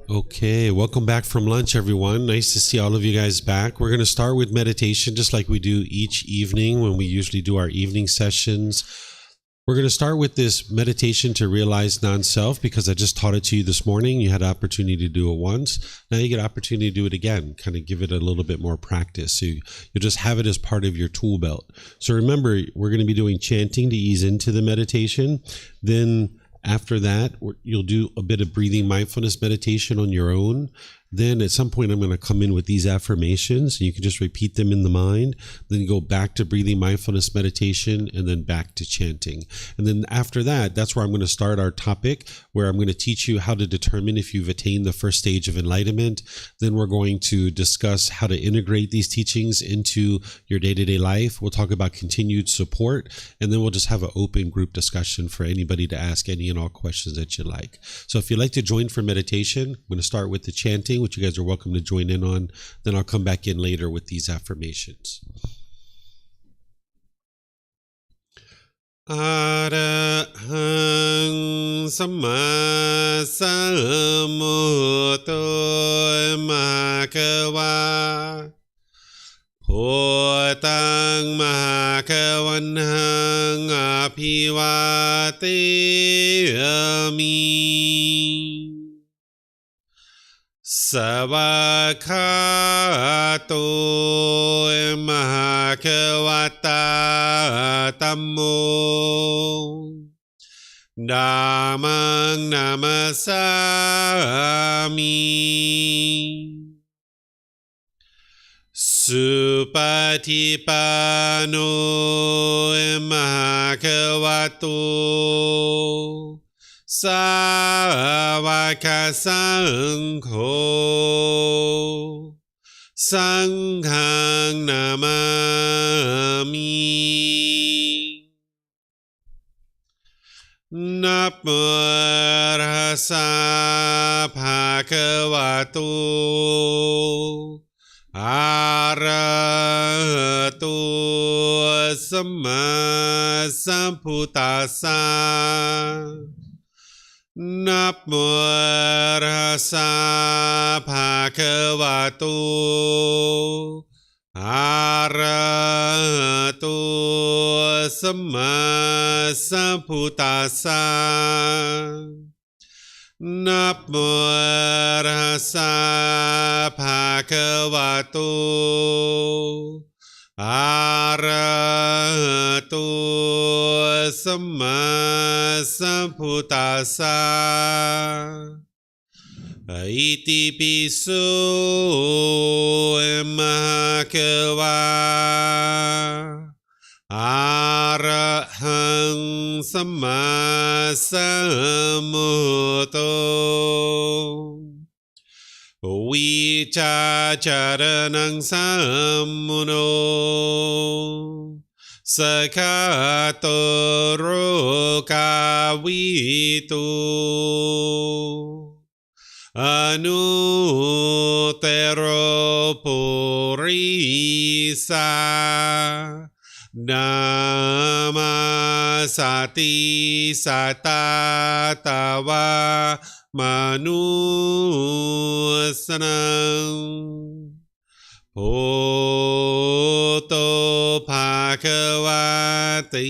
Okay, welcome back from lunch, everyone. Nice to see all of you guys back. We're going to start with meditation just like we do each evening when we usually do our evening sessions. We're going to start with this meditation to realize non-self because I just taught it to you this morning. You had an opportunity to do it once. Now you get an opportunity to do it again, kind of give it a little bit more practice. So you'll just have it as part of your tool belt. So remember, we're going to be doing chanting to ease into the meditation. Then after that, you'll do a bit of breathing mindfulness meditation on your own. Then at some point, I'm going to come in with these affirmations. You can just repeat them in the mind. Then go back to breathing mindfulness meditation and then back to chanting. And then after that, that's where I'm going to start our topic, where I'm going to teach you how to determine if you've attained the first stage of enlightenment. Then we're going to discuss how to integrate these teachings into your day-to-day life. We'll talk about continued support, and then we'll just have an open group discussion for anybody to ask any and all questions that you like. So if you'd like to join for meditation, I'm going to start with the chanting, which you guys are welcome to join in on. Then I'll come back in later with these affirmations. Arahang Samma Sambuddho Bhagava Bhutang Bhagavanhang Abhivateyami Savakato Bhagavata Tammo Dhammang Namasami Supatipano Bhagavato Savaka Sangho Sanghang Namami Namo Tassa Bhagavato Arahato Samma Sambuddhassa Namo Tassa Bhagavato Arahato Samma Sambuddhassa Namo Tassa Bhagavato Arahato Samma Sambuddhassa Iti piso Bhagava Arahang Samma Sambuddho Vicacaranang Sammuno Sakatoro Kavito Anutero Purisa Namasati Satatava Manusanam Bhoto Bhagavati.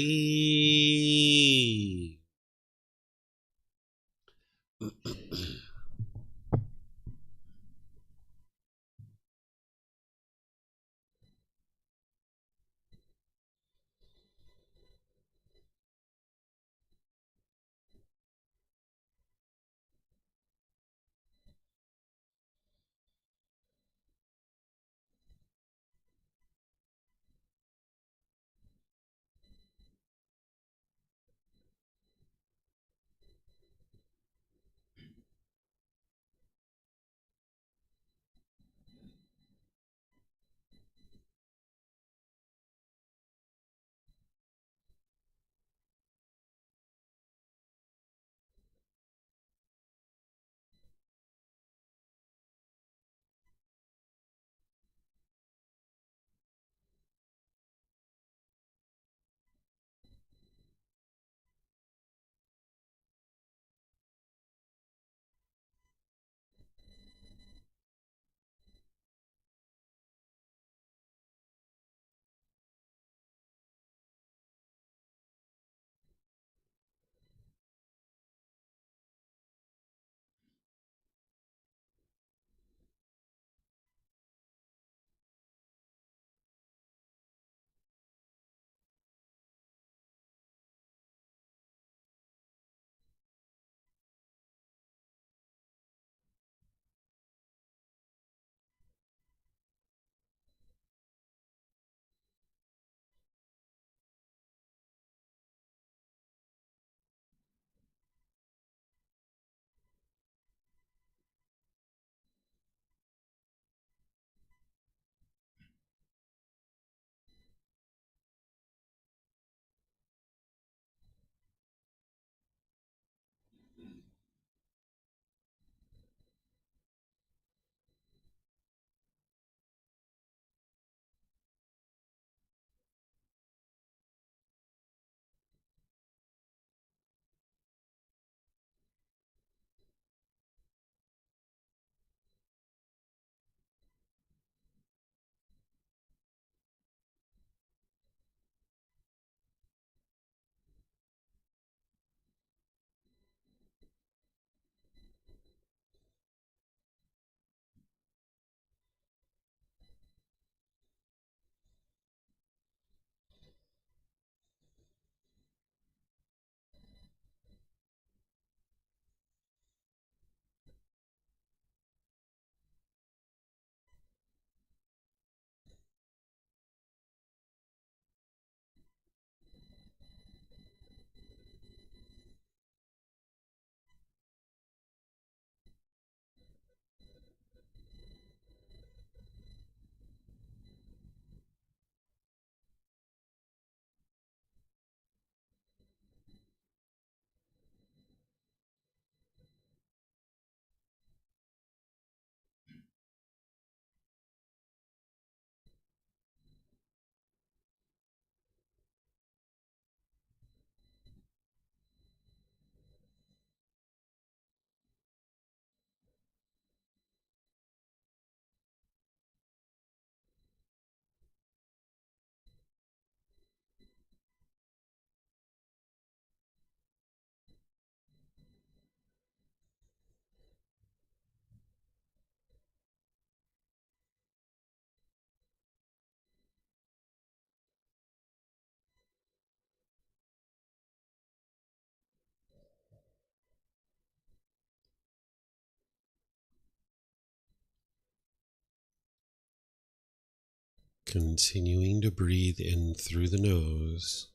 Continuing to breathe in through the nose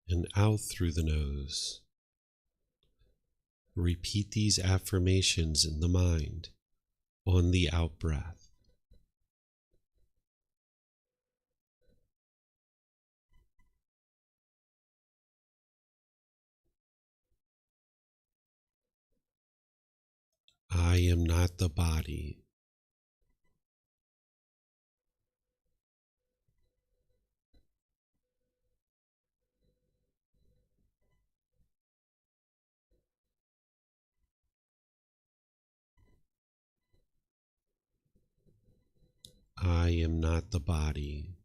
and out through the nose. Repeat these affirmations in the mind on the out breath. I am not the body. I am not the body.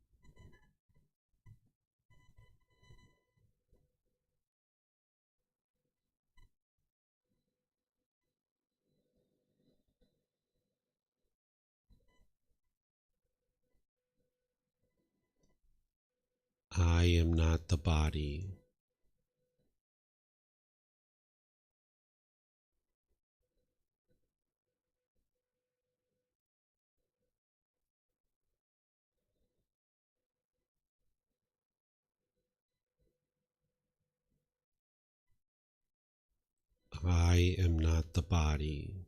I am not the body. I am not the body.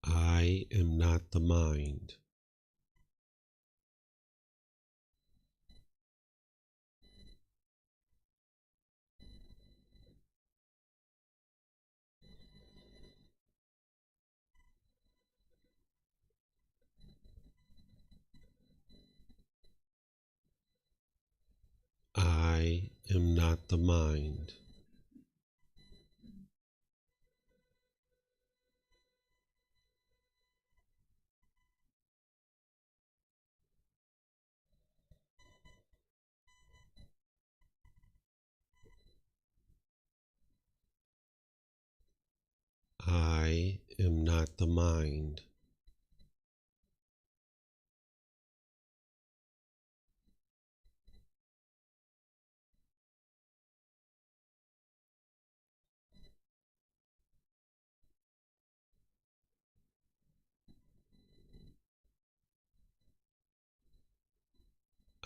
I am not the mind. I am not the mind. I am not the mind.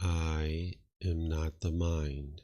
I am not the mind.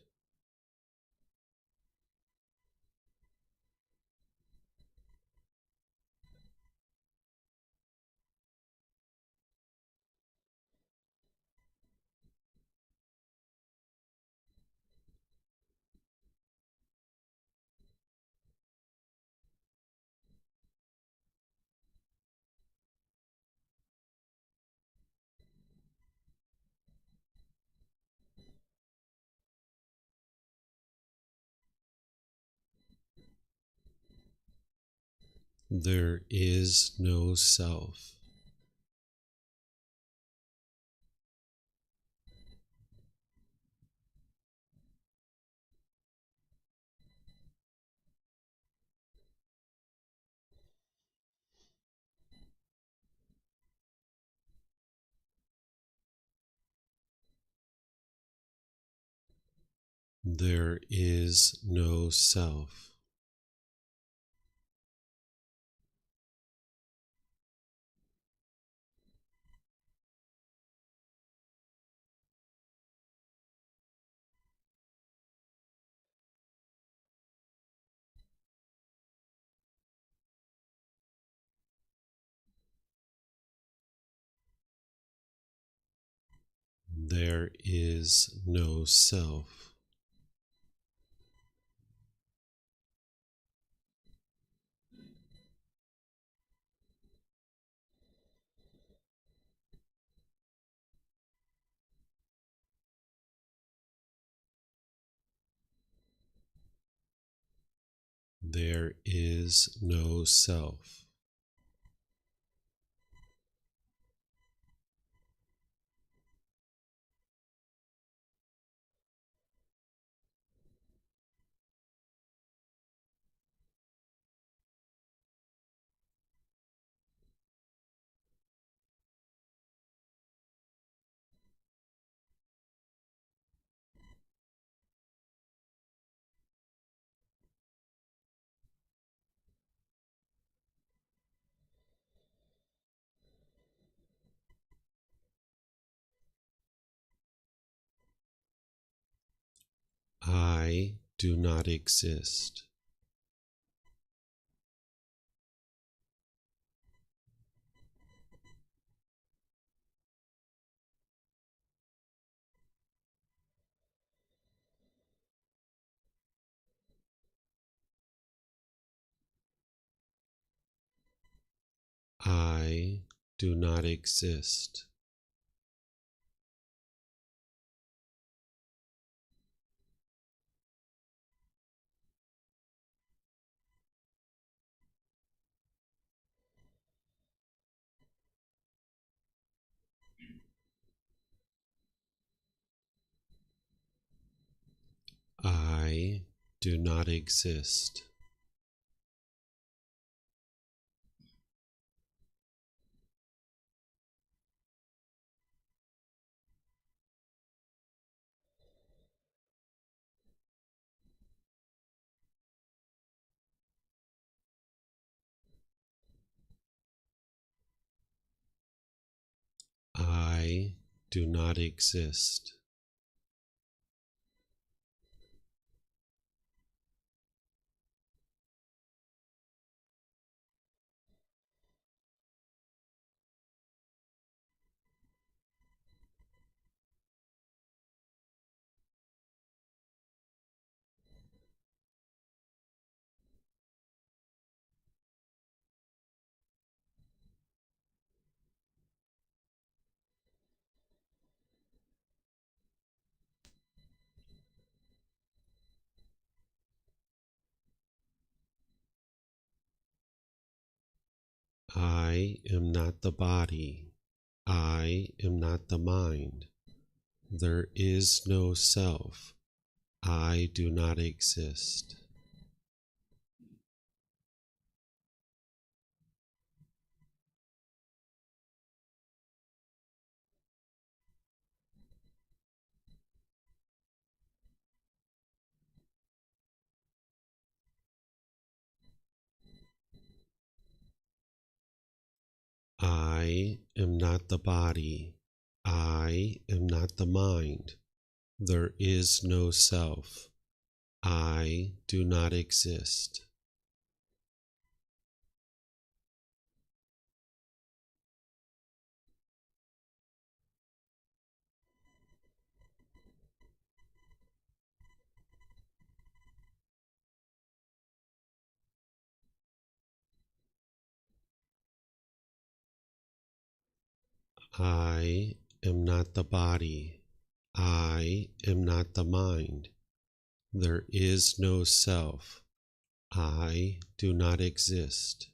There is no self. There is no self. There is no self. There is no self. I do not exist. I do not exist. I do not exist. I do not exist. I am not the body. I am not the mind. There is no self. I do not exist. I am not the body. I am not the mind. There is no self. I do not exist. I am not the body. I am not the mind. There is no self. I do not exist.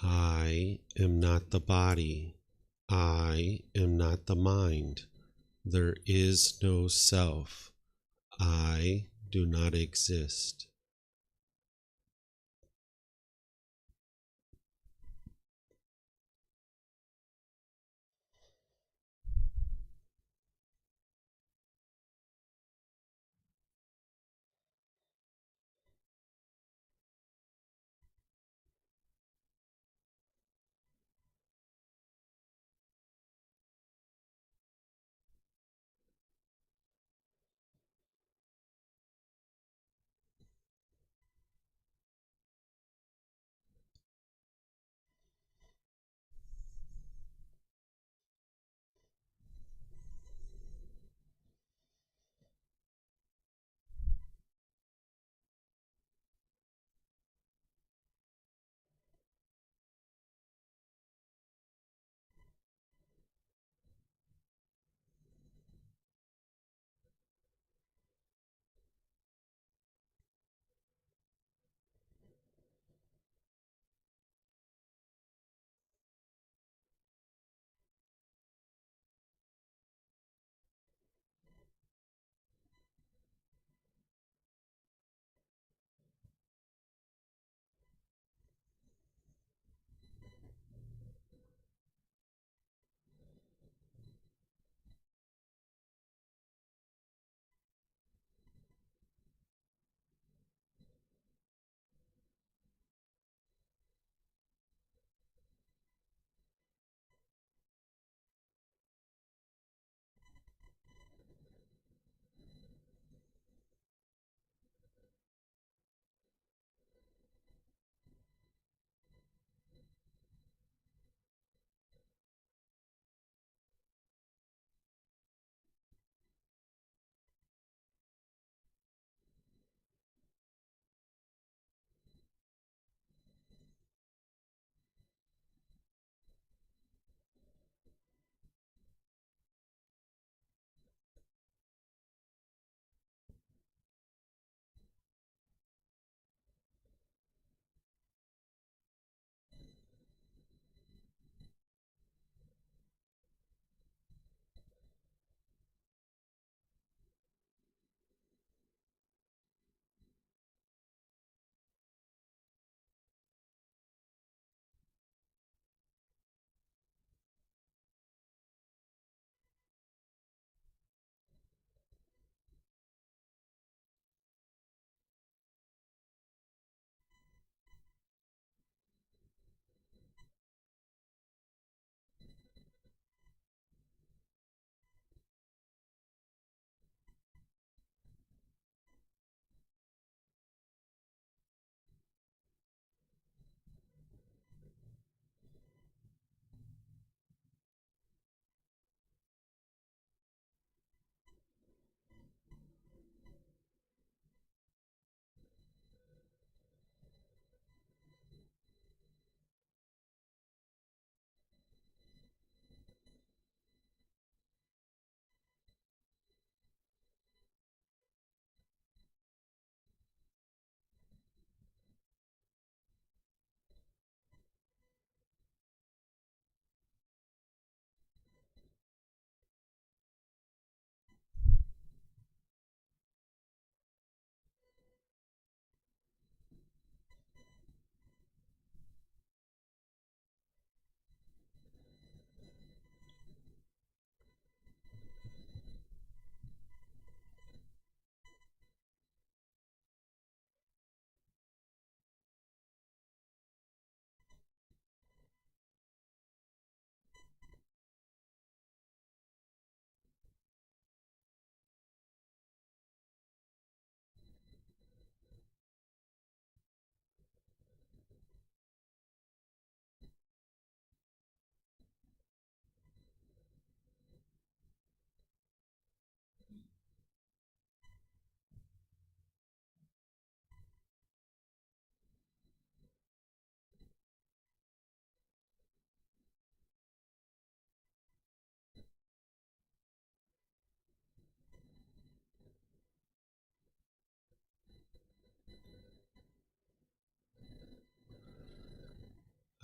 I am not the body. I am not the mind. There is no self. I do not exist.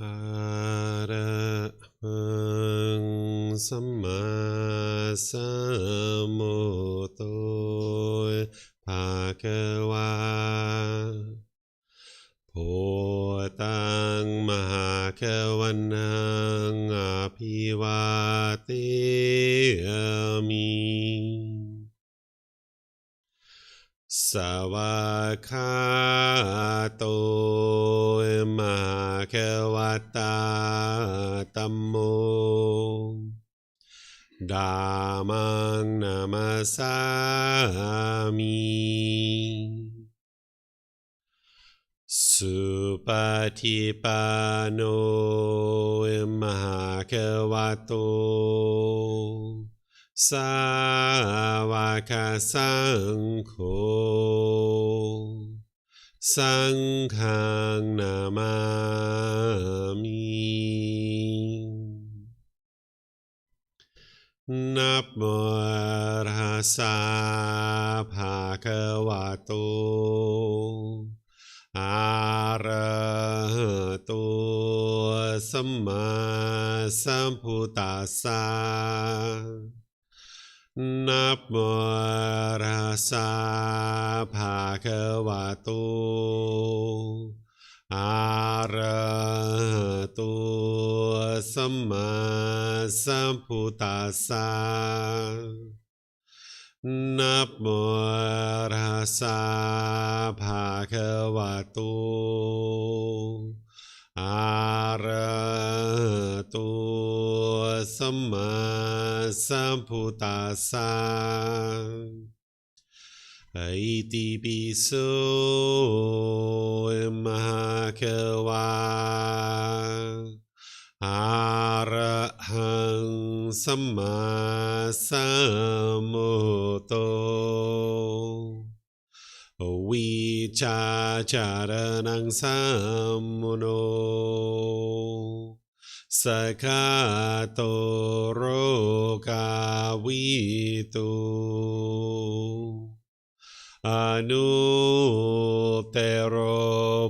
Arahang Samma Sambuddho Bhagava Bhutang Mahakavanang Abhivateyami Savakato Mahakavata Tammo Dhammang Namasami Supatipano Mahakavato Savaka Sangho Sanghang Namami Namo Rasa Bhagavato Arahato Samma Sambuddhassa Namo Rasa Bhagavato Arahato Samma Sambuddhassa Namo Rasa Bhagavato Arahato Samma Sambuddhassa Iti Piso Mahakava Arahang Samma Sambuddho Vichacharanang Sammuno Sakato Rogavitu Anuttero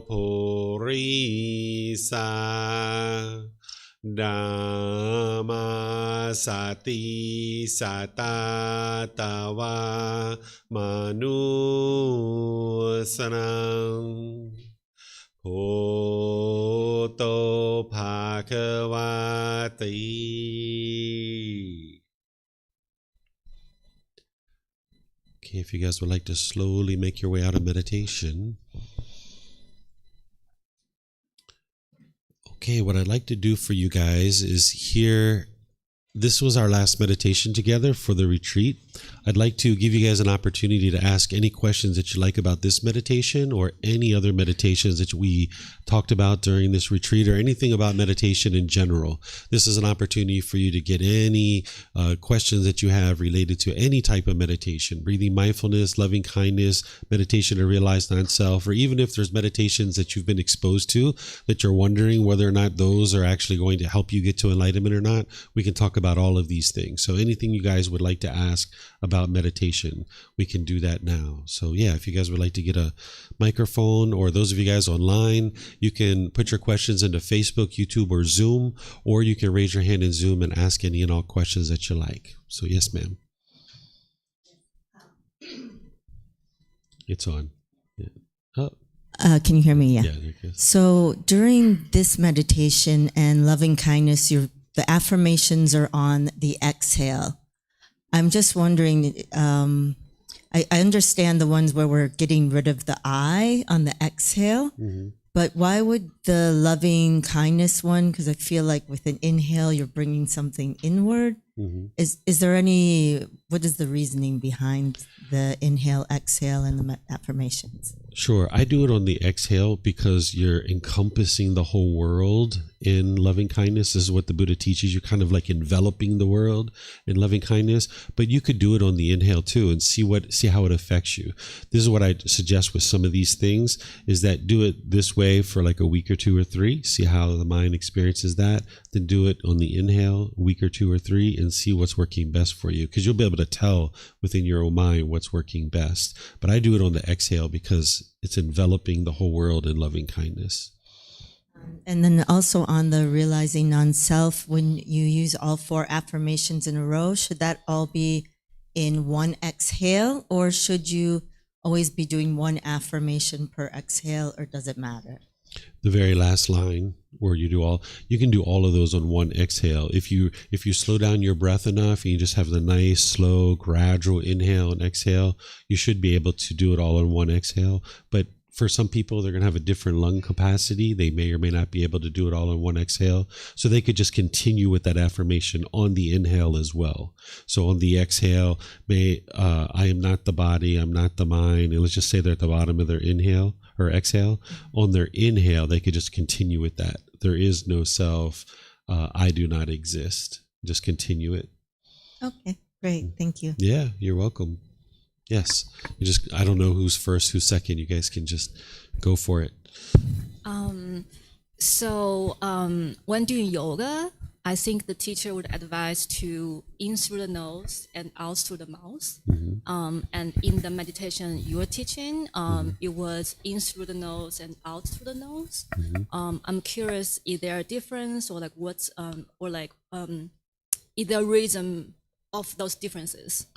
Purisa Dhamma Sati Satatawa Manusanam Bhoto Bhagavati. Okay, if you guys would like to slowly make your way out of meditation. Okay, what I'd like to do for you guys is here, this was our last meditation together for the retreat. I'd like to give you guys an opportunity to ask any questions that you like about this meditation or any other meditations that we talked about during this retreat or anything about meditation in general. This is an opportunity for you to get any questions that you have related to any type of meditation, breathing mindfulness, loving kindness, meditation to realize non-self, or even if there's meditations that you've been exposed to that you're wondering whether or not those are actually going to help you get to enlightenment or not, we can talk about all of these things. So anything you guys would like to ask about meditation, we can do that now. So yeah, if you guys would like to get a microphone, or those of you guys online, you can put your questions into Facebook, YouTube, or Zoom, or you can raise your hand in Zoom and ask any and all questions that you like. So yes, ma'am. It's on. Yeah. Oh. Can you hear me? Yeah. Yeah. So during this meditation and loving kindness, the affirmations are on the exhale. I'm just wondering, I understand the ones where we're getting rid of the I on the exhale, but why would the loving kindness one? Because I feel like with an inhale, you're bringing something inward. Is there any, what is the reasoning behind the inhale, exhale, and the affirmations? Sure. I do it on the exhale because you're encompassing the whole world in loving kindness. This is what the Buddha teaches. You're kind of like enveloping the world in loving kindness, but you could do it on the inhale too and see how it affects you. This is what I suggest with some of these things, is that do it this way for like a week or 2 or 3, see how the mind experiences that, then do it on the inhale a week or 2 or 3 and see what's working best for you, because you'll be able to tell within your own mind what's working best. But I do it on the exhale because it's enveloping the whole world in loving kindness. And then also on the realizing non-self, when you use all 4 affirmations in a row, should that all be in one exhale, or should you always be doing 1 affirmation per exhale, or does it matter? The very last line where you can do all of those on one exhale. If you slow down your breath enough and you just have the nice, slow, gradual inhale and exhale, you should be able to do it all on one exhale. But for some people, they're going to have a different lung capacity. They may or may not be able to do it all in one exhale. So they could just continue with that affirmation on the inhale as well. So on the exhale, I am not the body, I'm not the mind. And let's just say they're at the bottom of their inhale or exhale. On their inhale, they could just continue with that. There is no self. I do not exist. Just continue it. Okay, great. Thank you. Yeah, you're welcome. Yes. I don't know who's first, who's second. You guys can just go for it. When doing yoga, I think the teacher would advise to in through the nose and out through the mouth. Mm-hmm. And in the meditation you were teaching, it was in through the nose and out through the nose. Mm-hmm. I'm curious, is there a difference, or is there a reason of those differences?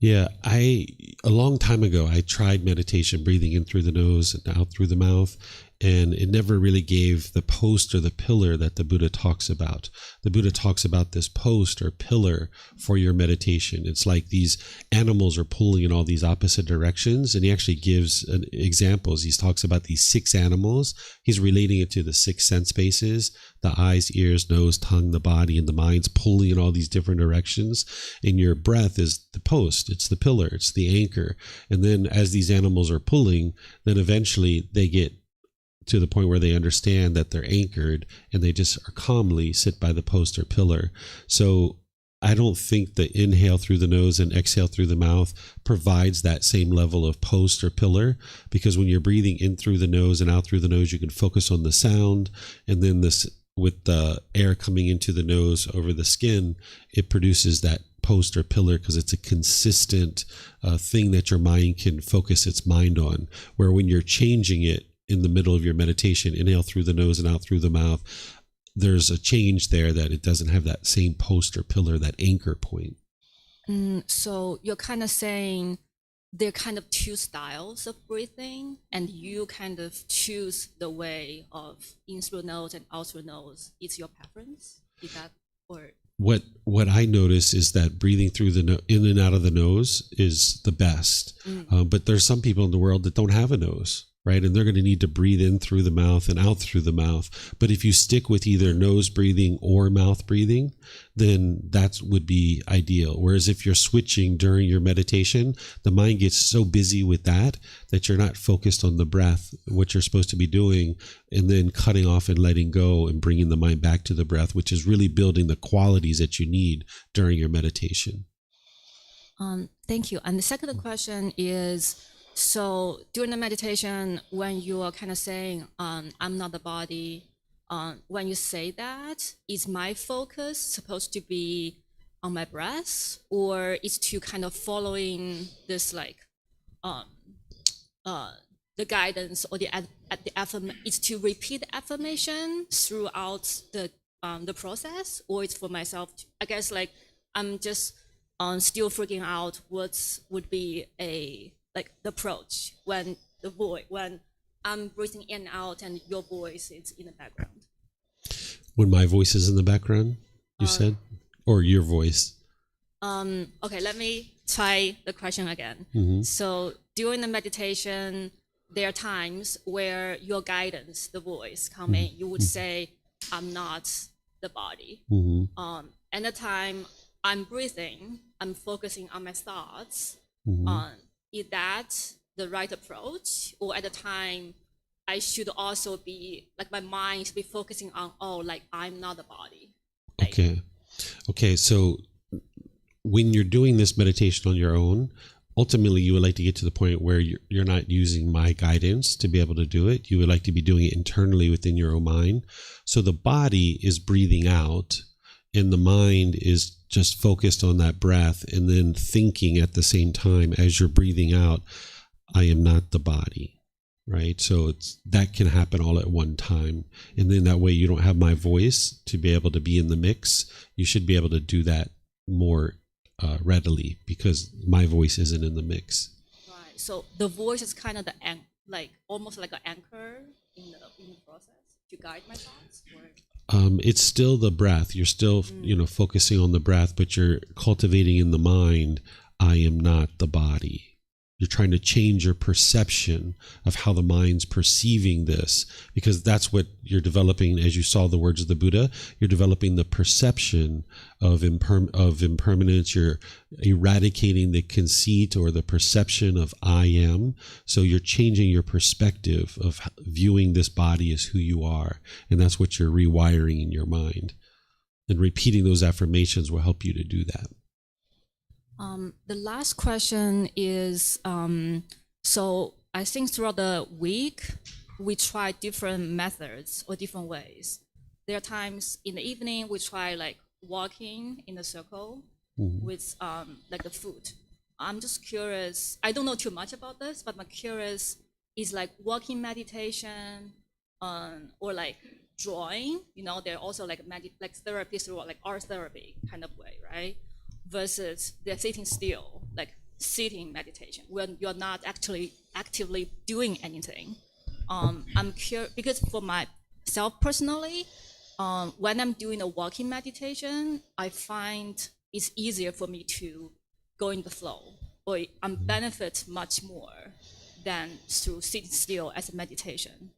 Yeah, a long time ago, I tried meditation, breathing in through the nose and out through the mouth, and it never really gave the post or the pillar that the Buddha talks about. The Buddha talks about this post or pillar for your meditation. It's like these animals are pulling in all these opposite directions, and he actually gives examples. He talks about these 6 animals. He's relating it to the 6 sense bases: the eyes, ears, nose, tongue, the body, and the mind's pulling in all these different directions. And your breath is the post. It's the pillar. It's the anchor. And then as these animals are pulling, then eventually they get to the point where they understand that they're anchored, and they just are calmly sit by the post or pillar. So I don't think the inhale through the nose and exhale through the mouth provides that same level of post or pillar, because when you're breathing in through the nose and out through the nose, you can focus on the sound, and then this, with the air coming into the nose over the skin, it produces that post or pillar, because it's a consistent thing that your mind can focus its mind on. Where when you're changing it in the middle of your meditation, inhale through the nose and out through the mouth, there's a change there that it doesn't have that same post or pillar, that anchor point. So you're kind of saying there are kind of 2 styles of breathing, and you kind of choose the way of in through the nose and out through the nose. It's your preference? Is that, or? What I notice is that breathing through the in and out of the nose is the best. But there's some people in the world that don't have a nose, right? And they're going to need to breathe in through the mouth and out through the mouth. But if you stick with either nose breathing or mouth breathing, then that would be ideal. Whereas if you're switching during your meditation, the mind gets so busy with that you're not focused on the breath, what you're supposed to be doing, and then cutting off and letting go and bringing the mind back to the breath, which is really building the qualities that you need during your meditation. Thank you. And the second question is, so during the meditation, when you are kind of saying, I'm not the body, when you say that, is my focus supposed to be on my breath, or is to kind of following this the guidance, or it's to repeat the affirmation throughout the process, or it's for myself? I guess I'm just still figuring out what would be the approach when I'm breathing in and out and your voice is in the background. When my voice is in the background, you said? Or your voice? Okay, let me try the question again. Mm-hmm. So during the meditation, there are times where your guidance, the voice coming, you would say, I'm not the body. Mm-hmm. And the time I'm breathing, I'm focusing on my thoughts. Mm-hmm. Is that the right approach? Or at the time, I should also be, my mind should be focusing on, I'm not the body. Okay, so when you're doing this meditation on your own, ultimately you would like to get to the point where you're not using my guidance to be able to do it. You would like to be doing it internally within your own mind. So the body is breathing out, and the mind is just focused on that breath, and then thinking at the same time as you're breathing out, I am not the body. right? So that can happen all at one time. And then that way you don't have my voice to be able to be in the mix. You should be able to do that more readily because my voice isn't in the mix. Right. So the voice is kind of almost like an anchor in the process to guide my thoughts. It's still the breath. You're still, focusing on the breath, but you're cultivating in the mind, I am not the body. You're trying to change your perception of how the mind's perceiving this, because that's what you're developing. As you saw the words of the Buddha, you're developing the perception of impermanence. You're eradicating the conceit or the perception of I am. So you're changing your perspective of viewing this body as who you are. And that's what you're rewiring in your mind. And repeating those affirmations will help you to do that. The last question is, so I think throughout the week, we try different methods or different ways. There are times in the evening, we try like walking in a circle with like the food. I'm just curious, I don't know too much about this, but I'm curious, is like walking meditation or like drawing, they're also like therapies or like art therapy kind of way, right? Versus they're sitting still, like sitting meditation, when you're not actually actively doing anything. I'm curious, because for myself personally, when I'm doing a walking meditation, I find it's easier for me to go in the flow, or benefit much more than through sitting still as a meditation.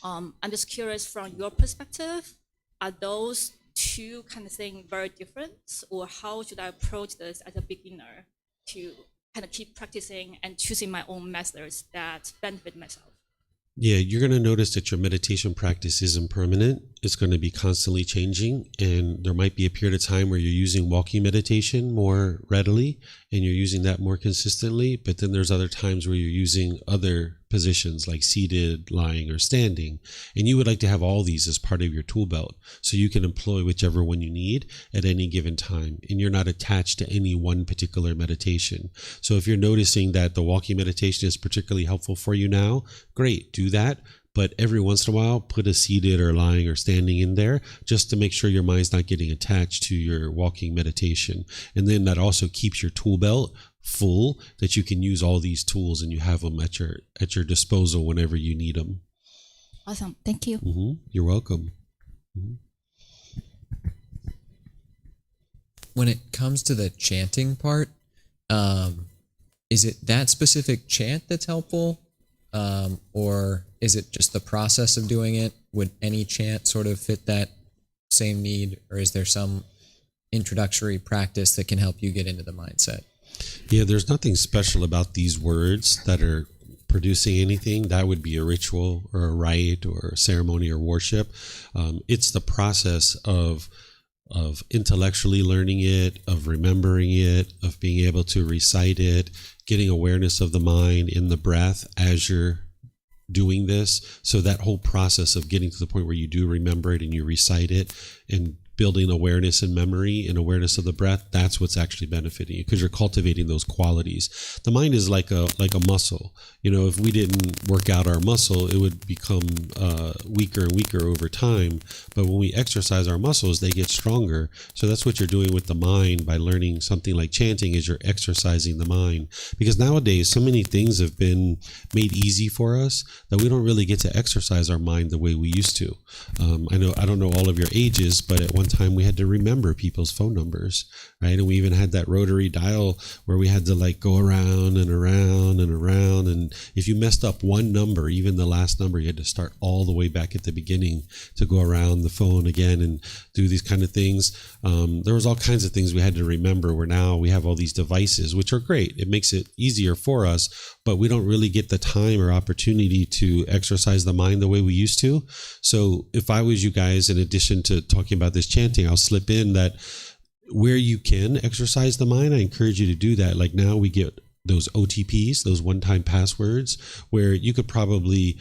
I'm just curious, from your perspective, are those two kind of things very different, or how should I approach this as a beginner to kind of keep practicing and choosing my own methods that benefit myself? Yeah, you're going to notice that your meditation practice isn't permanent. It's going to be constantly changing. And there might be a period of time where you're using walking meditation more readily and you're using that more consistently. But then there's other times where you're using other positions like seated, lying, or standing. And you would like to have all these as part of your tool belt so you can employ whichever one you need at any given time. And you're not attached to any one particular meditation. So if you're noticing that the walking meditation is particularly helpful for you now, great, do that. But every once in a while, put a seated or lying or standing in there just to make sure your mind's not getting attached to your walking meditation. And then that also keeps your tool belt full, that you can use all these tools and you have them at your disposal whenever you need them. Awesome. Thank you. You're welcome. When it comes to the chanting part, is it that specific chant that's helpful? Or is it just the process of doing it? Would any chant sort of fit that same need? Or is there some introductory practice that can help you get into the mindset? Yeah, there's nothing special about these words that are producing anything. That would be a ritual or a rite or a ceremony or worship. It's the process of intellectually learning it, of remembering it, of being able to recite it, getting awareness of the mind in the breath as you're doing this. So that whole process of getting to the point where you do remember it and you recite it and building awareness and memory and awareness of the breath, that's what's actually benefiting you, because you're cultivating those qualities. The mind is like a muscle. If we didn't work out our muscle, it would become weaker and weaker over time. But when we exercise our muscles, they get stronger. So that's what you're doing with the mind by learning something like chanting, is you're exercising the mind. Because nowadays, so many things have been made easy for us that we don't really get to exercise our mind the way we used to. I don't know all of your ages, but at one time we had to remember people's phone numbers, right? And we even had that rotary dial where we had to like go around and around and around. And if you messed up one number, even the last number, you had to start all the way back at the beginning to go around the phone again and do these kind of things. There was all kinds of things we had to remember, where now we have all these devices, which are great. It makes it easier for us, but we don't really get the time or opportunity to exercise the mind the way we used to. So if I was you guys, in addition to talking about this chanting, I'll slip in that where you can exercise the mind, I encourage you to do that. Like now we get those OTPs, those one-time passwords, where you could probably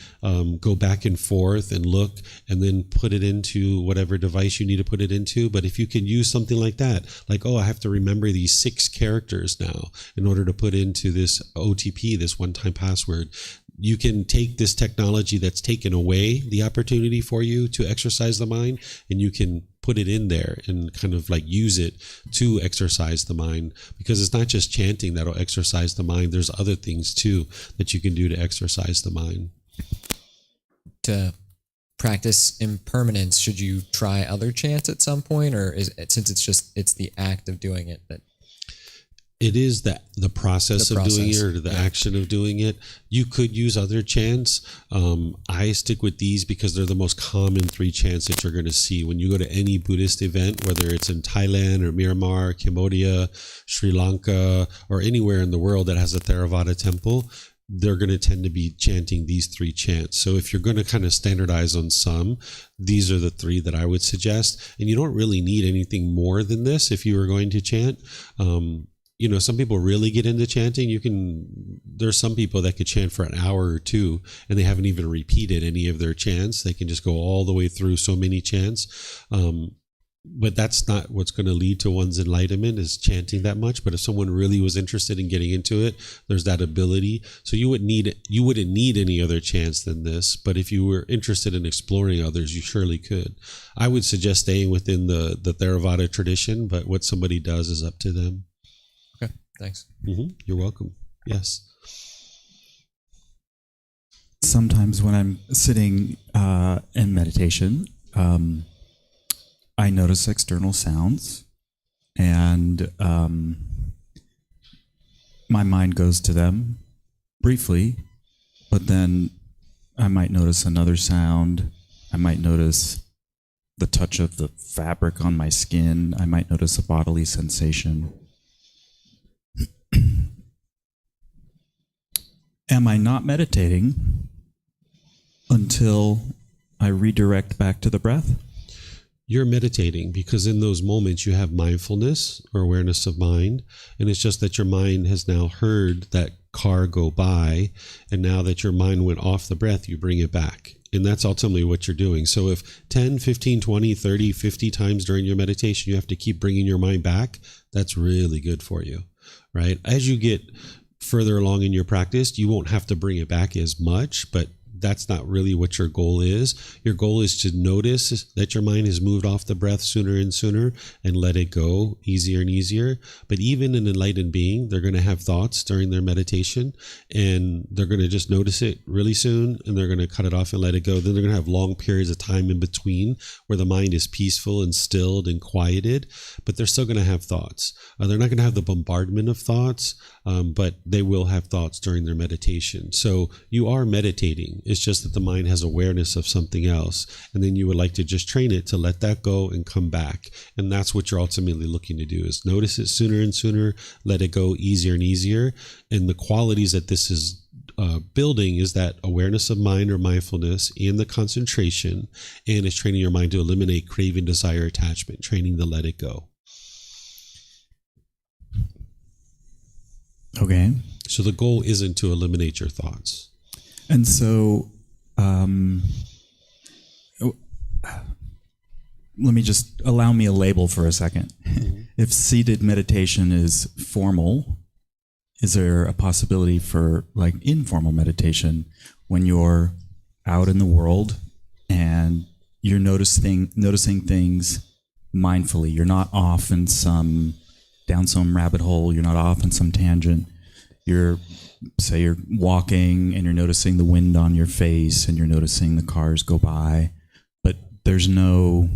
go back and forth and look and then put it into whatever device you need to put it into. But if you can use something like that, like, I have to remember these 6 characters now in order to put into this OTP, this one-time password, you can take this technology that's taken away the opportunity for you to exercise the mind, and you can put it in there and kind of like use it to exercise the mind, because it's not just chanting that'll exercise the mind. There's other things too that you can do to exercise the mind. To practice impermanence, should you try other chants at some point, or is it, since it's the act of doing it that it is the process of doing it, or the action of doing it? You could use other chants. I stick with these because they're the most common 3 chants that you're going to see when you go to any Buddhist event, whether it's in Thailand or Myanmar, Cambodia, Sri Lanka, or anywhere in the world that has a Theravada temple. They're going to tend to be chanting these 3 chants. So if you're going to kind of standardize on some, these are the 3 that I would suggest. And you don't really need anything more than this if you were going to chant. Some people really get into chanting. There's some people that could chant for an hour or 2 and they haven't even repeated any of their chants. They can just go all the way through so many chants. But that's not what's going to lead to one's enlightenment, is chanting that much. But if someone really was interested in getting into it, there's that ability. So you wouldn't need any other chants than this. But if you were interested in exploring others, you surely could. I would suggest staying within the Theravada tradition, but what somebody does is up to them. Okay, thanks. You're welcome. Yes. Sometimes when I'm sitting in meditation, I notice external sounds, and my mind goes to them briefly, but then I might notice another sound. I might notice the touch of the fabric on my skin. I might notice a bodily sensation. Am I not meditating until I redirect back to the breath? You're meditating, because in those moments you have mindfulness or awareness of mind, and it's just that your mind has now heard that car go by, and now that your mind went off the breath, you bring it back. And that's ultimately what you're doing. So if 10, 15, 20, 30, 50 times during your meditation you have to keep bringing your mind back, that's really good for you, right? As you get further along in your practice, you won't have to bring it back as much, but that's not really what your goal is. Your goal is to notice that your mind has moved off the breath sooner and sooner and let it go easier and easier. But even an enlightened being, they're going to have thoughts during their meditation, and they're going to just notice it really soon, and they're going to cut it off and let it go. Then they're going to have long periods of time in between where the mind is peaceful and stilled and quieted, but they're still going to have thoughts. They're not going to have the bombardment of thoughts, but they will have thoughts during their meditation. So you are meditating. It's just that the mind has awareness of something else. And then you would like to just train it to let that go and come back. And that's what you're ultimately looking to do, is notice it sooner and sooner, let it go easier and easier. And the qualities that this is building is that awareness of mind or mindfulness and the concentration. And it's training your mind to eliminate craving, desire, attachment, training to let it go. Okay. So the goal isn't to eliminate your thoughts. And so, let me just allow me a label for a second. Mm-hmm. If seated meditation is formal, is there a possibility for like informal meditation when you're out in the world and you're noticing things mindfully? You're not off in down some rabbit hole. You're not off in some tangent. You're walking and you're noticing the wind on your face and you're noticing the cars go by, but there's no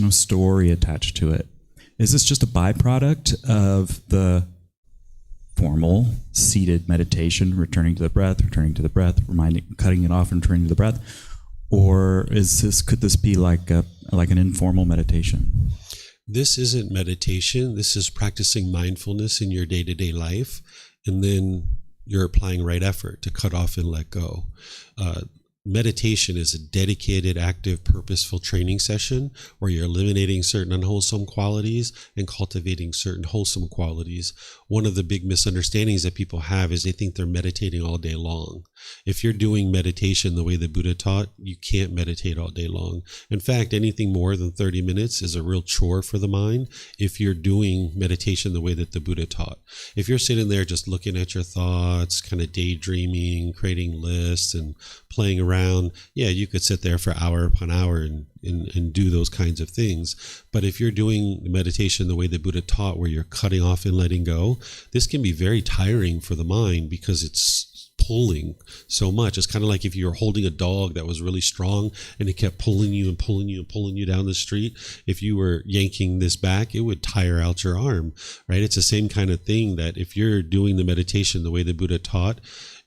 story attached to it. Is this just a byproduct of the formal seated meditation, returning to the breath, cutting it off and returning to the breath? Or could this be like an informal meditation? This isn't meditation. This is practicing mindfulness in your day-to-day life. And then you're applying right effort to cut off and let go. meditation is a dedicated, active, purposeful training session where you're eliminating certain unwholesome qualities and cultivating certain wholesome qualities. One of the big misunderstandings that people have is they think they're meditating all day long. If you're doing meditation the way the Buddha taught, you can't meditate all day long. In fact, anything more than 30 minutes is a real chore for the mind if you're doing meditation the way that the Buddha taught. If you're sitting there just looking at your thoughts, kind of daydreaming, creating lists and playing around, yeah, you could sit there for hour upon hour and do those kinds of things. But if you're doing meditation the way the Buddha taught, where you're cutting off and letting go, this can be very tiring for the mind because it's pulling so much. It's kind of like if you were holding a dog that was really strong and it kept pulling you and pulling you and pulling you down the street. If you were yanking this back, it would tire out your arm, right? It's the same kind of thing, that if you're doing the meditation the way the Buddha taught,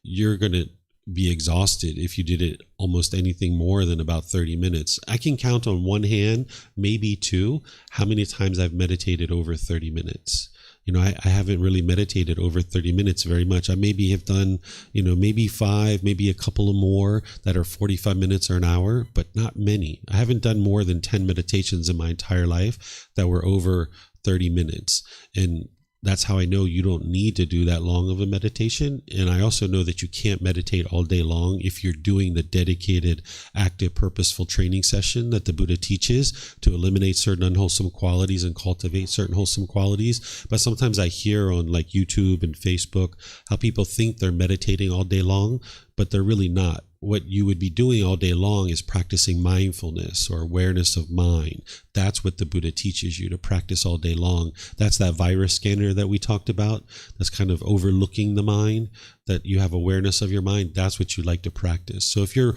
you're going to be exhausted if you did it almost anything more than about 30 minutes. I can count on one hand, maybe two, how many times I've meditated over 30 minutes. I haven't really meditated over 30 minutes very much. I maybe have done, maybe 5, maybe a couple of more that are 45 minutes or an hour, but not many. I haven't done more than 10 meditations in my entire life that were over 30 minutes. And that's how I know you don't need to do that long of a meditation. And I also know that you can't meditate all day long if you're doing the dedicated, active, purposeful training session that the Buddha teaches to eliminate certain unwholesome qualities and cultivate certain wholesome qualities. But sometimes I hear on like YouTube and Facebook how people think they're meditating all day long, but they're really not. What you would be doing all day long is practicing mindfulness or awareness of mind. That's what the Buddha teaches you to practice all day long. That's that virus scanner that we talked about. That's kind of overlooking the mind, that you have awareness of your mind. That's what you like to practice. So if you're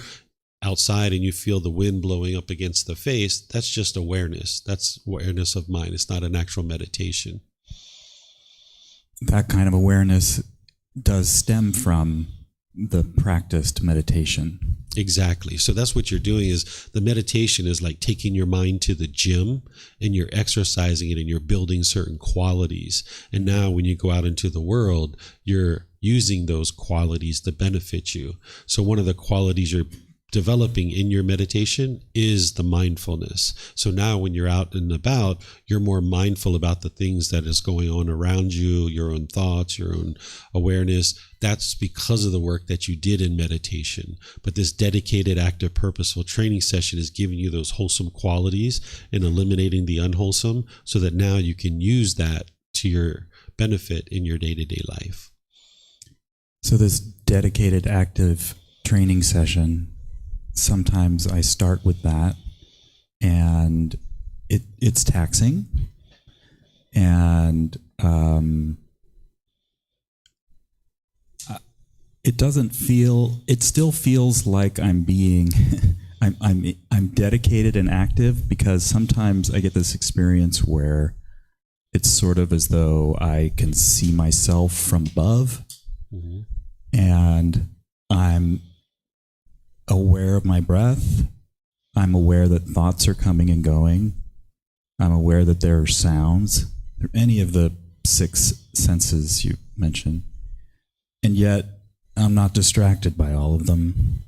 outside and you feel the wind blowing up against the face, that's just awareness. That's awareness of mind. It's not an actual meditation. That kind of awareness does stem from the practiced meditation. Exactly. So that's what you're doing, is the meditation is like taking your mind to the gym and you're exercising it and you're building certain qualities. And now when you go out into the world, you're using those qualities to benefit you. So one of the qualities you're developing in your meditation is the mindfulness. So now when you're out and about, you're more mindful about the things that is going on around you, your own thoughts, your own awareness. That's because of the work that you did in meditation. But this dedicated, active, purposeful training session is giving you those wholesome qualities and eliminating the unwholesome, so that now you can use that to your benefit in your day-to-day life. So this dedicated, active training session, sometimes I start with that, and it's taxing, and it still feels like I'm being I'm dedicated and active, because sometimes I get this experience where it's sort of as though I can see myself from above, and I'm aware of my breath. I'm aware that thoughts are coming and going. I'm aware that there are sounds, any of the 6 senses you mentioned. And yet, I'm not distracted by all of them.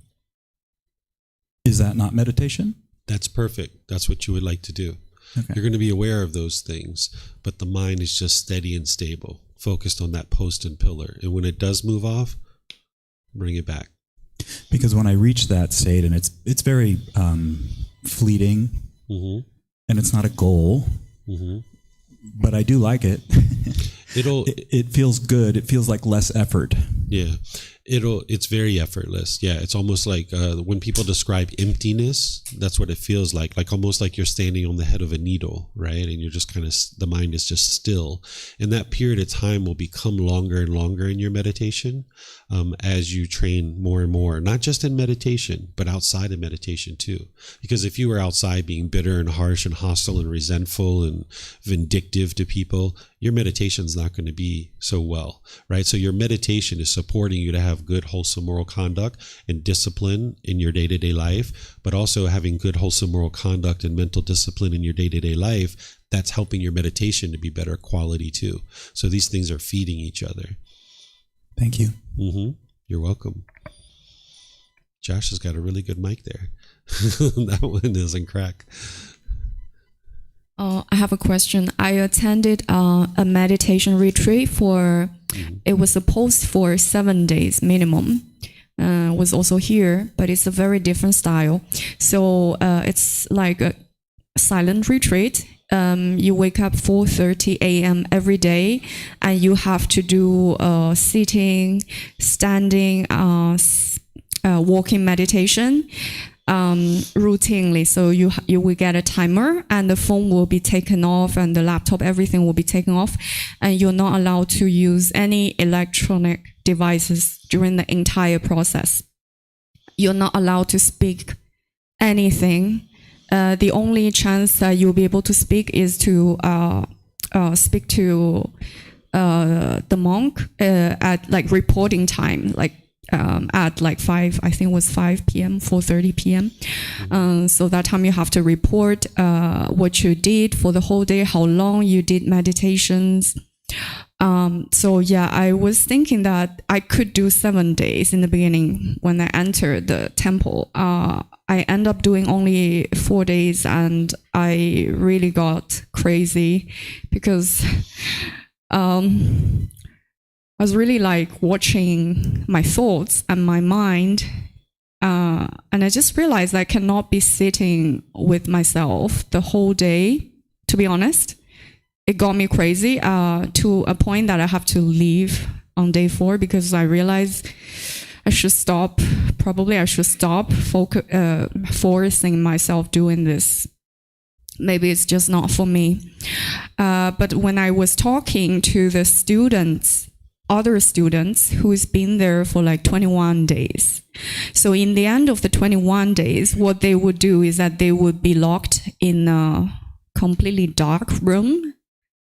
Is that not meditation? That's perfect. That's what you would like to do. Okay. You're going to be aware of those things, but the mind is just steady and stable, focused on that post and pillar. And when it does move off, bring it back. Because when I reach that state, and it's very fleeting, and it's not a goal, but I do like it. It feels good. It feels like less effort. Yeah. It's very effortless. Yeah. It's almost like when people describe emptiness, that's what it feels like almost like you're standing on the head of a needle, right? And you're just the mind is just still. And that period of time will become longer and longer in your meditation as you train more and more, not just in meditation, but outside of meditation too. Because if you were outside being bitter and harsh and hostile and resentful and vindictive to people, your meditation's not going to be so well, right? So your meditation is supporting you to have good, wholesome moral conduct and discipline in your day-to-day life, but also having good, wholesome moral conduct and mental discipline in your day-to-day life. That's helping your meditation to be better quality too. So these things are feeding each other. Thank you. You're welcome. Josh has got a really good mic there. That one doesn't crack. I have a question. I attended a meditation retreat for, it was supposed for 7 days minimum. Was also here, but it's a very different style. So it's like a silent retreat. You wake up 4:30 a.m. every day, and you have to do sitting, standing, walking meditation routinely. So you will get a timer, and the phone will be taken off, and the laptop, everything will be taken off, and you're not allowed to use any electronic devices during the entire process. You're not allowed to speak anything. The only chance that you'll be able to speak is to speak to the monk at like reporting time, like at like 5, I think it was 5 p.m., 4:30 p.m. So that time you have to report what you did for the whole day, how long you did meditations. So yeah, I was thinking that I could do 7 days in the beginning when I entered the temple. I end up doing only 4 days, and I really got crazy because I was really like watching my thoughts and my mind. And I just realized I cannot be sitting with myself the whole day, to be honest. It got me crazy to a point that I have to leave on day 4 because I realized I should stop. Probably I should stop forcing myself doing this. Maybe it's just not for me. But when I was talking to the students, other students who's been there for like 21 days. So in the end of the 21 days, what they would do is that they would be locked in a completely dark room,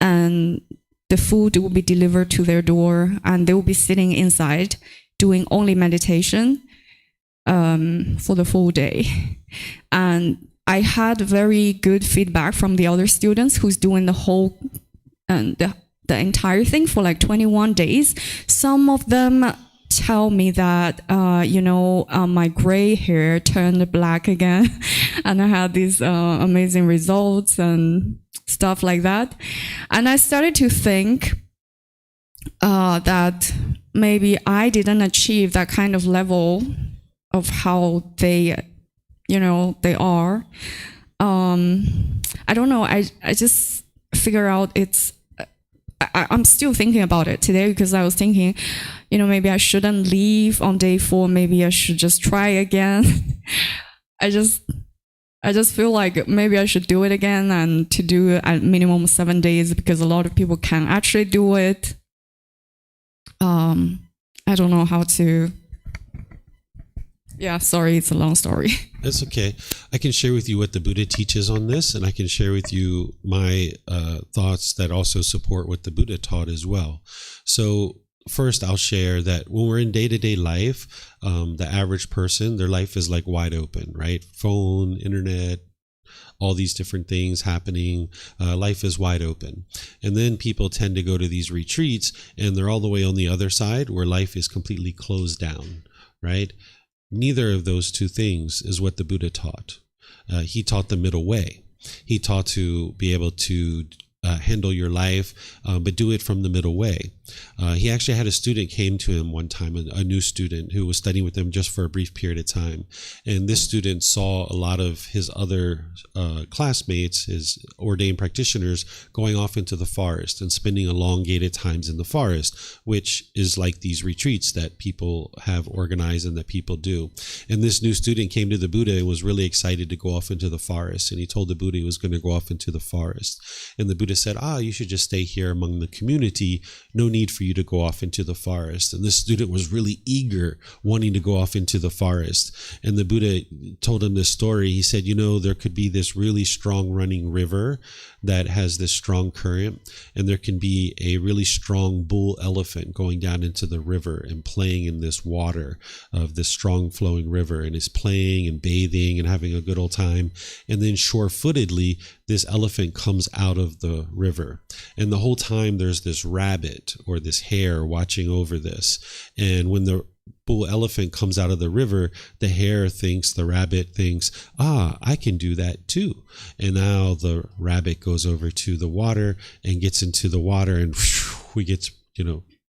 and the food will be delivered to their door, and they will be sitting inside doing only meditation for the full day. And I had very good feedback from the other students who's doing the whole the entire thing for like 21 days. Some of them tell me that my gray hair turned black again, and I had these amazing results and stuff like that. And I started to think that maybe I didn't achieve that kind of level of how they are. I don't know. I just figure out I'm still thinking about it today because I was thinking, maybe I shouldn't leave on day 4. Maybe I should just try again. I just feel like maybe I should do it again, and to do it at minimum 7 days because a lot of people can actually do it. I don't know how to. Yeah, sorry, it's a long story. That's okay. I can share with you what the Buddha teaches on this, and I can share with you my thoughts that also support what the Buddha taught as well. So first, I'll share that when we're in day-to-day life, the average person, their life is like wide open, right? Phone, internet, all these different things happening. Life is wide open. And then people tend to go to these retreats, and they're all the way on the other side where life is completely closed down, right? Neither of those two things is what the Buddha taught. He taught the middle way. He taught to be able to handle your life, but do it from the middle way. He actually had a student came to him one time, a new student who was studying with him just for a brief period of time. And this student saw a lot of his other classmates, his ordained practitioners, going off into the forest and spending elongated times in the forest, which is like these retreats that people have organized and that people do. And this new student came to the Buddha and was really excited to go off into the forest. And he told the Buddha he was going to go off into the forest. And the Buddha said, you should just stay here among the community. No need for you to go off into the forest. And this student was really eager, wanting to go off into the forest. And the Buddha told him this story. He said, there could be this really strong running river that has this strong current, and there can be a really strong bull elephant going down into the river and playing in this water of this strong flowing river, and is playing and bathing and having a good old time. And then sure-footedly, this elephant comes out of the river. And the whole time there's this rabbit or this hare watching over this. And when the bull elephant comes out of the river, the hare thinks, the rabbit thinks, I can do that too. And now the rabbit goes over to the water and gets into the water, and we get,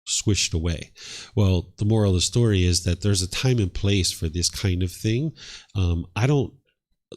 swished away. Well, the moral of the story is that there's a time and place for this kind of thing.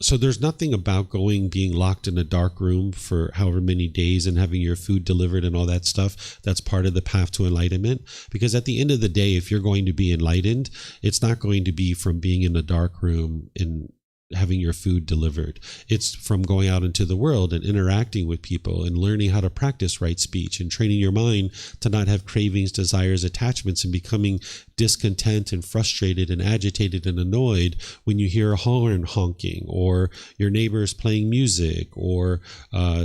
So there's nothing about being locked in a dark room for however many days and having your food delivered and all that stuff. That's part of the path to enlightenment. Because at the end of the day, if you're going to be enlightened, it's not going to be from being in a dark room and having your food delivered. It's from going out into the world and interacting with people and learning how to practice right speech and training your mind to not have cravings, desires, attachments, and becoming discontent and frustrated and agitated and annoyed when you hear a horn honking, or your neighbor's playing music, or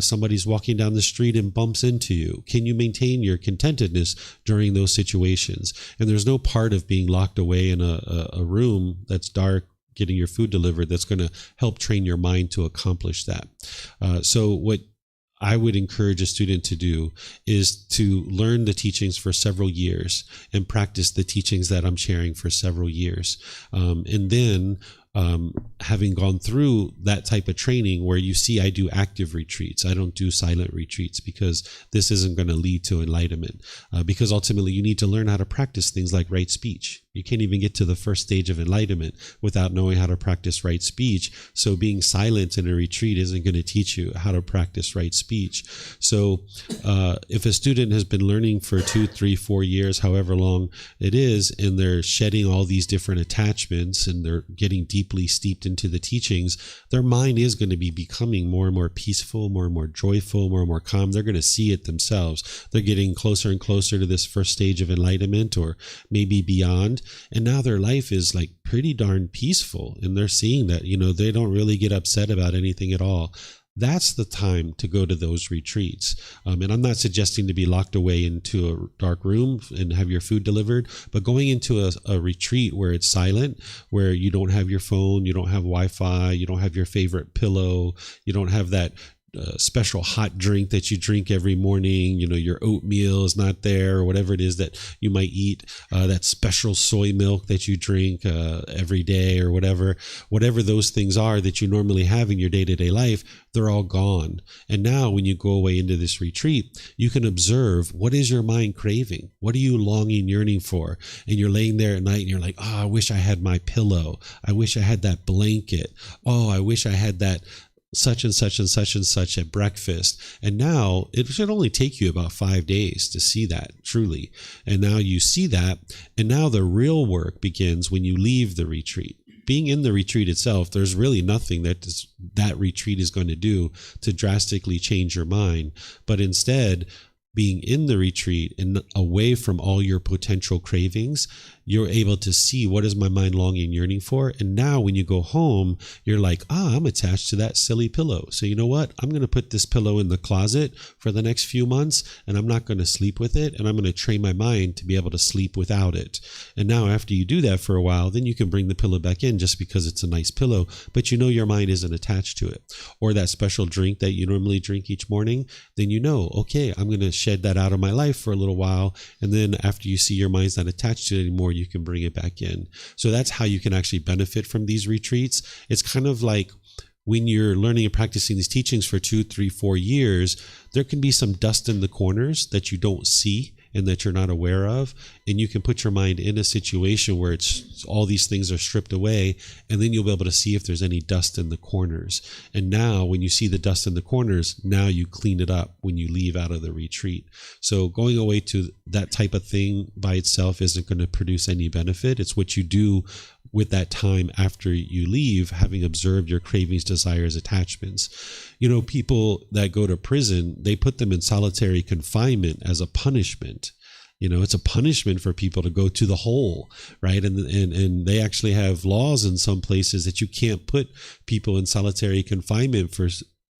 somebody's walking down the street and bumps into you. Can you maintain your contentedness during those situations? And there's no part of being locked away in a room that's dark, getting your food delivered, that's going to help train your mind to accomplish that. So what I would encourage a student to do is to learn the teachings for several years and practice the teachings that I'm sharing for several years. And then having gone through that type of training where you see I do active retreats, I don't do silent retreats, because this isn't going to lead to enlightenment. Because ultimately you need to learn how to practice things like right speech. You can't even get to the first stage of enlightenment without knowing how to practice right speech. So being silent in a retreat isn't going to teach you how to practice right speech. So if a student has been learning for 2, 3, 4 years, however long it is, and they're shedding all these different attachments and they're getting deeply steeped into the teachings, their mind is going to be becoming more and more peaceful, more and more joyful, more and more calm. They're going to see it themselves. They're getting closer and closer to this first stage of enlightenment, or maybe beyond. And now their life is like pretty darn peaceful, and they're seeing that, they don't really get upset about anything at all. That's the time to go to those retreats. And I'm not suggesting to be locked away into a dark room and have your food delivered, but going into a retreat where it's silent, where you don't have your phone, you don't have Wi-Fi, you don't have your favorite pillow, you don't have that special hot drink that you drink every morning, your oatmeal is not there, or whatever it is that you might eat, that special soy milk that you drink every day, or whatever those things are that you normally have in your day-to-day life, they're all gone. And now when you go away into this retreat, you can observe, what is your mind craving? What are you longing, yearning for? And you're laying there at night and you're like, I wish I had my pillow. I wish I had that blanket. I wish I had that such and such and such and such at breakfast. And now it should only take you about 5 days to see that truly. And now you see that. And now the real work begins when you leave the retreat. Being in the retreat itself, there's really nothing that retreat is going to do to drastically change your mind. But instead, being in the retreat and away from all your potential cravings, you're able to see, what is my mind longing, yearning for? And now when you go home, you're like, I'm attached to that silly pillow. So you know what? I'm going to put this pillow in the closet for the next few months, and I'm not going to sleep with it. And I'm going to train my mind to be able to sleep without it. And now after you do that for a while, then you can bring the pillow back in just because it's a nice pillow, but your mind isn't attached to it. Or that special drink that you normally drink each morning, then okay, I'm going to shed that out of my life for a little while. And then after you see your mind's not attached to it anymore, you can bring it back in. So that's how you can actually benefit from these retreats. It's kind of like when you're learning and practicing these teachings for 2, 3, 4 years, there can be some dust in the corners that you don't see and that you're not aware of. And you can put your mind in a situation where it's all these things are stripped away, and then you'll be able to see if there's any dust in the corners. And now when you see the dust in the corners, now you clean it up when you leave out of the retreat. So going away to that type of thing by itself isn't going to produce any benefit. It's what you do with that time after you leave, having observed your cravings, desires, attachments. People that go to prison, they put them in solitary confinement as a punishment. It's a punishment for people to go to the hole, right? And they actually have laws in some places that you can't put people in solitary confinement for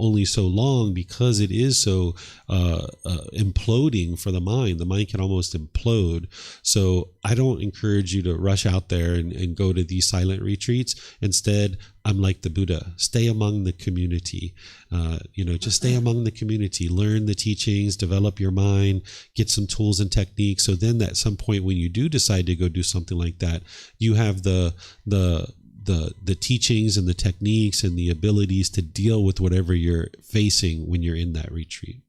only so long because it is so imploding for the mind. The mind can almost implode. So I don't encourage you to rush out there and go to these silent retreats. Instead, I'm like the Buddha. Stay among the community. Just stay among the community. Learn the teachings, develop your mind, get some tools and techniques. So then at some point when you do decide to go do something like that, you have the teachings and the techniques and the abilities to deal with whatever you're facing when you're in that retreat.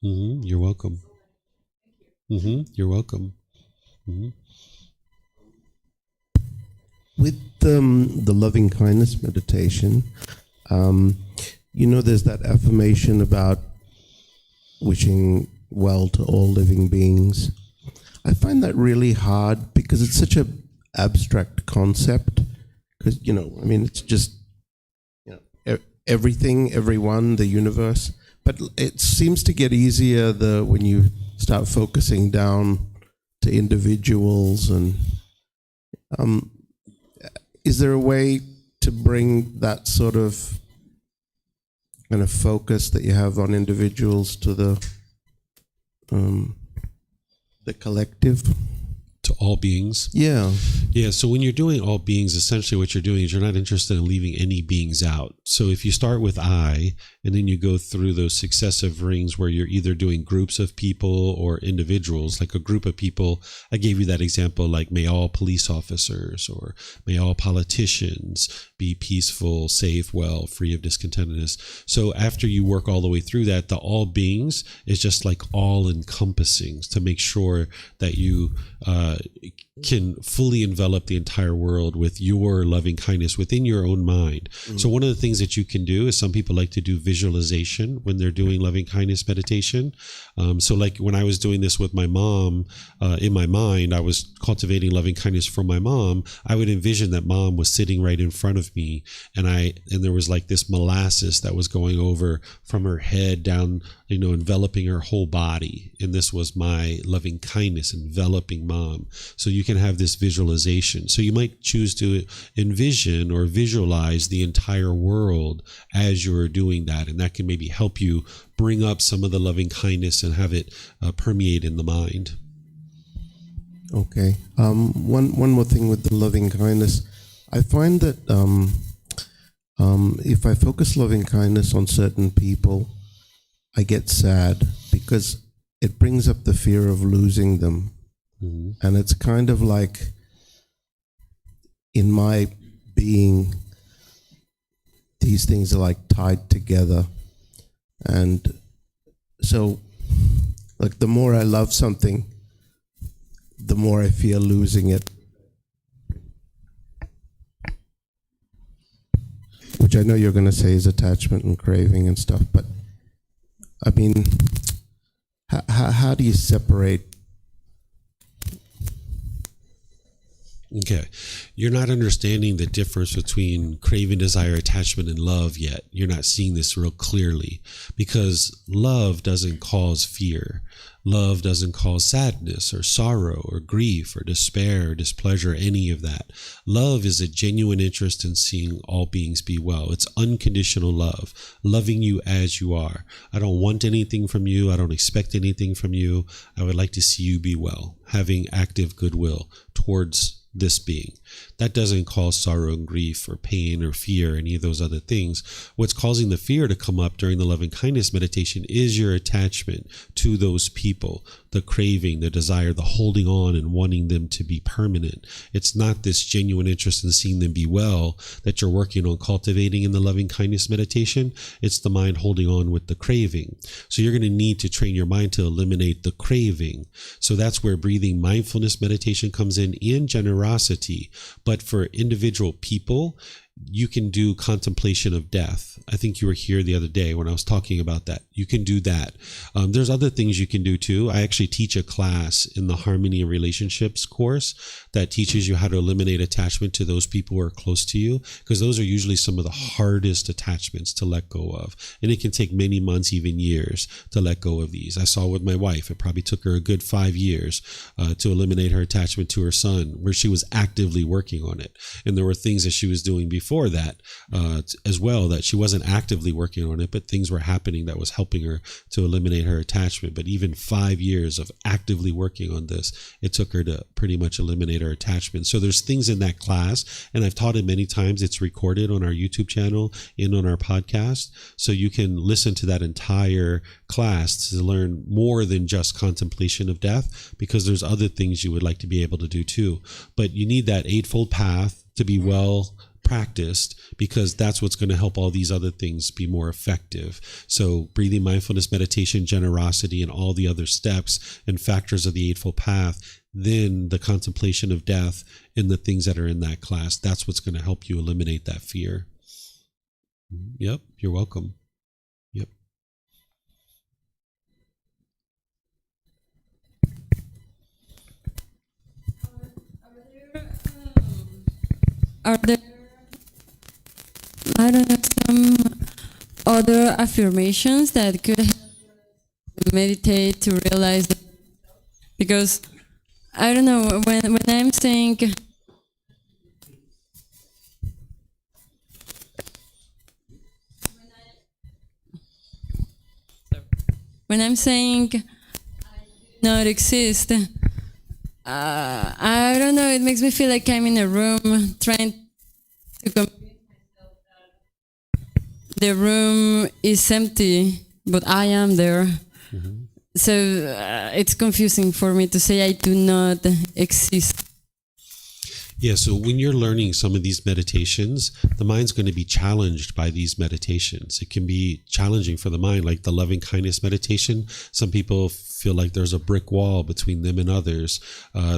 You're welcome. You're welcome. With the loving kindness meditation, there's that affirmation about wishing well to all living beings. I find that really hard because it's such a abstract concept, because it's just everything, everyone, the universe. But it seems to get easier when you start focusing down to individuals. And is there a way to bring that sort of kind of focus that you have on individuals to the collective? To all beings. Yeah. So when you're doing all beings, essentially what you're doing is you're not interested in leaving any beings out. So if you start with I, and then you go through those successive rings where you're either doing groups of people or individuals, like a group of people. I gave you that example, like may all police officers or may all politicians be peaceful, safe, well, free of discontentedness. So after you work all the way through that, the all beings is just like all encompassing to make sure that you can fully envelop the entire world with your loving kindness within your own mind. So one of the things that you can do is some people like to do visualization when they're doing loving kindness meditation. So like when I was doing this with my mom, in my mind, I was cultivating loving kindness for my mom. I would envision that mom was sitting right in front of me, and there was like this molasses that was going over from her head down, enveloping her whole body. And this was my loving kindness enveloping mom. So you can have this visualization. So you might choose to envision or visualize the entire world as you're doing that. And that can maybe help you bring up some of the loving kindness and have it permeate in the mind. Okay. One more thing with the loving kindness. I find that if I focus loving kindness on certain people, I get sad because it brings up the fear of losing them. And it's kind of like in my being, these things are like tied together. And so like the more I love something, the more I fear losing it. Which I know you're going to say is attachment and craving and stuff, but I mean, how do you separate? Okay. You're not understanding the difference between craving, desire, attachment, and love yet. You're not seeing this real clearly because love doesn't cause fear. Love doesn't cause sadness or sorrow or grief or despair or displeasure, any of that. Love is a genuine interest in seeing all beings be well. It's unconditional love, loving you as you are. I don't want anything from you. I don't expect anything from you. I would like to see you be well, having active goodwill towards this being. That doesn't cause sorrow and grief or pain or fear, any of those other things. What's causing the fear to come up during the loving kindness meditation is your attachment to those people, the craving, the desire, the holding on and wanting them to be permanent. It's not this genuine interest in seeing them be well that you're working on cultivating in the loving kindness meditation. It's the mind holding on with the craving. So you're going to need to train your mind to eliminate the craving. So that's where breathing mindfulness meditation comes in generosity. But for individual people, you can do contemplation of death. I think you were here the other day when I was talking about that. You can do that. There's other things you can do too. I actually teach a class in the Harmony and Relationships course that teaches you how to eliminate attachment to those people who are close to you, because those are usually some of the hardest attachments to let go of. And it can take many months, even years, to let go of these. I saw with my wife, it probably took her a good 5 years to eliminate her attachment to her son, where she was actively working on it. And there were things that she was doing before before that as well, that she wasn't actively working on it, but things were happening that was helping her to eliminate her attachment. But even 5 years of actively working on this, it took her to pretty much eliminate her attachment. So there's things in that class, and I've taught it many times. It's recorded on our YouTube channel and on our podcast. So you can listen to that entire class to learn more than just contemplation of death, because there's other things you would like to be able to do too. But you need that Eightfold Path to be well practiced, because that's what's going to help all these other things be more effective. So breathing, mindfulness, meditation, generosity, and all the other steps and factors of the Eightfold Path, then the contemplation of death and the things that are in that class, that's what's going to help you eliminate that fear. Yep, you're welcome. Yep. Are there, I don't know, some other affirmations that could help you meditate to realize that? Because I don't know, when I'm saying I do not exist, I don't know, it makes me feel like I'm in a room trying to convince myself that the room is empty, but I am there. Mm-hmm. So it's confusing for me to say I do not exist. Yeah, so when you're learning some of these meditations, the mind's going to be challenged by these meditations. It can be challenging for the mind, like the loving kindness meditation. Some people feel like there's a brick wall between them and others.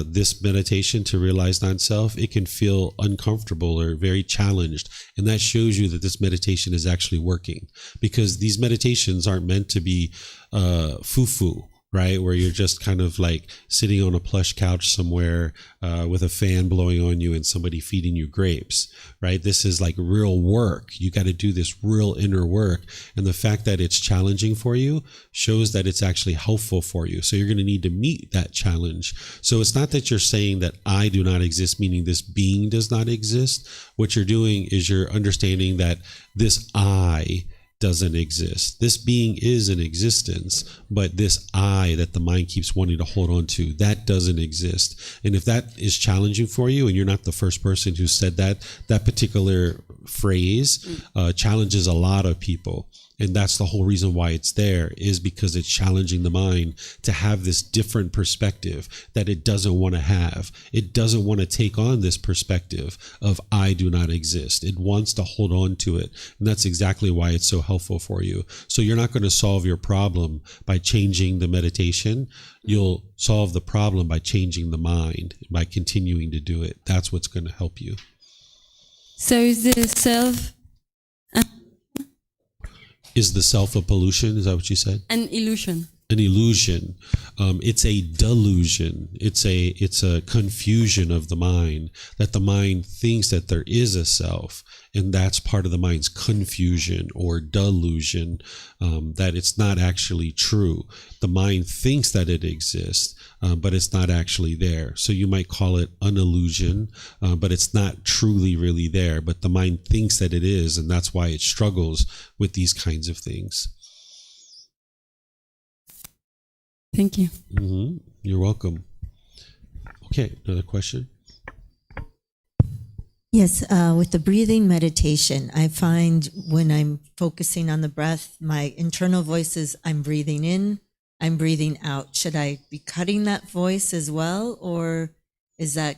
This meditation to realize non-self, it can feel uncomfortable or very challenged. And that shows you that this meditation is actually working, because these meditations aren't meant to be foo-foo, right? Where you're just kind of like sitting on a plush couch somewhere with a fan blowing on you and somebody feeding you grapes, right? This is like real work. You got to do this real inner work. And the fact that it's challenging for you shows that it's actually helpful for you. So you're going to need to meet that challenge. So it's not that you're saying that I do not exist, meaning this being does not exist. What you're doing is you're understanding that this I doesn't exist. This being is in existence, but this I that the mind keeps wanting to hold on to, that doesn't exist. And if that is challenging for you, and you're not the first person who said that particular phrase challenges a lot of people. And that's the whole reason why it's there, is because it's challenging the mind to have this different perspective that it doesn't want to have. It doesn't want to take on this perspective of I do not exist. It wants to hold on to it. And that's exactly why it's so helpful for you. So you're not going to solve your problem by changing the meditation. You'll solve the problem by changing the mind, by continuing to do it. That's what's going to help you. So is the self Is the self a pollution? Is that what you said? an illusion? An illusion. It's a delusion. It's a confusion of the mind, that the mind thinks that there is a self, and that's part of the mind's confusion or delusion, that it's not actually true. The mind thinks that it exists, but it's not actually there. So you might call it an illusion, but it's not truly really there. But the mind thinks that it is, and that's why it struggles with these kinds of things. Thank you. Mm-hmm. You're welcome. Okay, another question? Yes, with the breathing meditation, I find when I'm focusing on the breath, my internal voice is, I'm breathing in, I'm breathing out. Should I be cutting that voice as well, or is that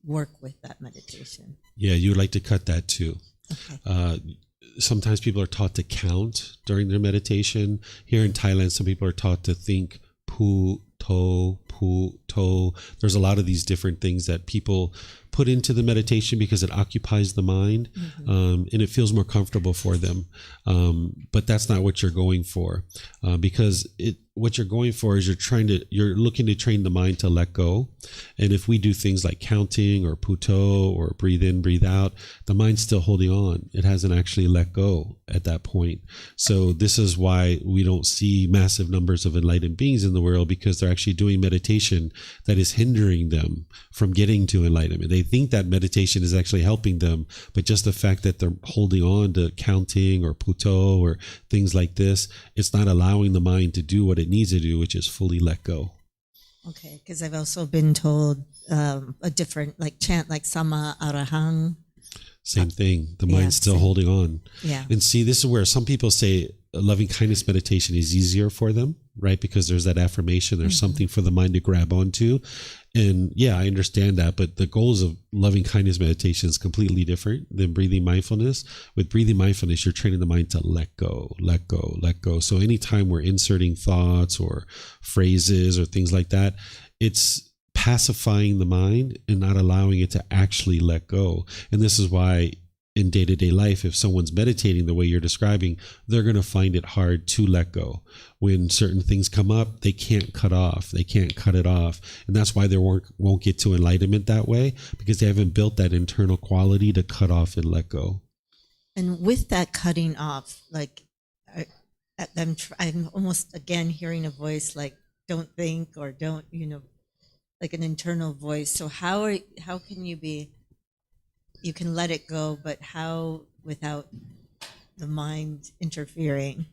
work with that meditation? Yeah, you would like to cut that too. Okay. Sometimes people are taught to count during their meditation. Here in Thailand, some people are taught to think pu, to. There's a lot of these different things that people put into the meditation because it occupies the mind, and it feels more comfortable for them. But that's not what you're going for, because what you're going for is you're looking to train the mind to let go. And if we do things like counting or puto or breathe in, breathe out, the mind's still holding on. It hasn't actually let go at that point. So this is why we don't see massive numbers of enlightened beings in the world, because they're actually doing meditation that is hindering them from getting to enlightenment. They think that meditation is actually helping them, but just the fact that they're holding on to counting or puto or things like this, it's not allowing the mind to do what it needs to do, which is fully let go. Okay, because I've also been told a different chant like Sama Arahang. Same thing. The Yeah, mind's still same. holding on. Yeah. And see, this is where some people say loving kindness meditation is easier for them, right? Because there's that affirmation, there's something for the mind to grab onto. And yeah, I understand that, but the goals of loving kindness meditation is completely different than breathing mindfulness. With breathing mindfulness, you're training the mind to let go, let go, let go. So anytime we're inserting thoughts or phrases or things like that, it's pacifying the mind and not allowing it to actually let go. And this is why in day-to-day life, if someone's meditating the way you're describing, they're going to find it hard to let go. When certain things come up, they can't cut off. They can't cut it off. And that's why they won't get to enlightenment that way, because they haven't built that internal quality to cut off and let go. And with that cutting off, I'm almost again hearing a voice like, don't think, or don't, like an internal voice. So how can you can let it go, but how without the mind interfering?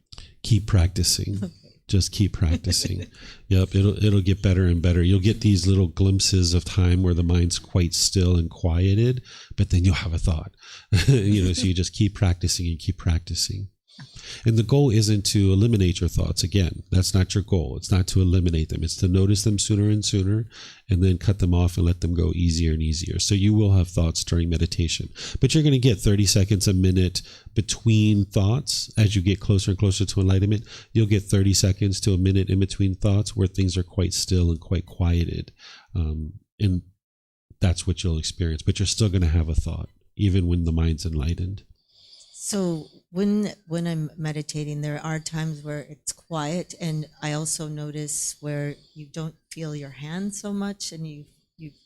Keep practicing. Okay. Just keep practicing. Yep, it'll get better and better. You'll get these little glimpses of time where the mind's quite still and quieted, but then you'll have a thought. So you just keep practicing and keep practicing. And the goal isn't to eliminate your thoughts. Again, that's not your goal. It's not to eliminate them. It's to notice them sooner and sooner, and then cut them off and let them go easier and easier. So you will have thoughts during meditation, but you're going to get 30 seconds, a minute between thoughts. As you get closer and closer to enlightenment, you'll get 30 seconds to a minute in between thoughts where things are quite still and quite quieted. And that's what you'll experience, but you're still going to have a thought, even when the mind's enlightened. So when I'm meditating, there are times where it's quiet, and I also notice where you don't feel your hand so much, and you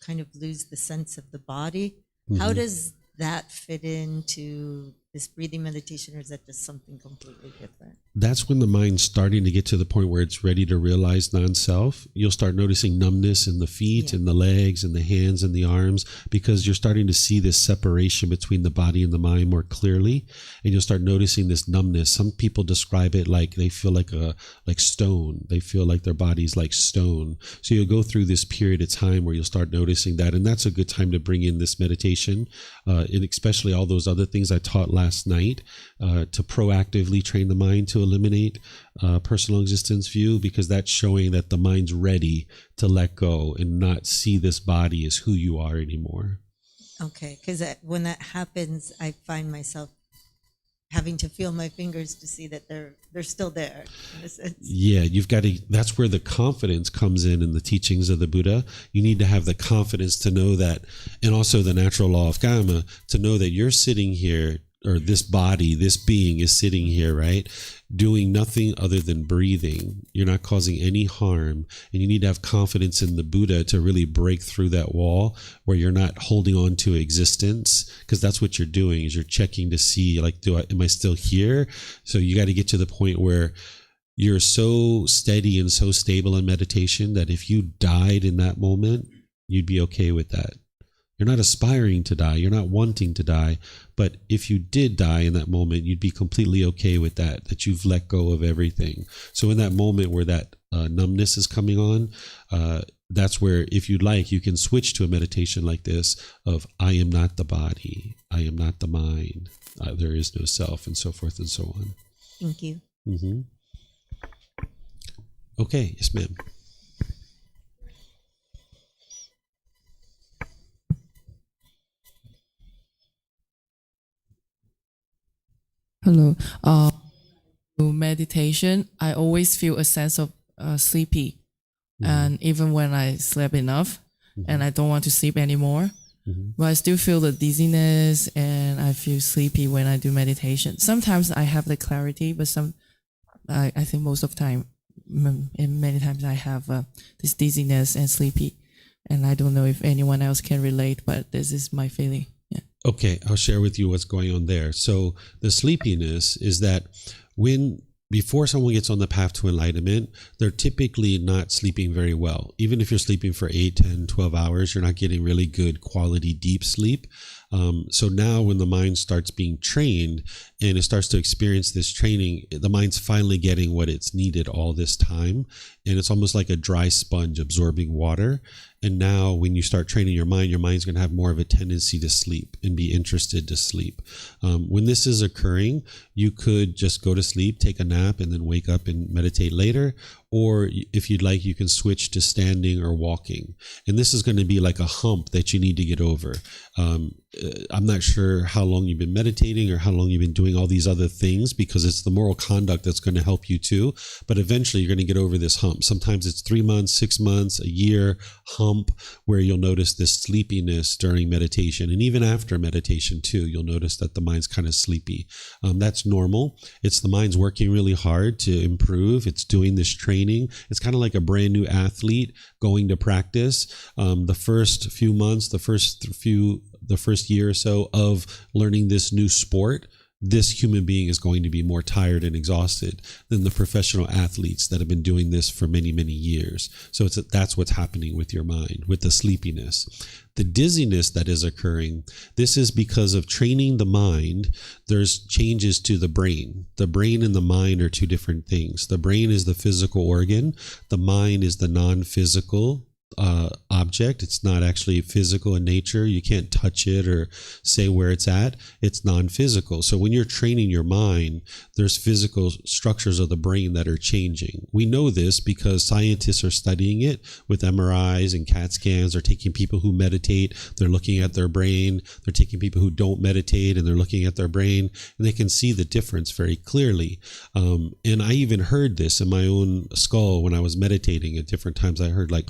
kind of lose the sense of the body. Mm-hmm. How does that fit into this breathing meditation, or is that just something completely different? That's when the mind's starting to get to the point where it's ready to realize non-self. You'll start noticing numbness in the feet and the legs and the hands and the arms, because you're starting to see this separation between the body and the mind more clearly. And you'll start noticing this numbness. Some people describe it like they feel like stone. They feel like their body's like stone. So you'll go through this period of time where you'll start noticing that. And that's a good time to bring in this meditation, and especially all those other things I taught last night, to proactively train the mind to eliminate personal existence view, because that's showing that the mind's ready to let go and not see this body as who you are anymore. Okay, because when that happens, I find myself having to feel my fingers to see that they're still there, in a sense. Yeah, you've got to, that's where the confidence comes in the teachings of the Buddha. You need to have the confidence to know that, and also the natural law of karma, to know that you're sitting here, or this body, this being is sitting here, right, doing nothing other than breathing. You're not causing any harm, and you need to have confidence in the Buddha to really break through that wall where you're not holding on to existence, because that's what you're doing, is you're checking to see, like, am I still here? So you got to get to the point where you're so steady and so stable in meditation that if you died in that moment, you'd be okay with that. You're not aspiring to die. You're not wanting to die. But if you did die in that moment, you'd be completely okay with that you've let go of everything. So in that moment where that numbness is coming on, that's where, if you'd like, you can switch to a meditation like this of, I am not the body. I am not the mind. There is no self, and so forth and so on. Thank you. Mm-hmm. Okay. Yes, ma'am. Hello. Meditation, I always feel a sense of sleepy. And even when I slept enough and I don't want to sleep anymore, but I still feel the dizziness and I feel sleepy when I do meditation. Sometimes I have the clarity, but I think most of the time and many times I have this dizziness and sleepy, and I don't know if anyone else can relate, but this is my feeling. Yeah. Okay, I'll share with you what's going on there. So the sleepiness is that before someone gets on the path to enlightenment, they're typically not sleeping very well. Even if you're sleeping for 8, 10, 12 hours, you're not getting really good quality deep sleep. So now when the mind starts being trained and it starts to experience this training, the mind's finally getting what it's needed all this time. And it's almost like a dry sponge absorbing water. And now when you start training your mind's going to have more of a tendency to sleep and be interested to sleep. When this is occurring, you could just go to sleep, take a nap, and then wake up and meditate later. Or if you'd like, you can switch to standing or walking. And this is going to be like a hump that you need to get over. I'm not sure how long you've been meditating or how long you've been doing all these other things, because it's the moral conduct that's going to help you too. But eventually you're going to get over this hump. Sometimes it's 3 months, 6 months, a year hump where you'll notice this sleepiness during meditation. And even after meditation too, you'll notice that the mind's kind of sleepy. That's normal. It's the mind's working really hard to improve. It's doing this training. It's kind of like a brand new athlete going to practice. The first few months, the first year or so of learning this new sport, this human being is going to be more tired and exhausted than the professional athletes that have been doing this for many, many years. So that's what's happening with your mind, with the sleepiness. The dizziness that is occurring, this is because of training the mind. There's changes to the brain. The brain and the mind are two different things. The brain is the physical organ. The mind is the non-physical object. It's not actually physical in nature. You can't touch it or say where it's at. It's non-physical. So when you're training your mind, there's physical structures of the brain that are changing. We know this because scientists are studying it with MRIs and CAT scans. They're taking people who meditate, they're looking at their brain. They're taking people who don't meditate and they're looking at their brain, and they can see the difference very clearly. And I even heard this in my own skull when I was meditating. At different times I heard like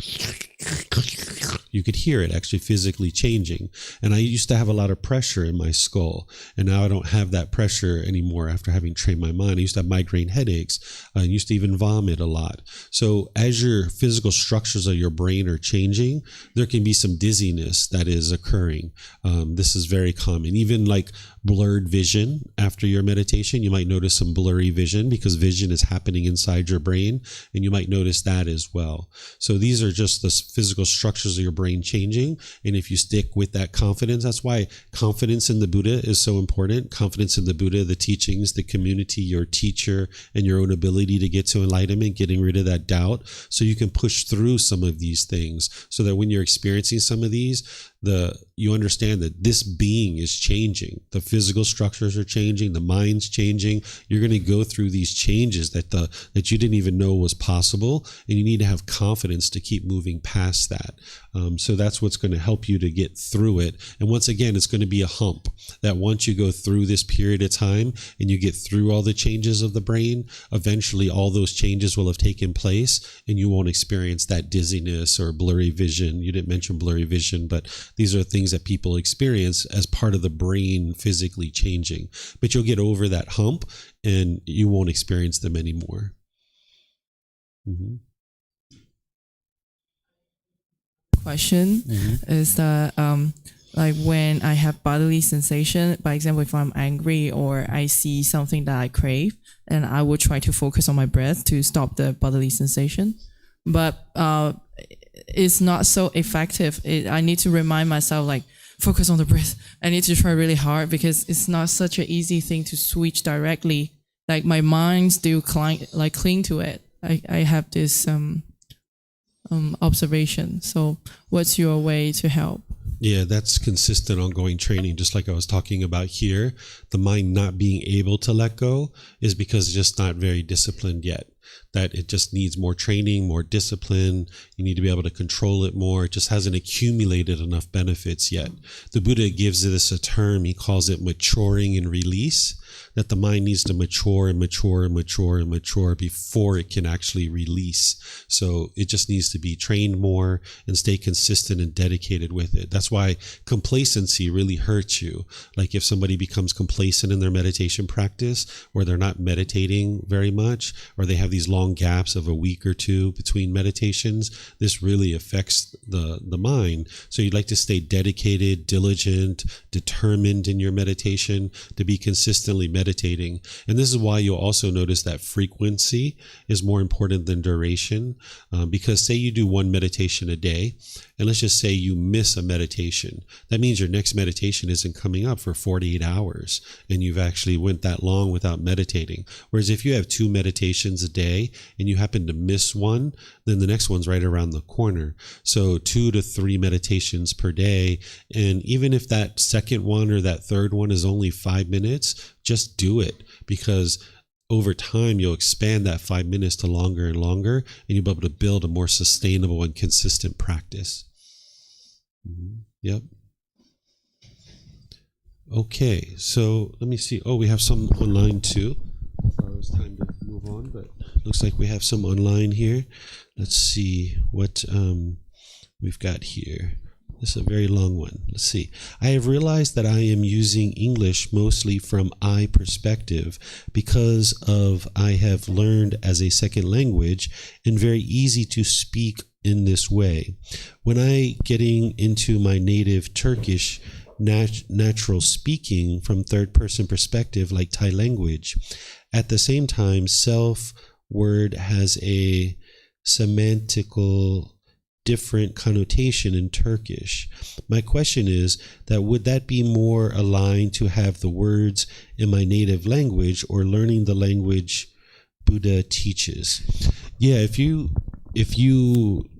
you could hear it actually physically changing. And I used to have a lot of pressure in my skull, and now I don't have that pressure anymore after having trained my mind. I used to have migraine headaches. I used to even vomit a lot. So as your physical structures of your brain are changing, there can be some dizziness that is occurring. This is very common. Even like blurred vision after your meditation, you might notice some blurry vision because vision is happening inside your brain, and you might notice that as well. So these are just the physical structures of your brain changing. And if you stick with that confidence, that's why confidence in the Buddha is so important. Confidence in the Buddha, the teachings, the community, your teacher, and your own ability to get to enlightenment, getting rid of that doubt so you can push through some of these things, so that when you're experiencing some of these, you understand that this being is changing. The physical structures are changing. The mind's changing. You're going to go through these changes that you didn't even know was possible, and you need to have confidence to keep moving past that. So that's what's going to help you to get through it. And once again, it's going to be a hump that once you go through this period of time and you get through all the changes of the brain, eventually all those changes will have taken place and you won't experience that dizziness or blurry vision. You didn't mention blurry vision, but these are things that people experience as part of the brain physically changing. But you'll get over that hump and you won't experience them anymore. Mm-hmm. Question is that like when I have bodily sensation, by example, if I'm angry or I see something that I crave, and I will try to focus on my breath to stop the bodily sensation, but it's not so effective. I need to remind myself, like, focus on the breath. I need to try really hard because it's not such an easy thing to switch directly. Like my mind still cling to it. I have this observation. So what's your way to help? Yeah, that's consistent ongoing training. Just like I was talking about here, the mind not being able to let go is because it's just not very disciplined yet. That it just needs more training, more discipline. You need to be able to control it more. It just hasn't accumulated enough benefits yet. The Buddha gives this a term. He calls it maturing and release. that the mind needs to mature and mature and mature and mature before it can actually release. So it just needs to be trained more and stay consistent and dedicated with it. That's why complacency really hurts you. Like if somebody becomes complacent in their meditation practice, or they're not meditating very much, or they have these long gaps of a week or two between meditations, this really affects the mind. So you'd like to stay dedicated, diligent, determined in your meditation to be consistently meditating. And this is why you'll also notice that frequency is more important than duration, because say you do one meditation a day, and let's just say you miss a meditation. That means your next meditation isn't coming up for 48 hours, and you've actually went that long without meditating. Whereas if you have 2 meditations a day and you happen to miss one, then the next one's right around the corner. So 2 to 3 meditations per day. And even if that second one or that third one is only 5 minutes, just do it, because over time you'll expand that 5 minutes to longer and longer, and you'll be able to build a more sustainable and consistent practice. Yep. Okay, so let me see. Oh, we have some online too. I thought it was time to move on, but looks like we have some online here. Let's see what we've got here. This is a very long one. Let's see. I have realized that I am using English mostly from I perspective because of I have learned as a second language and very easy to speak in this way. When I getting into my native Turkish natural speaking from third person perspective like Thai language, at the same time self word has a semantical different connotation in Turkish. My question is that would that be more aligned to have the words in my native language or learning the language Buddha teaches? Yeah, if you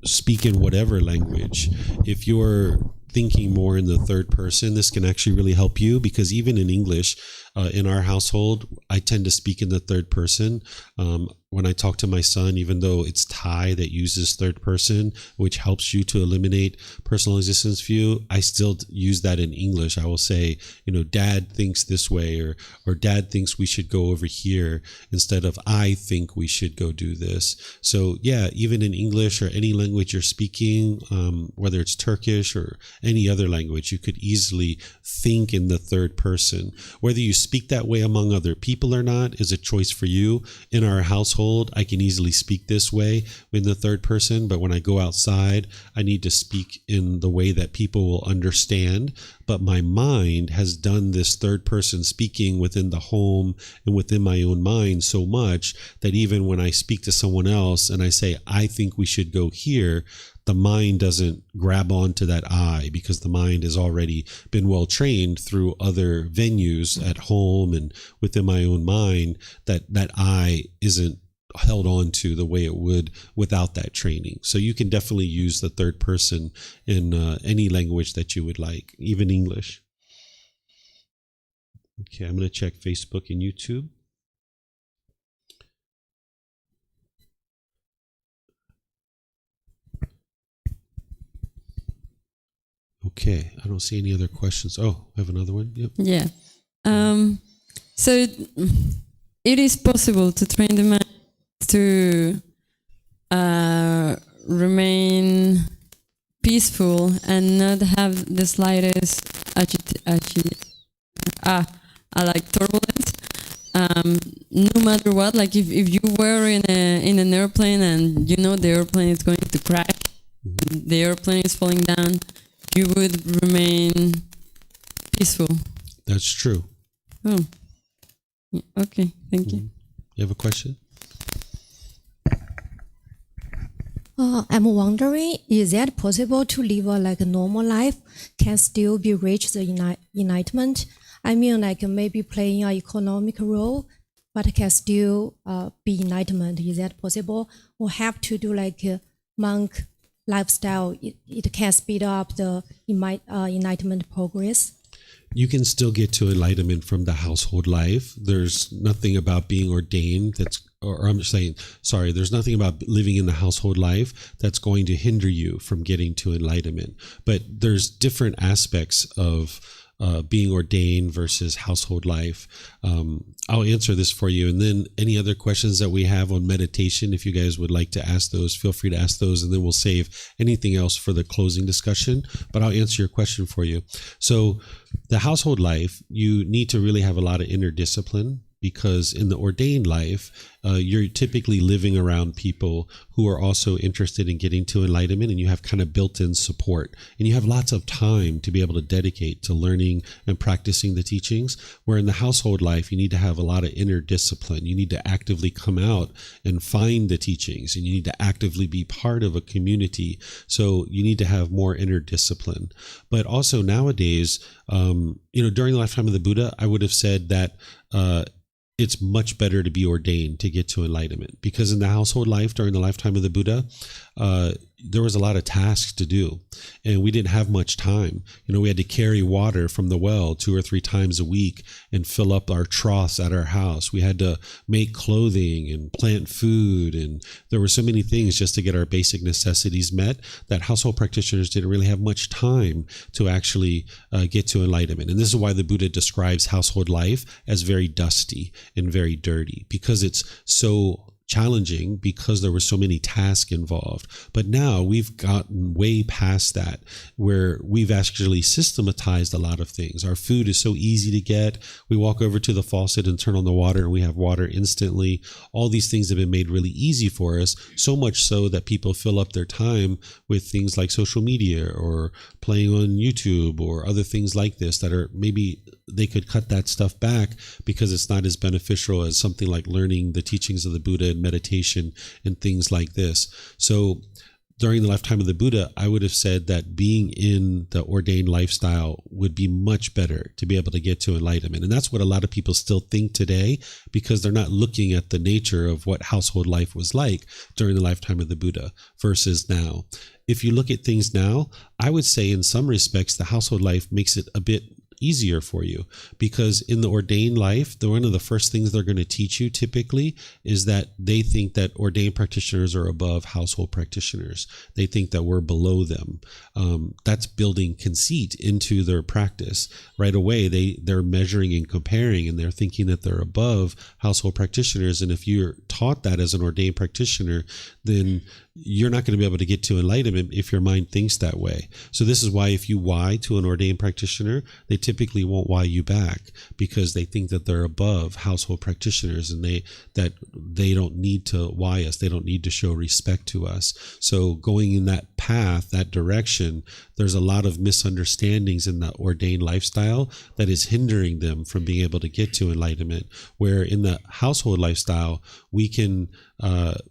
speak in whatever language, if you're thinking more in the third person, this can actually really help you, because even in English, in our household, I tend to speak in the third person. When I talk to my son, even though it's Thai that uses third person, which helps you to eliminate personal existence view, I still use that in English. I will say, Dad thinks this way, or Dad thinks we should go over here, instead of I think we should go do this. So yeah, even in English or any language you're speaking, whether it's Turkish or any other language, you could easily think in the third person. Whether you speak that way among other people or not is a choice for you. In our household, I can easily speak this way in the third person, but when I go outside, I need to speak in the way that people will understand. But my mind has done this third person speaking within the home and within my own mind so much that even when I speak to someone else and I say, I think we should go here, the mind doesn't grab onto that I, because the mind has already been well trained through other venues at home and within my own mind, that I isn't held on to the way it would without that training. So you can definitely use the third person in any language that you would like, even English. Okay, I'm going to check Facebook and YouTube. Okay, I don't see any other questions. Oh, I have another one. Yep. Yeah. So it is possible to train the mind to remain peaceful and not have the slightest like turbulence. No matter what, like if you were in an airplane and the airplane is going to crash, the airplane is falling down, you would remain peaceful. That's true. Oh, okay. Thank you. You have a question? I'm wondering, is that possible to live a normal life, can still be reach the enlightenment? I mean, maybe playing an economic role, but can still be enlightenment. Is that possible? Or have to do a monk lifestyle? It can speed up the enlightenment progress. You can still get to enlightenment from the household life. There's nothing about being ordained there's nothing about living in the household life that's going to hinder you from getting to enlightenment. But there's different aspects of being ordained versus household life. I'll answer this for you. And then any other questions that we have on meditation, if you guys would like to ask those, feel free to ask those, and then we'll save anything else for the closing discussion. But I'll answer your question for you. So the household life, you need to really have a lot of inner discipline, because in the ordained life, you're typically living around people who are also interested in getting to enlightenment, and you have kind of built-in support, and you have lots of time to be able to dedicate to learning and practicing the teachings. Where in the household life, you need to have a lot of inner discipline. You need to actively come out and find the teachings, and you need to actively be part of a community. So you need to have more inner discipline. But also nowadays, during the lifetime of the Buddha, I would have said that it's much better to be ordained to get to enlightenment, because in the household life during the lifetime of the Buddha, there was a lot of tasks to do, and we didn't have much time. We had to carry water from the well 2 or 3 times a week and fill up our troughs at our house. We had to make clothing and plant food, and there were so many things just to get our basic necessities met that household practitioners didn't really have much time to actually get to enlightenment. And this is why the Buddha describes household life as very dusty and very dirty, because it's so challenging, because there were so many tasks involved. But now we've gotten way past that, where we've actually systematized a lot of things. Our food is so easy to get. We walk over to the faucet and turn on the water, and we have water instantly. All these things have been made really easy for us, so much so that people fill up their time with things like social media or playing on YouTube or other things like this that are, maybe they could cut that stuff back because it's not as beneficial as something like learning the teachings of the Buddha and meditation and things like this. So during the lifetime of the Buddha, I would have said that being in the ordained lifestyle would be much better to be able to get to enlightenment. And that's what a lot of people still think today, because they're not looking at the nature of what household life was like during the lifetime of the Buddha versus now. If you look at things now, I would say in some respects, the household life makes it a bit easier for you, because in the ordained life, one of the first things they're going to teach you typically is that they think that ordained practitioners are above household practitioners. They think that we're below them. That's building conceit into their practice. Right away, they're measuring and comparing, and they're thinking that they're above household practitioners. And if you're taught that as an ordained practitioner, then you're not going to be able to get to enlightenment if your mind thinks that way. So this is why if you why to an ordained practitioner, they typically won't why you back, because they think that they're above household practitioners, and they don't need to why us. They don't need to show respect to us. So going in that path, that direction, there's a lot of misunderstandings in the ordained lifestyle that is hindering them from being able to get to enlightenment. Where in the household lifestyle, we can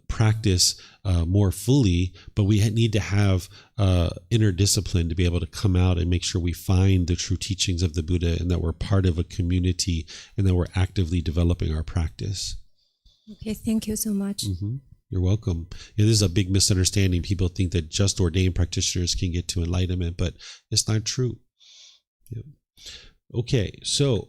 practice more fully, but we need to have inner discipline to be able to come out and make sure we find the true teachings of the Buddha, and that we're part of a community, and that we're actively developing our practice. Okay, thank you so much. You're welcome. Yeah, this is a big misunderstanding. People think that just ordained practitioners can get to enlightenment, but it's not true. Yeah. Okay, so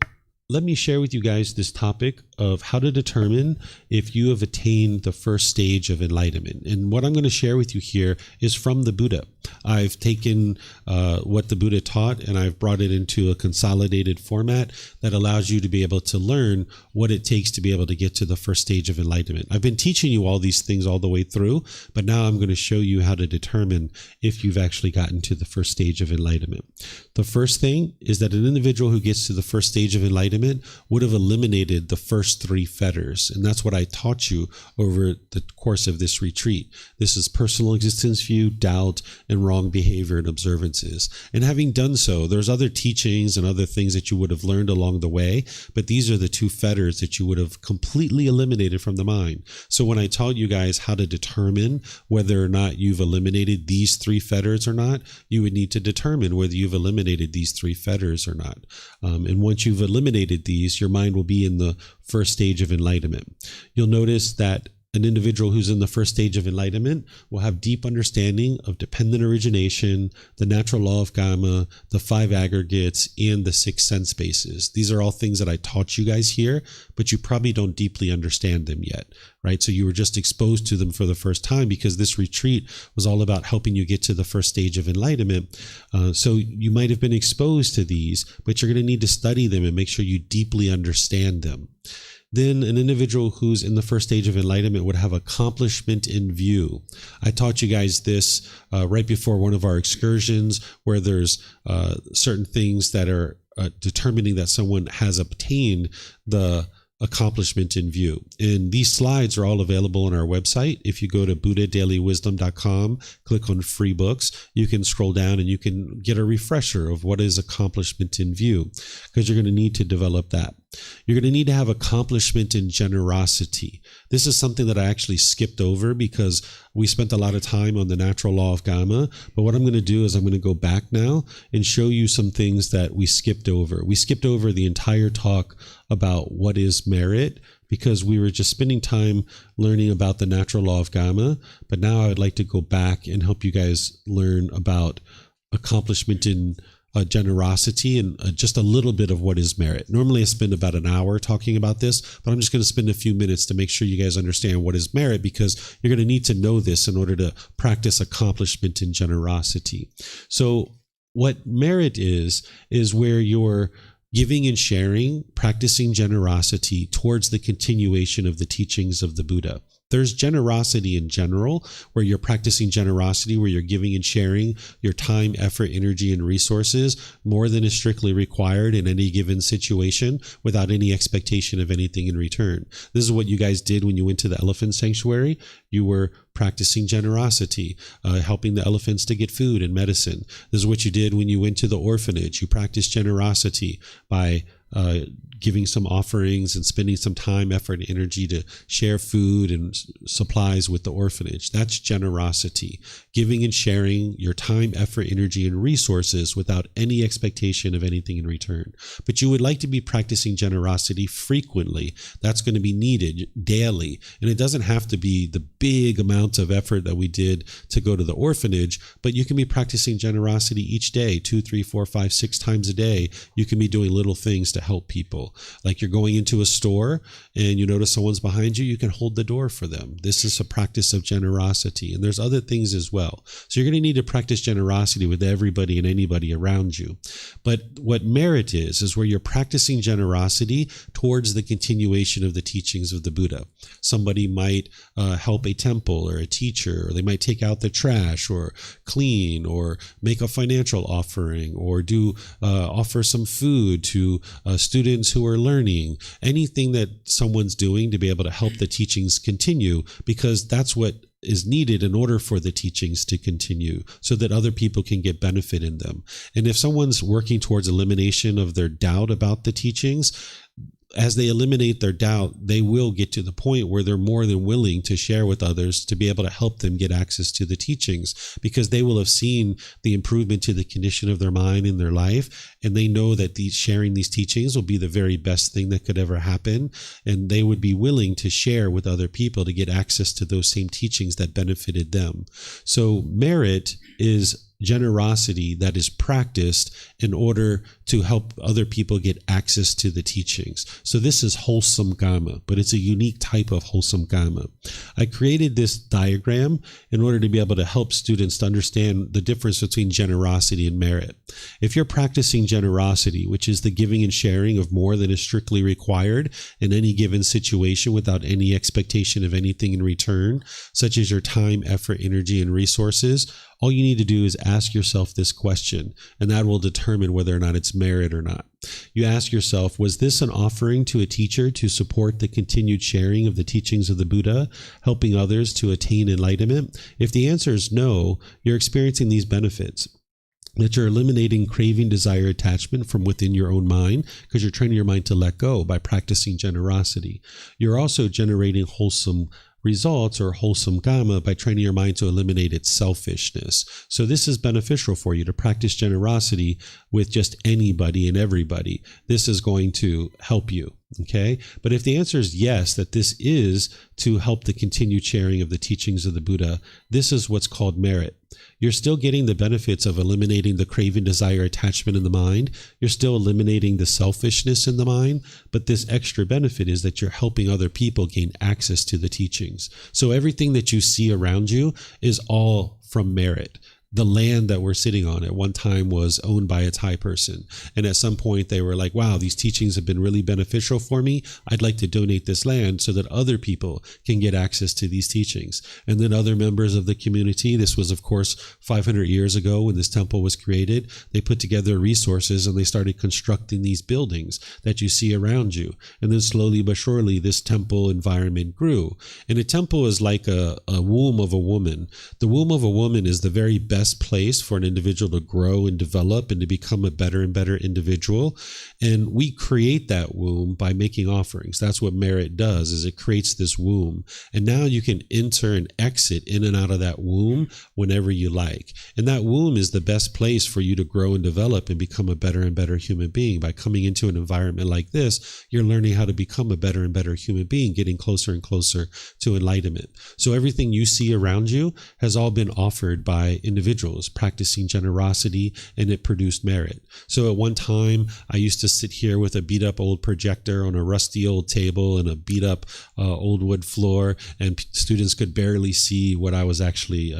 let me share with you guys this topic of how to determine if you have attained the first stage of enlightenment. And what I'm going to share with you here is from the Buddha. I've taken what the Buddha taught, and I've brought it into a consolidated format that allows you to be able to learn what it takes to be able to get to the first stage of enlightenment. I've been teaching you all these things all the way through, but now I'm going to show you how to determine if you've actually gotten to the first stage of enlightenment. The first thing is that an individual who gets to the first stage of enlightenment would have eliminated the first 3 fetters. And that's what I taught you over the course of this retreat. This is personal existence view, doubt, and wrong behavior and observances. And having done so, there's other teachings and other things that you would have learned along the way, but these are the 2 fetters that you would have completely eliminated from the mind. So when I taught you guys how to determine whether or not you've eliminated these 3 fetters or not, you would need to determine whether you've eliminated these 3 fetters or not. And once you've eliminated these, your mind will be in the first stage of enlightenment. You'll notice that an individual who's in the first stage of enlightenment will have deep understanding of dependent origination, the natural law of karma, the 5 aggregates, and the 6 sense bases. These are all things that I taught you guys here, but you probably don't deeply understand them yet, right? So you were just exposed to them for the first time because this retreat was all about helping you get to the first stage of enlightenment. So you might have been exposed to these, but you're going to need to study them and make sure you deeply understand them. Then an individual who's in the first stage of enlightenment would have accomplishment in view. I taught you guys this right before one of our excursions, where there's certain things that are determining that someone has obtained the accomplishment in view. And these slides are all available on our website. If you go to buddhadailywisdom.com, click on free books, you can scroll down and you can get a refresher of what is accomplishment in view, because you're going to need to develop that. You're going to need to have accomplishment in generosity. This is something that I actually skipped over because we spent a lot of time on the natural law of karma. But what I'm going to do is I'm going to go back now and show you some things that we skipped over. We skipped over the entire talk about what is merit because we were just spending time learning about the natural law of karma. But now I would like to go back and help you guys learn about accomplishment in generosity and just a little bit of what is merit. Normally I spend about an hour talking about this, but I'm just going to spend a few minutes to make sure you guys understand what is merit, because you're going to need to know this in order to practice accomplishment in generosity. So what merit is where you're giving and sharing, practicing generosity towards the continuation of the teachings of the Buddha. There's generosity in general, where you're practicing generosity, where you're giving and sharing your time, effort, energy, and resources more than is strictly required in any given situation without any expectation of anything in return. This is what you guys did when you went to the elephant sanctuary. You were practicing generosity, helping the elephants to get food and medicine. This is what you did when you went to the orphanage. You practiced generosity by giving some offerings and spending some time, effort, and energy to share food and supplies with the orphanage. That's generosity. Giving and sharing your time, effort, energy, and resources without any expectation of anything in return. But you would like to be practicing generosity frequently. That's going to be needed daily. And it doesn't have to be the big amount of effort that we did to go to the orphanage, but you can be practicing generosity each day, 2, 3, 4, 5, 6 times a day. You can be doing little things to help people. Like you're going into a store and you notice someone's behind you, you can hold the door for them. This is a practice of generosity. And there's other things as well. So you're going to need to practice generosity with everybody and anybody around you. But what merit is where you're practicing generosity towards the continuation of the teachings of the Buddha. Somebody might help a temple or a teacher, or they might take out the trash or clean or make a financial offering or do offer some food to students who are learning, anything that someone's doing to be able to help the teachings continue, because that's what is needed in order for the teachings to continue so that other people can get benefit in them. And if someone's working towards elimination of their doubt about the teachings, as they eliminate their doubt, they will get to the point where they're more than willing to share with others to be able to help them get access to the teachings, because they will have seen the improvement to the condition of their mind in their life. And they know that sharing these teachings will be the very best thing that could ever happen. And they would be willing to share with other people to get access to those same teachings that benefited them. So merit is generosity that is practiced in order to help other people get access to the teachings. So this is wholesome karma, but it's a unique type of wholesome karma. I created this diagram in order to be able to help students to understand the difference between generosity and merit. If you're practicing generosity, which is the giving and sharing of more than is strictly required in any given situation without any expectation of anything in return, such as your time, effort, energy, and resources, all you need to do is ask yourself this question, and that will determine whether or not it's merit or not. You ask yourself, was this an offering to a teacher to support the continued sharing of the teachings of the Buddha, helping others to attain enlightenment? If the answer is no, you're experiencing these benefits. That you're eliminating craving, desire, attachment from within your own mind, because you're training your mind to let go by practicing generosity. You're also generating wholesome results or wholesome karma by training your mind to eliminate its selfishness. So this is beneficial for you to practice generosity with just anybody and everybody. This is going to help you. Okay. But if the answer is yes, that this is to help the continued sharing of the teachings of the Buddha, this is what's called merit. You're still getting the benefits of eliminating the craving, desire, attachment in the mind. You're still eliminating the selfishness in the mind. But this extra benefit is that you're helping other people gain access to the teachings. So everything that you see around you is all from merit. The land that we're sitting on at one time was owned by a Thai person. And at some point they were like, wow, these teachings have been really beneficial for me. I'd like to donate this land so that other people can get access to these teachings. And then other members of the community, this was of course 500 years ago when this temple was created, they put together resources and they started constructing these buildings that you see around you. And then slowly but surely this temple environment grew. And a temple is like a womb of a woman. The womb of a woman is the very best place for an individual to grow and develop and to become a better and better individual. And we create that womb by making offerings. That's what merit does, is it creates this womb. And now you can enter and exit in and out of that womb whenever you like. And that womb is the best place for you to grow and develop and become a better and better human being. By coming into an environment like this, you're learning how to become a better and better human being, getting closer and closer to enlightenment. So everything you see around you has all been offered by individuals practicing generosity, and it produced merit. So at one time, I used to sit here with a beat up old projector on a rusty old table and a beat up old wood floor, and students could barely see what I was actually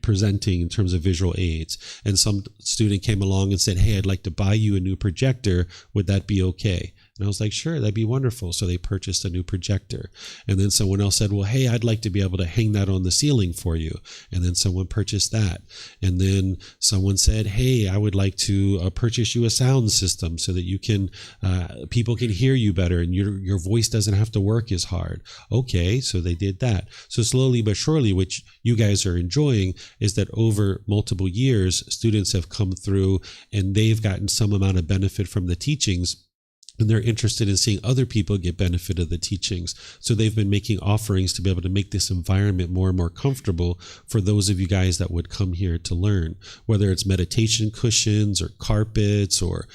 presenting in terms of visual aids. And some student came along and said, hey, I'd like to buy you a new projector. Would that be okay? And I was like, sure, that'd be wonderful. So they purchased a new projector. And then someone else said, well, hey, I'd like to be able to hang that on the ceiling for you. And then someone purchased that. And then someone said, hey, I would like to purchase you a sound system so that you can, people can hear you better and your voice doesn't have to work as hard. Okay, so they did that. So slowly but surely, which you guys are enjoying, is that over multiple years, students have come through and they've gotten some amount of benefit from the teachings. And they're interested in seeing other people get benefit of the teachings. So they've been making offerings to be able to make this environment more and more comfortable for those of you guys that would come here to learn, whether it's meditation cushions or carpets or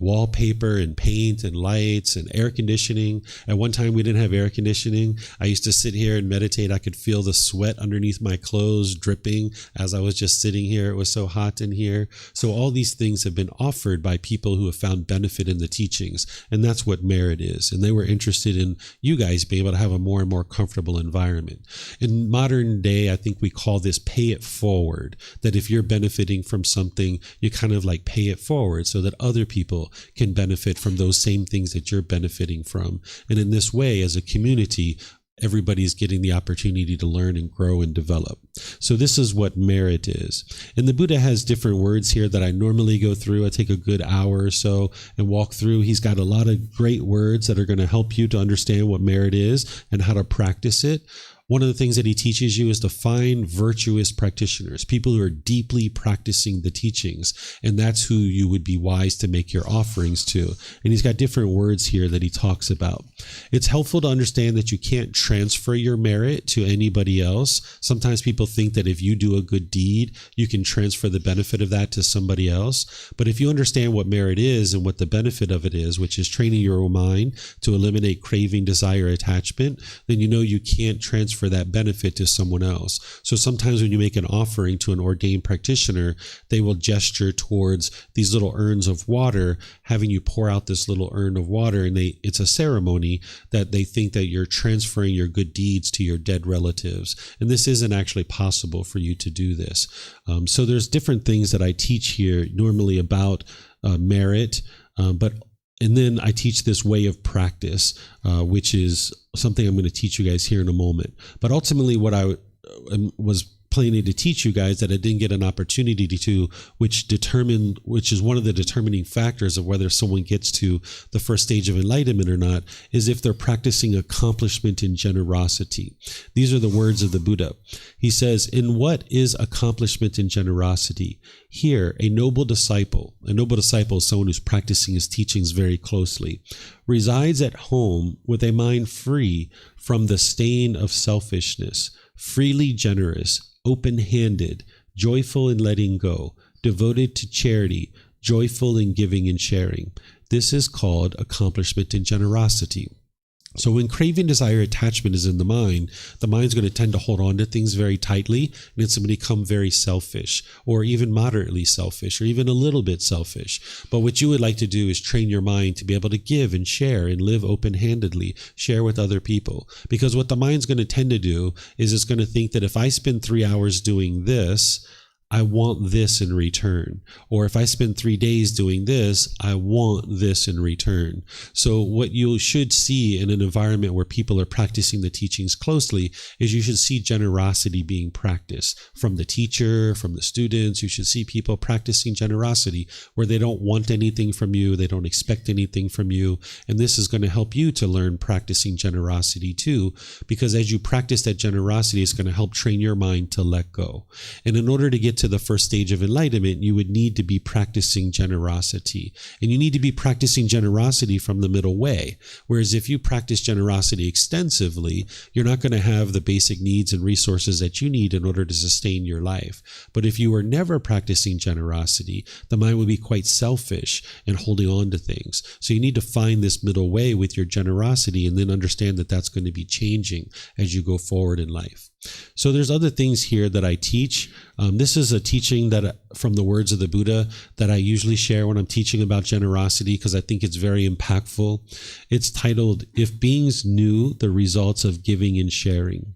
wallpaper and paint and lights and air conditioning. At one time, we didn't have air conditioning. I used to sit here and meditate. I could feel the sweat underneath my clothes dripping as I was just sitting here. It was so hot in here. So all these things have been offered by people who have found benefit in the teachings. And that's what merit is. And they were interested in you guys being able to have a more and more comfortable environment. In modern day, I think we call this pay it forward, that if you're benefiting from something, you kind of like pay it forward so that other people can benefit from those same things that you're benefiting from. And in this way, as a community, everybody's getting the opportunity to learn and grow and develop. So this is what merit is. And the Buddha has different words here that I normally go through. I take a good hour or so and walk through. He's got a lot of great words that are going to help you to understand what merit is and how to practice it. One of the things that he teaches you is to find virtuous practitioners, people who are deeply practicing the teachings. And that's who you would be wise to make your offerings to. And he's got different words here that he talks about. It's helpful to understand that you can't transfer your merit to anybody else. Sometimes people think that if you do a good deed, you can transfer the benefit of that to somebody else. But if you understand what merit is and what the benefit of it is, which is training your own mind to eliminate craving, desire, attachment, then you know you can't transfer that benefit to someone else. So sometimes when you make an offering to an ordained practitioner, they will gesture towards these little urns of water, having you pour out this little urn of water, and it's a ceremony that they think that you're transferring your good deeds to your dead relatives. And this isn't actually possible for you to do this. So there's different things that I teach here normally about merit, and then I teach this way of practice, which is something I'm going to teach you guys here in a moment. But ultimately, what I was planning to teach you guys that I didn't get an opportunity to, which is one of the determining factors of whether someone gets to the first stage of enlightenment or not, is if they're practicing accomplishment in generosity. These are the words of the Buddha. He says, in what is accomplishment in generosity? Here, a noble disciple is someone who's practicing his teachings very closely, resides at home with a mind free from the stain of selfishness, freely generous, open-handed, joyful in letting go, devoted to charity, joyful in giving and sharing, This is called accomplishment in generosity. So when craving, desire, attachment is in the mind's going to tend to hold on to things very tightly, and it's going to become very selfish, or even moderately selfish, or even a little bit selfish. But what you would like to do is train your mind to be able to give and share and live open-handedly, share with other people. Because what the mind's going to tend to do is it's going to think that if I spend 3 hours doing this, I want this in return. Or if I spend 3 days doing this, I want this in return. So what you should see in an environment where people are practicing the teachings closely is you should see generosity being practiced from the teacher, from the students. You should see people practicing generosity where they don't want anything from you. They don't expect anything from you. And this is going to help you to learn practicing generosity too, because as you practice that generosity, it's going to help train your mind to let go. And in order to get to the first stage of enlightenment, you would need to be practicing generosity. And you need to be practicing generosity from the middle way. Whereas if you practice generosity extensively, you're not going to have the basic needs and resources that you need in order to sustain your life. But if you were never practicing generosity, the mind would be quite selfish and holding on to things. So you need to find this middle way with your generosity, and then understand that that's going to be changing as you go forward in life. So there's other things here that I teach. This is a teaching that from the words of the Buddha that I usually share when I'm teaching about generosity, because I think it's very impactful. It's titled, "If Beings Knew the Results of Giving and Sharing."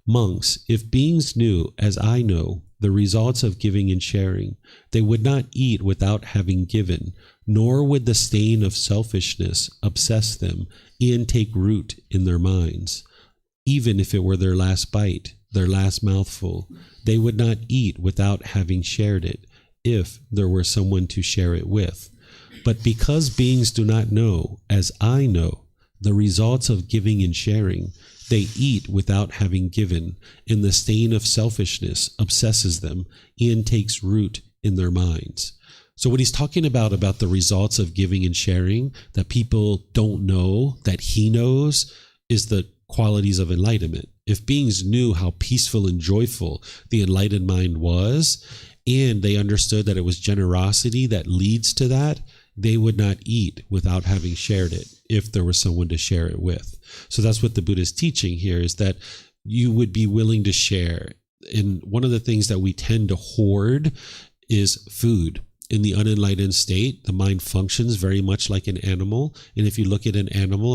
Monks, if beings knew, as I know, the results of giving and sharing, they would not eat without having given, nor would the stain of selfishness obsess them and take root in their minds. Even if it were their last bite, their last mouthful, they would not eat without having shared it, if there were someone to share it with. But because beings do not know, as I know, the results of giving and sharing, they eat without having given, and the stain of selfishness obsesses them and takes root in their minds. So what he's talking about the results of giving and sharing that people don't know, that he knows, is the qualities of enlightenment. If beings knew how peaceful and joyful the enlightened mind was, and they understood that it was generosity that leads to that, they would not eat without having shared it if there was someone to share it with. So that's what the Buddha is teaching here, is that you would be willing to share. And one of the things that we tend to hoard is food. In the unenlightened state, the mind functions very much like an animal. And if you look at an animal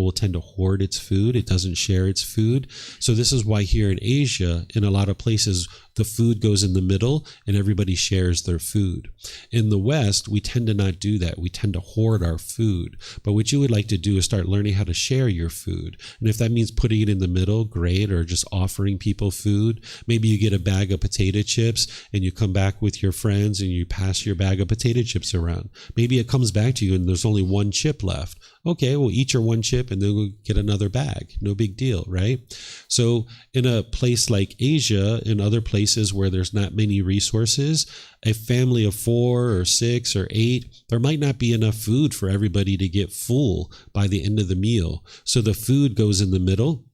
will tend to hoard its food. It doesn't share its food. So this is why here in Asia, in a lot of places, the food goes in the middle and everybody shares their food. In the West, we tend to not do that. We tend to hoard our food. But what you would like to do is start learning how to share your food. And if that means putting it in the middle, great, or just offering people food. Maybe you get a bag of potato chips and you come back with your friends and you pass your bag of potato chips around. Maybe it comes back to you and there's only one chip left. Okay, we'll eat your one chip and then we'll get another bag. No big deal, right? So in a place like Asia, in other places where there's not many resources, a family of 4 or 6 or 8, there might not be enough food for everybody to get full by the end of the meal. So the food goes in the middle.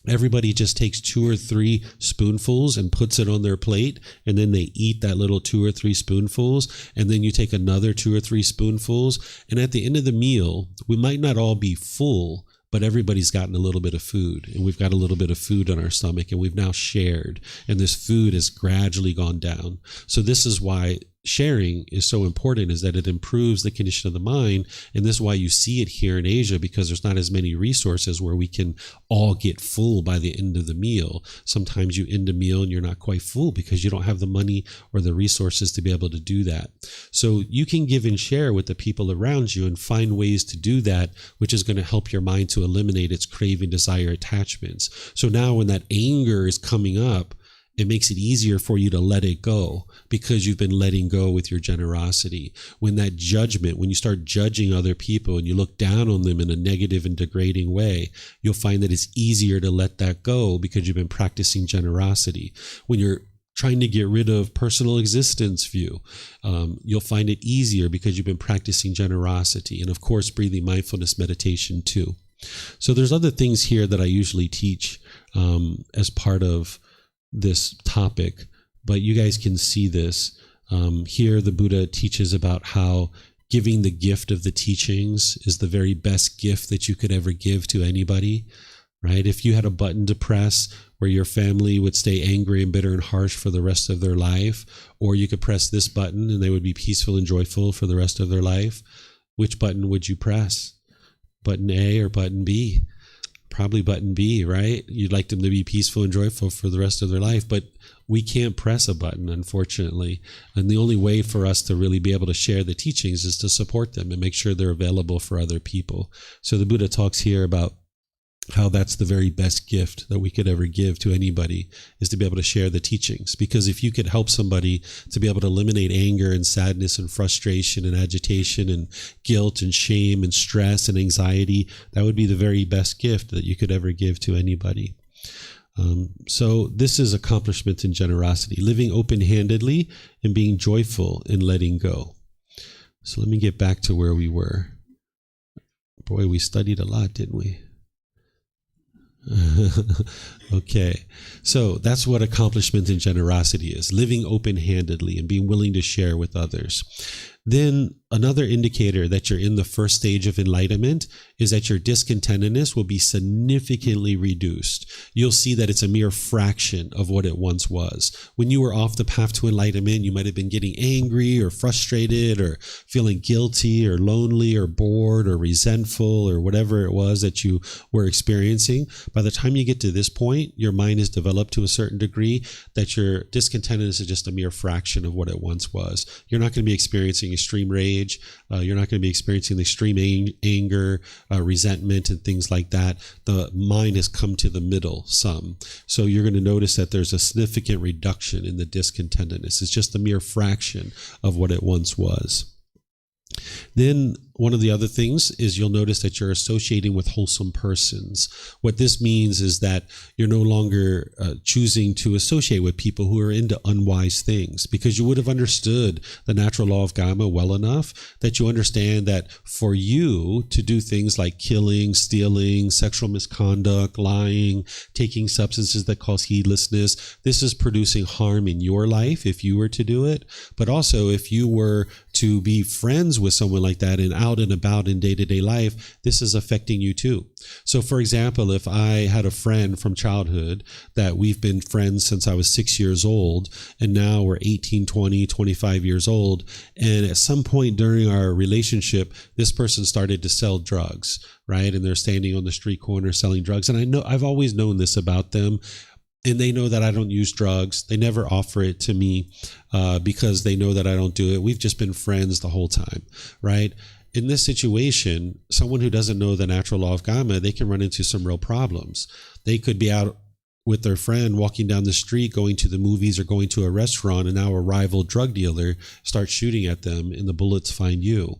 Everybody just takes 2 or 3 spoonfuls and puts it on their plate, and then they eat that little 2 or 3 spoonfuls, and then you take another 2 or 3 spoonfuls, and at the end of the meal, we might not all be full, but everybody's gotten a little bit of food, and we've got a little bit of food on our stomach, and we've now shared, and this food has gradually gone down. So this is why sharing is so important, is that it improves the condition of the mind. And this is why you see it here in Asia, because there's not as many resources where we can all get full by the end of the meal. Sometimes you end a meal and you're not quite full because you don't have the money or the resources to be able to do that. So you can give and share with the people around you and find ways to do that, which is going to help your mind to eliminate its craving, desire, attachments. So now when that anger is coming up, it makes it easier for you to let it go because you've been letting go with your generosity. When that judgment, when you start judging other people and you look down on them in a negative and degrading way, you'll find that it's easier to let that go because you've been practicing generosity. When you're trying to get rid of personal existence view, you'll find it easier because you've been practicing generosity. And of course, breathing mindfulness meditation too. So there's other things here that I usually teach as part of this topic, but you guys can see this. Here the Buddha teaches about how giving the gift of the teachings is the very best gift that you could ever give to anybody, right? If you had a button to press where your family would stay angry and bitter and harsh for the rest of their life, or you could press this button and they would be peaceful and joyful for the rest of their life, which button would you press? Button A or button B? Probably button B, right? You'd like them to be peaceful and joyful for the rest of their life, but we can't press a button, unfortunately. And the only way for us to really be able to share the teachings is to support them and make sure they're available for other people. So the Buddha talks here about how that's the very best gift that we could ever give to anybody, is to be able to share the teachings. Because if you could help somebody to be able to eliminate anger and sadness and frustration and agitation and guilt and shame and stress and anxiety, that would be the very best gift that you could ever give to anybody. So this is accomplishment in generosity, living open-handedly and being joyful in letting go. So let me get back to where we were. Boy, we studied a lot, didn't we? Okay, so that's what accomplishment in generosity is, living open-handedly and being willing to share with others. Then another indicator that you're in the first stage of enlightenment is that your discontentedness will be significantly reduced. You'll see that it's a mere fraction of what it once was. When you were off the path to enlightenment, you might have been getting angry or frustrated or feeling guilty or lonely or bored or resentful or whatever it was that you were experiencing. By the time you get to this point, your mind is developed to a certain degree that your discontentedness is just a mere fraction of what it once was. You're not going to be experiencing extreme rage. You're not going to be experiencing the extreme anger, resentment, and things like that. The mind has come to the middle some. So you're going to notice that there's a significant reduction in the discontentedness. It's just a mere fraction of what it once was. Then one of the other things is you'll notice that you're associating with wholesome persons. What this means is that you're no longer choosing to associate with people who are into unwise things, because you would have understood the natural law of karma well enough that you understand that for you to do things like killing, stealing, sexual misconduct, lying, taking substances that cause heedlessness, this is producing harm in your life if you were to do it. But also if you were to be friends with someone like that and out and about in day-to-day life, this is affecting you too. So for example, if I had a friend from childhood that we've been friends since I was 6 years old, and now we're 18, 20, 25 years old, and at some point during our relationship, this person started to sell drugs, right? And they're standing on the street corner selling drugs. And I've always known this about them. And they know that I don't use drugs. They never offer it to me because they know that I don't do it. We've just been friends the whole time, right? In this situation, someone who doesn't know the natural law of karma, they can run into some real problems. They could be out with their friend walking down the street, going to the movies or going to a restaurant, and now a rival drug dealer starts shooting at them and the bullets find you.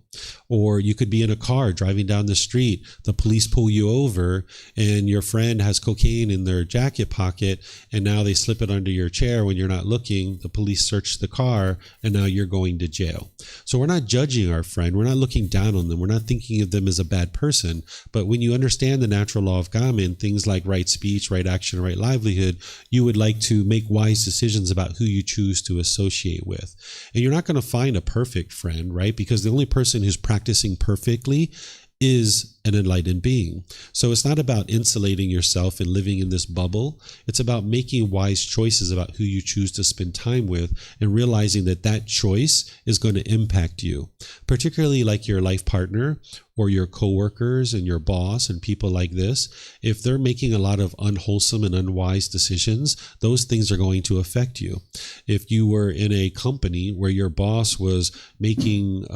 Or you could be in a car driving down the street, the police pull you over and your friend has cocaine in their jacket pocket, and now they slip it under your chair when you're not looking. The police search the car and now you're going to jail. So we're not judging our friend. We're not looking down on them. We're not thinking of them as a bad person. But when you understand the natural law of karma and things like right speech, right action, right livelihood, you would like to make wise decisions about who you choose to associate with. And you're not going to find a perfect friend, right? Because the only person who's practicing perfectly is an enlightened being. So it's not about insulating yourself and living in this bubble. It's about making wise choices about who you choose to spend time with and realizing that that choice is going to impact you, particularly like your life partner or your coworkers and your boss and people like this. If they're making a lot of unwholesome and unwise decisions, those things are going to affect you. If you were in a company where your boss was making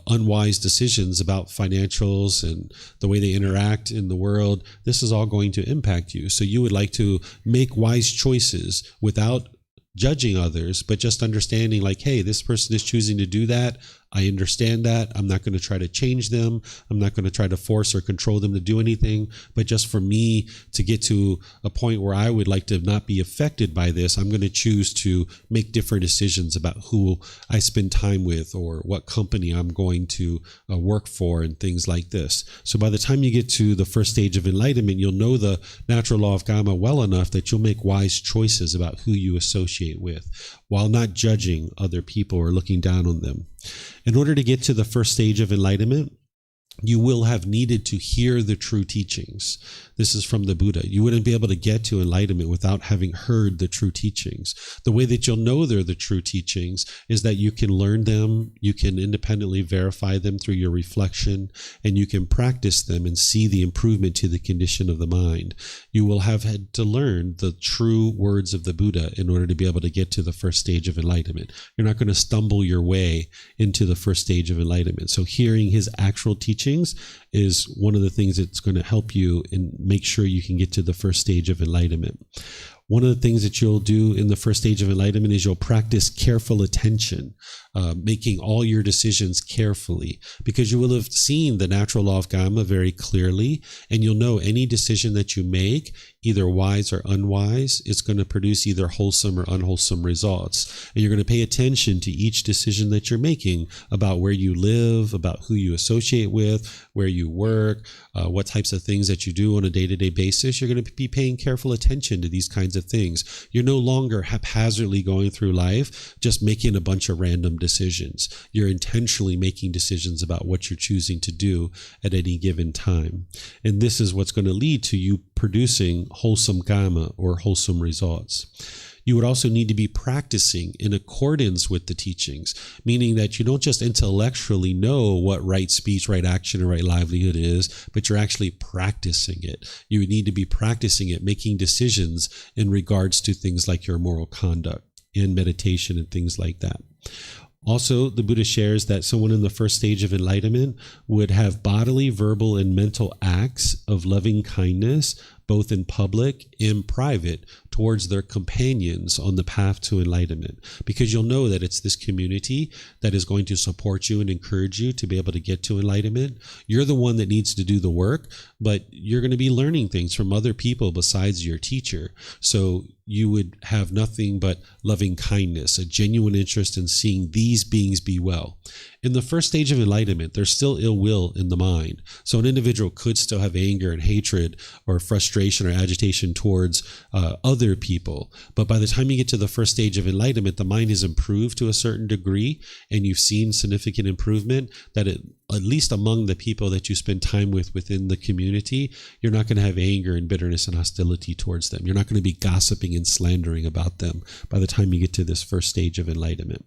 unwise decisions about financials and the way they interact in the world, this is all going to impact you. So you would like to make wise choices without judging others, but just understanding like, hey, this person is choosing to do that. I understand that. I'm not going to try to change them. I'm not going to try to force or control them to do anything. But just for me to get to a point where I would like to not be affected by this, I'm going to choose to make different decisions about who I spend time with or what company I'm going to work for and things like this. So by the time you get to the first stage of enlightenment, you'll know the natural law of karma well enough that you'll make wise choices about who you associate with while not judging other people or looking down on them. In order to get to the first stage of enlightenment, you will have needed to hear the true teachings. This is from the Buddha. You wouldn't be able to get to enlightenment without having heard the true teachings. The way that you'll know they're the true teachings is that you can learn them, you can independently verify them through your reflection, and you can practice them and see the improvement to the condition of the mind. You will have had to learn the true words of the Buddha in order to be able to get to the first stage of enlightenment. You're not going to stumble your way into the first stage of enlightenment. So hearing his actual teachings is one of the things that's going to help you and make sure you can get to the first stage of enlightenment. One of the things that you'll do in the first stage of enlightenment is you'll practice careful attention, making all your decisions carefully, because you will have seen the natural law of karma very clearly, and you'll know any decision that you make, either wise or unwise, it's going to produce either wholesome or unwholesome results. And you're going to pay attention to each decision that you're making about where you live, about who you associate with, where you work, what types of things that you do on a day-to-day basis. You're going to be paying careful attention to these kinds of things. You're no longer haphazardly going through life, just making a bunch of random decisions. You're intentionally making decisions about what you're choosing to do at any given time. And this is what's going to lead to you producing wholesome karma or wholesome results. You would also need to be practicing in accordance with the teachings, meaning that you don't just intellectually know what right speech, right action, or right livelihood is, but you're actually practicing it. You would need to be practicing it, making decisions in regards to things like your moral conduct and meditation and things like that. Also, the Buddha shares that someone in the first stage of enlightenment would have bodily, verbal, and mental acts of loving kindness, both in public and private, towards their companions on the path to enlightenment. Because you'll know that it's this community that is going to support you and encourage you to be able to get to enlightenment. You're the one that needs to do the work, but you're going to be learning things from other people besides your teacher. So you would have nothing but loving kindness, a genuine interest in seeing these beings be well. In the first stage of enlightenment, there's still ill will in the mind. So an individual could still have anger and hatred or frustration or agitation towards other people. But by the time you get to the first stage of enlightenment, the mind has improved to a certain degree, and you've seen significant improvement that at least among the people that you spend time with within the community, you're not going to have anger and bitterness and hostility towards them. You're not going to be gossiping and slandering about them by the time you get to this first stage of enlightenment.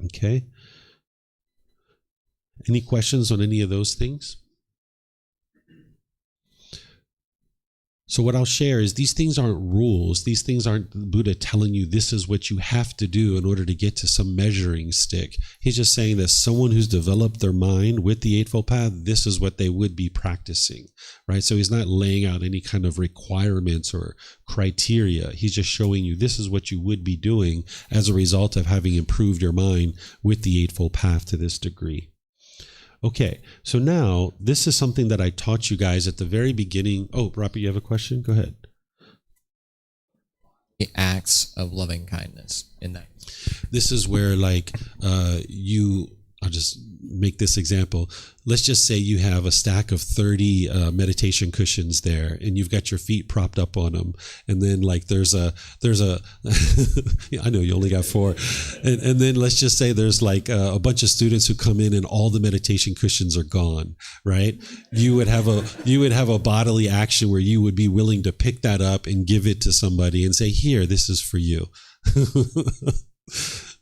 Okay? Any questions on any of those things? So what I'll share is these things aren't rules. These things aren't Buddha telling you this is what you have to do in order to get to some measuring stick. He's just saying that someone who's developed their mind with the Eightfold Path, this is what they would be practicing, right? So he's not laying out any kind of requirements or criteria. He's just showing you this is what you would be doing as a result of having improved your mind with the Eightfold Path to this degree. Okay, so now this is something that I taught you guys at the very beginning. Oh, Robert, you have a question? Go ahead. The acts of loving kindness in that. This is where I'll just make this example. Let's just say you have a stack of 30 meditation cushions there, and you've got your feet propped up on them. And then there's a I know you only got 4. And then let's just say there's a bunch of students who come in and all the meditation cushions are gone, right? You would have a bodily action where you would be willing to pick that up and give it to somebody and say, here, this is for you.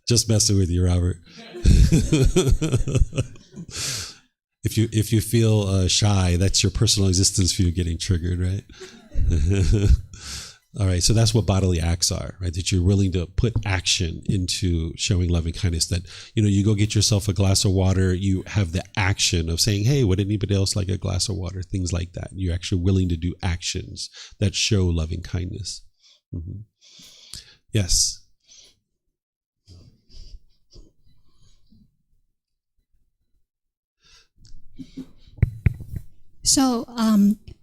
Just messing with you, Robert. If you feel shy, that's your personal existence view getting triggered, right? All right, so that's what bodily acts are, right? That you're willing to put action into showing loving kindness. That, you go get yourself a glass of water, you have the action of saying, hey, would anybody else like a glass of water? Things like that. You're actually willing to do actions that show loving kindness. Mm-hmm. Yes. So,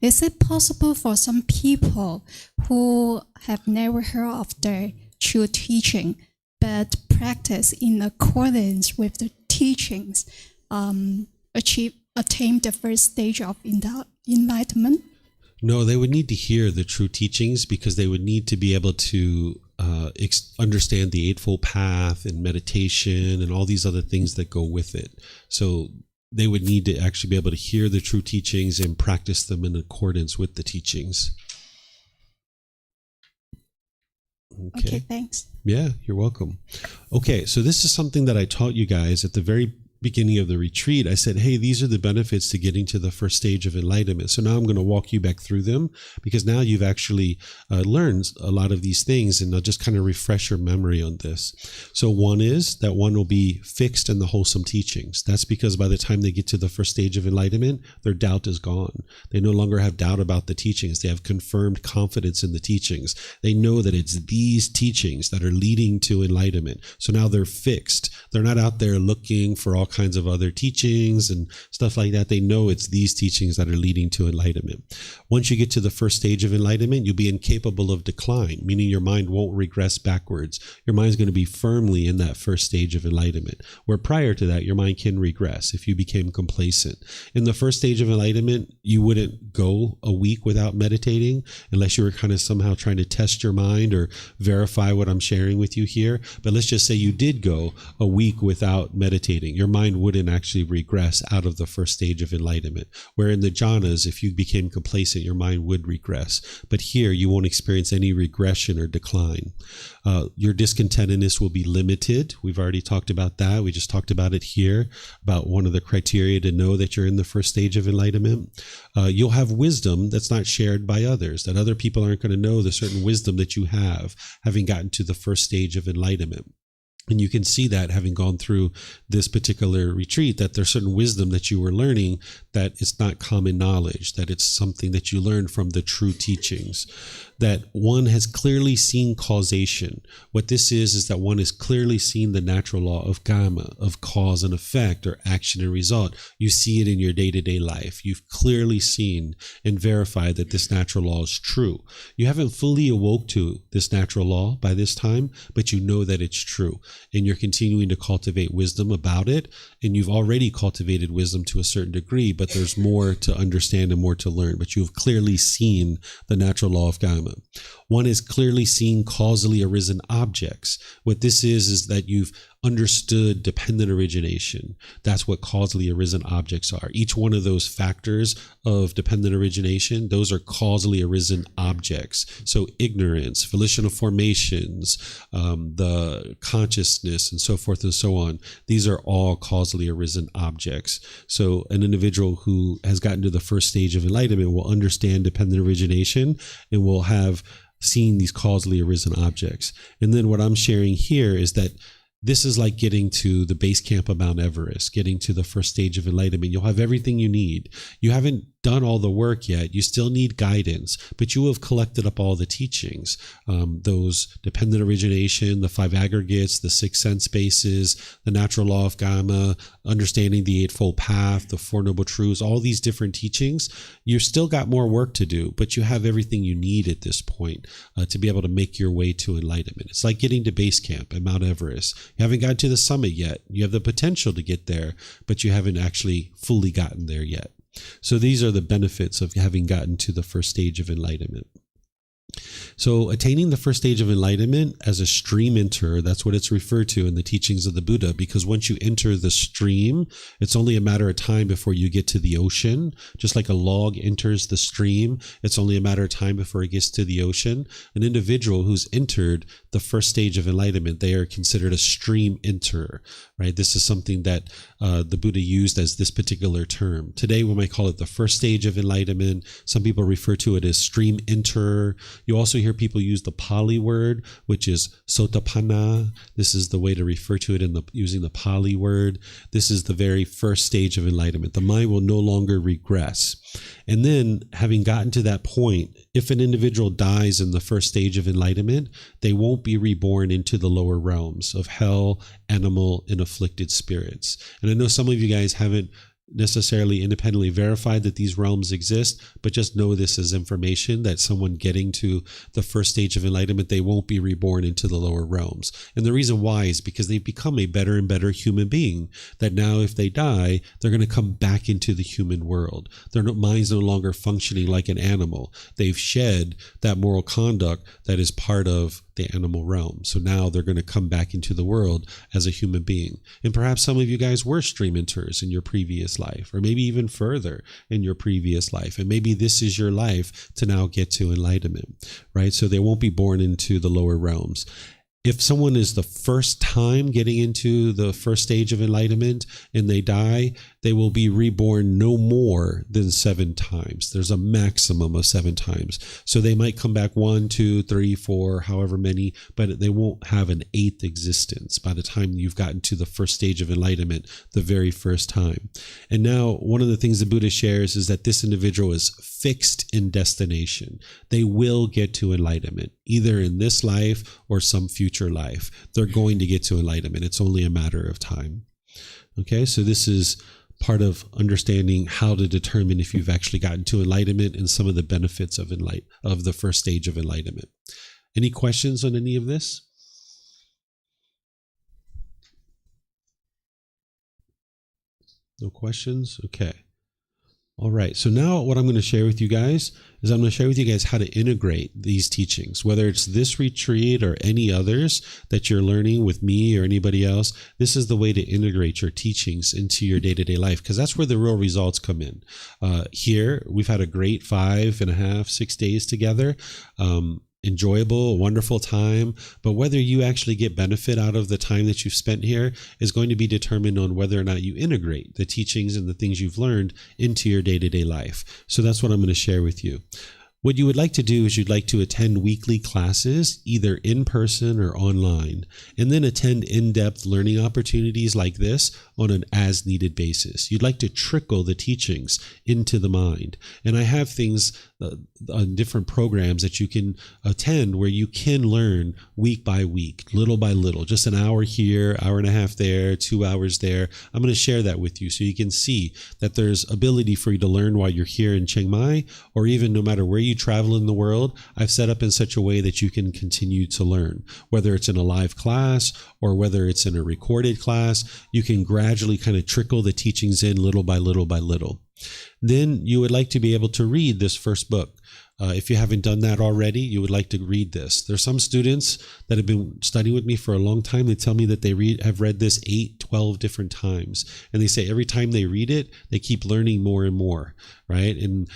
is it possible for some people who have never heard of the true teaching but practice in accordance with the teachings, attain the first stage of enlightenment? No, they would need to hear the true teachings because they would need to be able to understand the Eightfold Path and meditation and all these other things that go with it. So they would need to actually be able to hear the true teachings and practice them in accordance with the teachings. Okay, thanks. Yeah, you're welcome. Okay, so this is something that I taught you guys at the very beginning of the retreat. I said, hey, these are the benefits to getting to the first stage of enlightenment. So now I'm going to walk you back through them, because now you've actually learned a lot of these things, and I'll just kind of refresh your memory on this. So one is that one will be fixed in the wholesome teachings. That's because by the time they get to the first stage of enlightenment, their doubt is gone. They no longer have doubt about the teachings. They have confirmed confidence in the teachings. They know that it's these teachings that are leading to enlightenment. So now they're fixed. They're not out there looking for all kinds of other teachings and stuff like that. They know it's these teachings that are leading to enlightenment. Once you get to the first stage of enlightenment, you'll be incapable of decline, meaning your mind won't regress backwards. Your mind's going to be firmly in that first stage of enlightenment, where prior to that, your mind can regress if you became complacent. In the first stage of enlightenment, you wouldn't go a week without meditating unless you were kind of somehow trying to test your mind or verify what I'm sharing with you here. But let's just say you did go a week without meditating. Your mind wouldn't actually regress out of the first stage of enlightenment. Where in the jhanas, if you became complacent, your mind would regress. But here, you won't experience any regression or decline. Your discontentedness will be limited. We've already talked about that. We just talked about it here, about one of the criteria to know that you're in the first stage of enlightenment. You'll have wisdom that's not shared by others, that other people aren't going to know the certain wisdom that you have, having gotten to the first stage of enlightenment. And you can see that having gone through this particular retreat, that there's certain wisdom that you were learning, that it's not common knowledge, that it's something that you learned from the true teachings. That one has clearly seen causation. What this is that one has clearly seen the natural law of karma, of cause and effect, or action and result. You see it in your day-to-day life. You've clearly seen and verified that this natural law is true. You haven't fully awoke to this natural law by this time, but you know that it's true. And you're continuing to cultivate wisdom about it. And you've already cultivated wisdom to a certain degree, but there's more to understand and more to learn. But you've clearly seen the natural law of karma. One is clearly seen causally arisen objects. What this is that you've understood dependent origination. That's what causally arisen objects are. Each one of those factors of dependent origination, those are causally arisen objects. So ignorance, volitional formations, the consciousness, and so forth and so on. These are all causally arisen objects. So an individual who has gotten to the first stage of enlightenment will understand dependent origination and will have seen these causally arisen objects. And then what I'm sharing here is that this is like getting to the base camp of Mount Everest, getting to the first stage of enlightenment. You'll have everything you need. You haven't done all the work yet. You still need guidance, but you will have collected up all the teachings, those dependent origination, the 5 aggregates, the 6 sense bases, the natural law of karma, understanding the Eightfold Path, the 4 Noble Truths, all these different teachings. You've still got more work to do, but you have everything you need at this point to be able to make your way to enlightenment. It's like getting to base camp at Mount Everest. You haven't gotten to the summit yet. You have the potential to get there, but you haven't actually fully gotten there yet. So these are the benefits of having gotten to the first stage of enlightenment. So attaining the first stage of enlightenment as a stream enterer, that's what it's referred to in the teachings of the Buddha, because once you enter the stream, it's only a matter of time before you get to the ocean. Just like a log enters the stream, it's only a matter of time before it gets to the ocean. An individual who's entered the first stage of enlightenment, they are considered a stream enterer, right? This is something that the Buddha used as this particular term. Today, we might call it the first stage of enlightenment. Some people refer to it as stream enterer. You also hear people use the Pali word, which is sotapanna. This is the way to refer to it using the Pali word. This is the very first stage of enlightenment. The mind will no longer regress. And then, having gotten to that point, if an individual dies in the first stage of enlightenment, they won't be reborn into the lower realms of hell, animal, and afflicted spirits. And I know some of you guys haven't necessarily independently verify that these realms exist, but just know this as information that someone getting to the first stage of enlightenment, they won't be reborn into the lower realms. And the reason why is because they've become a better and better human being, that now if they die, they're going to come back into the human world. Their mind's no longer functioning like an animal. They've shed that moral conduct that is part of the animal realm. So now they're going to come back into the world as a human being. And perhaps some of you guys were stream enters in your previous life, or maybe even further in your previous life. And maybe this is your life to now get to enlightenment, right? So they won't be born into the lower realms. If someone is the first time getting into the first stage of enlightenment and they die, they will be reborn no more than 7 times. There's a maximum of 7 times. So they might come back 1, 2, 3, 4, however many, but they won't have an 8th existence by the time you've gotten to the first stage of enlightenment, the very first time. And now one of the things the Buddha shares is that this individual is fixed in destination. They will get to enlightenment, either in this life or some future life. They're going to get to enlightenment. It's only a matter of time. Okay, so this is part of understanding how to determine if you've actually gotten to enlightenment and some of the benefits of the first stage of enlightenment. Any questions on any of this? No questions? Okay. All right. So now what I'm going to share with you guys is I'm going to share with you guys how to integrate these teachings, whether it's this retreat or any others that you're learning with me or anybody else. This is the way to integrate your teachings into your day-to-day life, because that's where the real results come in. Here, we've had a great 5.5, 6 days together. Enjoyable, wonderful time, but whether you actually get benefit out of the time that you've spent here is going to be determined on whether or not you integrate the teachings and the things you've learned into your day-to-day life. So that's what I'm going to share with you. What you would like to do is you'd like to attend weekly classes, either in person or online, and then attend in-depth learning opportunities like this on an as-needed basis. You'd like to trickle the teachings into the mind. And I have things on different programs that you can attend where you can learn week by week, little by little, just an hour here, hour and a half there, 2 hours there. I'm going to share that with you so you can see that there's ability for you to learn while you're here in Chiang Mai, or even no matter where you travel in the world, I've set up in such a way that you can continue to learn. Whether it's in a live class or whether it's in a recorded class, you can gradually kind of trickle the teachings in little by little by little. Then you would like to be able to read this first book. If you haven't done that already, you would like to read this. There's some students that have been studying with me for a long time. They tell me that they have read this 8, 12 different times. And they say every time they read it, they keep learning more and more, right? And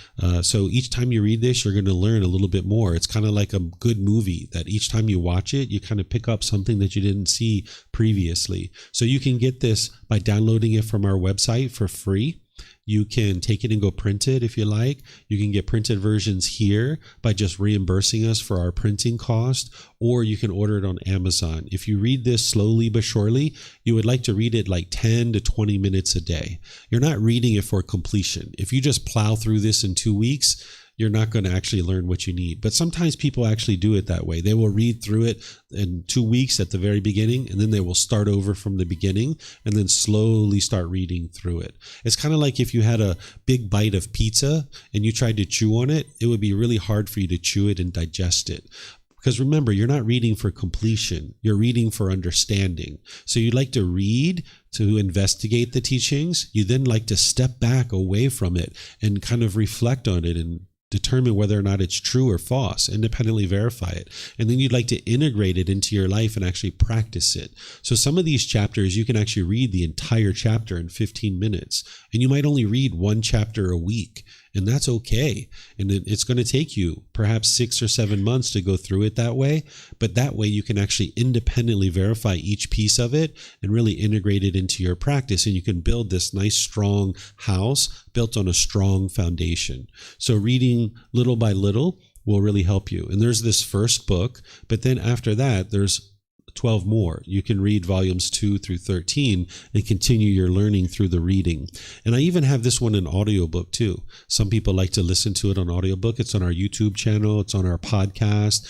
so each time you read this, you're going to learn a little bit more. It's kind of like a good movie that each time you watch it, you kind of pick up something that you didn't see previously. So you can get this by downloading it from our website for free. You can take it and go print it if you like. You can get printed versions here by just reimbursing us for our printing cost, or you can order it on Amazon. If you read this slowly but surely, you would like to read it like 10 to 20 minutes a day. You're not reading it for completion. If you just plow through this in 2 weeks, you're not going to actually learn what you need. But sometimes people actually do it that way. They will read through it in 2 weeks at the very beginning, and then they will start over from the beginning and then slowly start reading through it. It's kind of like if you had a big bite of pizza and you tried to chew on it, it would be really hard for you to chew it and digest it. Because remember, you're not reading for completion. You're reading for understanding. So you'd like to read to investigate the teachings. You then like to step back away from it and kind of reflect on it and determine whether or not it's true or false, independently verify it. And then you'd like to integrate it into your life and actually practice it. So some of these chapters, you can actually read the entire chapter in 15 minutes. And you might only read 1 chapter a week. And that's okay. And it's going to take you perhaps 6 or 7 months to go through it that way. But that way you can actually independently verify each piece of it and really integrate it into your practice. And you can build this nice, strong house built on a strong foundation. So reading little by little will really help you. And there's this first book, but then after that, there's 12 more. You can read volumes 2 through 13 and continue your learning through the reading. And I even have this one in audiobook too. Some people like to listen to it on audiobook. It's on our YouTube channel. It's on our podcast.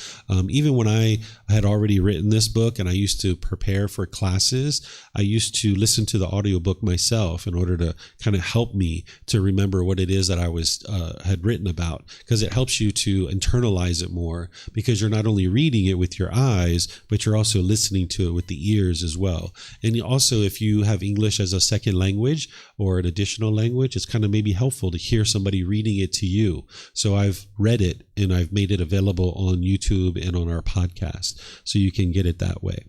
Even when I had already written this book and I used to prepare for classes, I used to listen to the audiobook myself in order to kind of help me to remember what it is that I was had written about, because it helps you to internalize it more, because you're not only reading it with your eyes, but you're also listening to it with the ears as well. And also, if you have English as a second language or an additional language, it's kind of maybe helpful to hear somebody reading it to you. So I've read it and I've made it available on YouTube and on our podcast, so you can get it that way.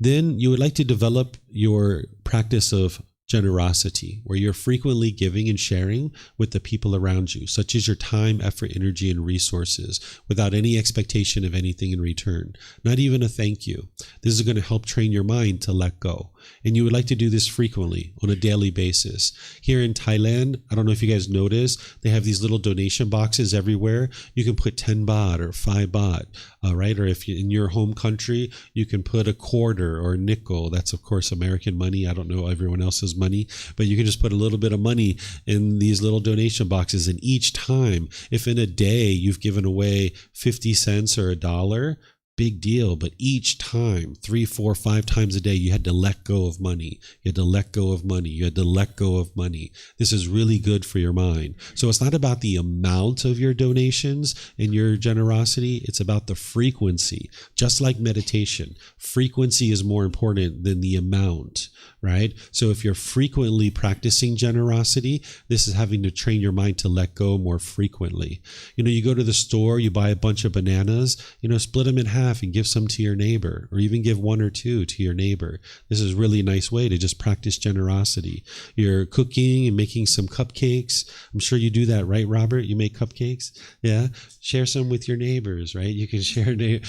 Then you would like to develop your practice of generosity, where you're frequently giving and sharing with the people around you, such as your time, effort, energy, and resources, without any expectation of anything in return, not even a thank you. This is going to help train your mind to let go. And you would like to do this frequently on a daily basis. Here in Thailand, I don't know if you guys notice, they have these little donation boxes everywhere. You can put 10 baht or 5 baht, right? Or if you, in your home country, you can put a quarter or a nickel. That's, of course, American money. I don't know everyone else's money, but you can just put a little bit of money in these little donation boxes. And each time, if in a day you've given away 50 cents or $1, big deal. But each time, 3, 4, 5 times a day, you had to let go of money. You had to let go of money. You had to let go of money. This is really good for your mind. So it's not about the amount of your donations and your generosity. It's about the frequency. Just like meditation, frequency is more important than the amount, right? So if you're frequently practicing generosity, this is having to train your mind to let go more frequently. You go to the store, you buy a bunch of bananas, split them in half and give some to your neighbor, or even give 1 or 2 to your neighbor. This is a really nice way to just practice generosity. You're cooking and making some cupcakes. I'm sure you do that, right, Robert? You make cupcakes? Yeah. Share some with your neighbors, right? You can share your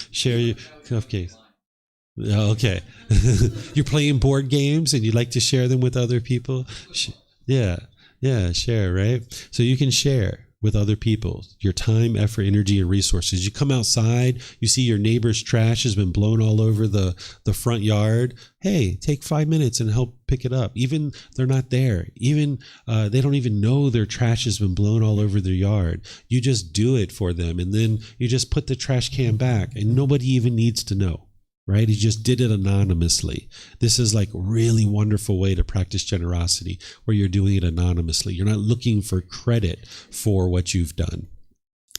cupcakes. Okay. You're playing board games and you like to share them with other people? Yeah, share, right? So you can share with other people your time, effort, energy, and resources. You come outside, you see your neighbor's trash has been blown all over the front yard. Hey, take 5 minutes and help pick it up. Even they're not there. Even they don't even know their trash has been blown all over their yard. You just do it for them, and then you just put the trash can back, and nobody even needs to know. Right? He just did it anonymously. This is like a really wonderful way to practice generosity, where you're doing it anonymously. You're not looking for credit for what you've done.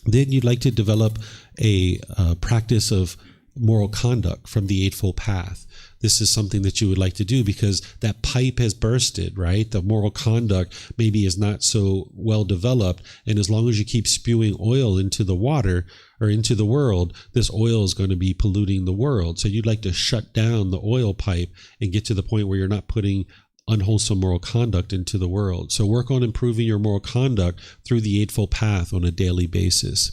Then you'd like to develop a practice of moral conduct from the Eightfold Path. This is something that you would like to do because that pipe has bursted, right? The moral conduct maybe is not so well developed. And as long as you keep spewing oil into the water or into the world, this oil is going to be polluting the world. So you'd like to shut down the oil pipe and get to the point where you're not putting unwholesome moral conduct into the world. So work on improving your moral conduct through the Eightfold Path on a daily basis.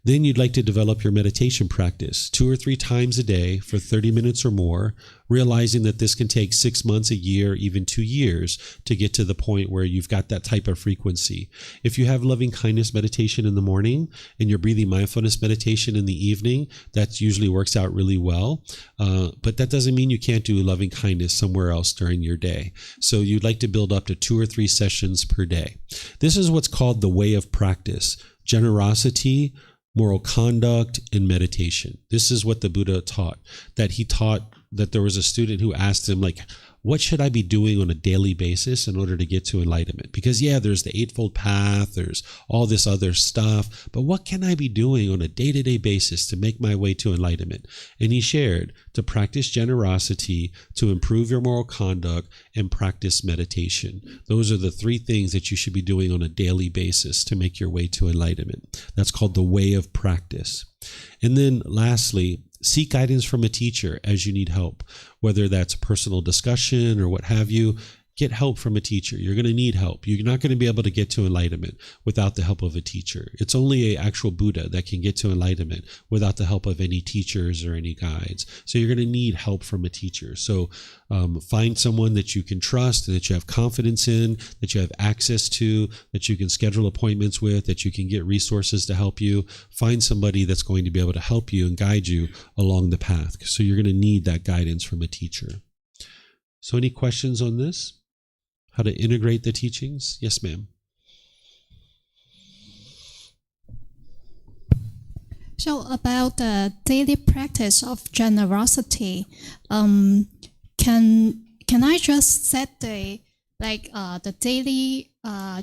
Then you'd like to develop your meditation practice 2 or 3 times a day for 30 minutes or more, realizing that this can take 6 months, a year, even 2 years to get to the point where you've got that type of frequency. If you have loving kindness meditation in the morning and you're breathing mindfulness meditation in the evening, that usually works out really well. But that doesn't mean you can't do loving kindness somewhere else during your day. So you'd like to build up to 2 or 3 sessions per day. This is what's called the way of practice: generosity, moral conduct, and meditation. This is what the Buddha taught. That he taught that there was a student who asked him, what should I be doing on a daily basis in order to get to enlightenment? Because there's the Eightfold Path, there's all this other stuff, but what can I be doing on a day-to-day basis to make my way to enlightenment? And he shared to practice generosity, to improve your moral conduct, and practice meditation. Those are the 3 things that you should be doing on a daily basis to make your way to enlightenment. That's called the way of practice. And then lastly, seek guidance from a teacher as you need help, whether that's personal discussion or what have you. get help from a teacher. You're going to need help. You're not going to be able to get to enlightenment without the help of a teacher. It's only an actual Buddha that can get to enlightenment without the help of any teachers or any guides. So you're going to need help from a teacher. So find someone that you can trust, that you have confidence in, that you have access to, that you can schedule appointments with, that you can get resources to help you. Find somebody that's going to be able to help you and guide you along the path. So you're going to need that guidance from a teacher. So any questions on this? How to integrate the teachings? Yes, ma'am. So about the daily practice of generosity, can I just set the daily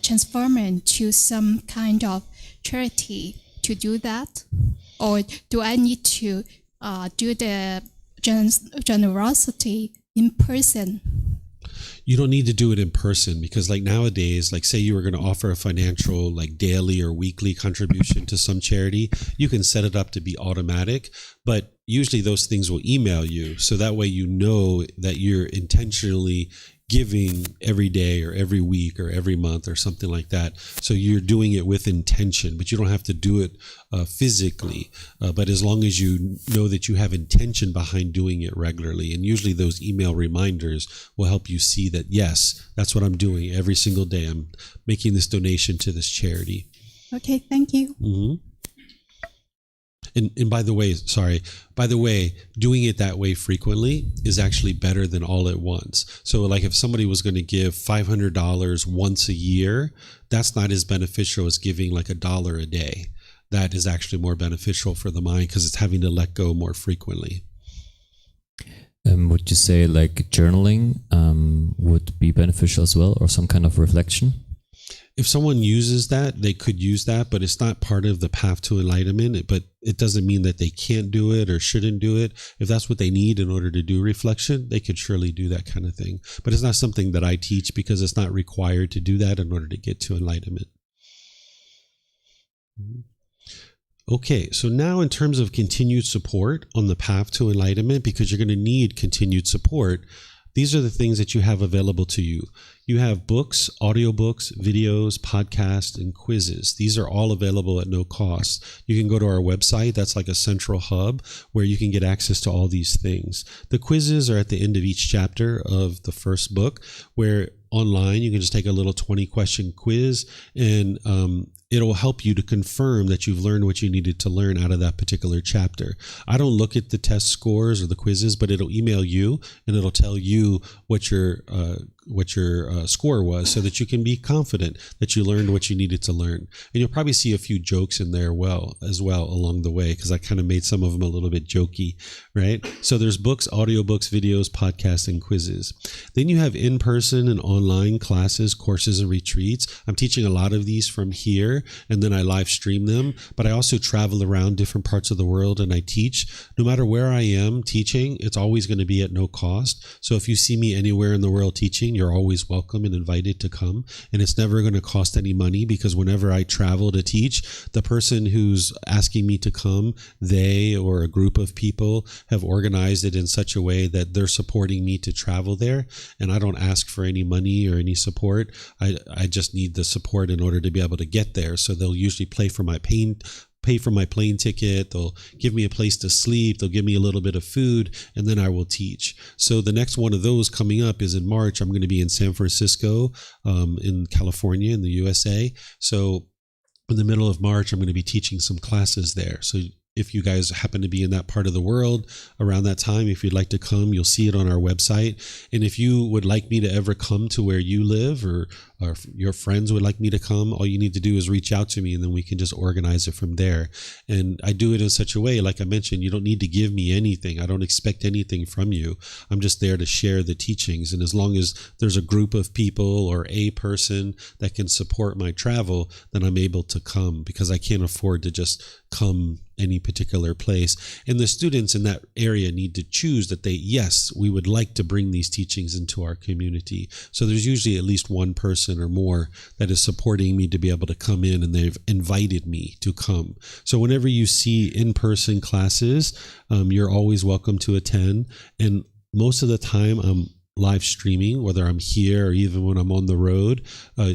transformation to some kind of charity to do that, or do I need to do the generosity in person? You don't need to do it in person, because like nowadays, like say you were going to offer a financial like daily or weekly contribution to some charity, you can set it up to be automatic, but usually those things will email you. So that way you know that you're intentionally giving every day or every week or every month or something like that. So you're doing it with intention, but you don't have to do it physically. But as long as you know that you have intention behind doing it regularly, and usually those email reminders will help you see that, yes, that's what I'm doing every single day. I'm making this donation to this charity. Okay, thank you. Mm-hmm. And by the way, doing it that way frequently is actually better than all at once. So like if somebody was going to give $500 once a year, that's not as beneficial as giving like $1 a day. That is actually more beneficial for the mind because it's having to let go more frequently. Would you say like journaling would be beneficial as well, or some kind of reflection? If someone uses that, they could use that, but it's not part of the path to enlightenment. But it doesn't mean that they can't do it or shouldn't do it. If that's what they need in order to do reflection, they could surely do that kind of thing. But it's not something that I teach because it's not required to do that in order to get to enlightenment. Okay, so now in terms of continued support on the path to enlightenment, because you're going to need continued support, these are the things that you have available to you. You have books, audiobooks, videos, podcasts, and quizzes. These are all available at no cost. You can go to our website. That's like a central hub where you can get access to all these things. The quizzes are at the end of each chapter of the first book, where online you can just take a little 20-question quiz, and it'll help you to confirm that you've learned what you needed to learn out of that particular chapter. I don't look at the test scores or the quizzes, but it'll email you and it'll tell you what your score was, so that you can be confident that you learned what you needed to learn. And you'll probably see a few jokes in there as well along the way, because I kind of made some of them a little bit jokey, right? So there's books, audiobooks, videos, podcasts, and quizzes. Then you have in-person and online classes, courses, and retreats. I'm teaching a lot of these from here, and then I live stream them, but I also travel around different parts of the world and I teach. No matter where I am teaching, it's always going to be at no cost. So if you see me anywhere in the world teaching, you're always welcome and invited to come. And it's never going to cost any money, because whenever I travel to teach, the person who's asking me to come, they or a group of people have organized it in such a way that they're supporting me to travel there. And I don't ask for any money or any support. I just need the support in order to be able to get there. So they'll usually pay for my plane ticket, they'll give me a place to sleep, they'll give me a little bit of food, and then I will teach. So the next one of those coming up is in March. I'm going to be in San Francisco, in California, in the USA. So in the middle of March, I'm going to be teaching some classes there. So if you guys happen to be in that part of the world around that time, if you'd like to come, you'll see it on our website. And if you would like me to ever come to where you live, or your friends would like me to come, all you need to do is reach out to me, and then we can just organize it from there. And I do it in such a way, like I mentioned, you don't need to give me anything. I don't expect anything from you. I'm just there to share the teachings. And as long as there's a group of people or a person that can support my travel, then I'm able to come, because I can't afford to just come any particular place. And the students in that area need to choose that yes, we would like to bring these teachings into our community. So there's usually at least one person or more that is supporting me to be able to come in, and they've invited me to come. So whenever you see in-person classes, you're always welcome to attend. And most of the time, I'm live streaming, whether I'm here or even when I'm on the road.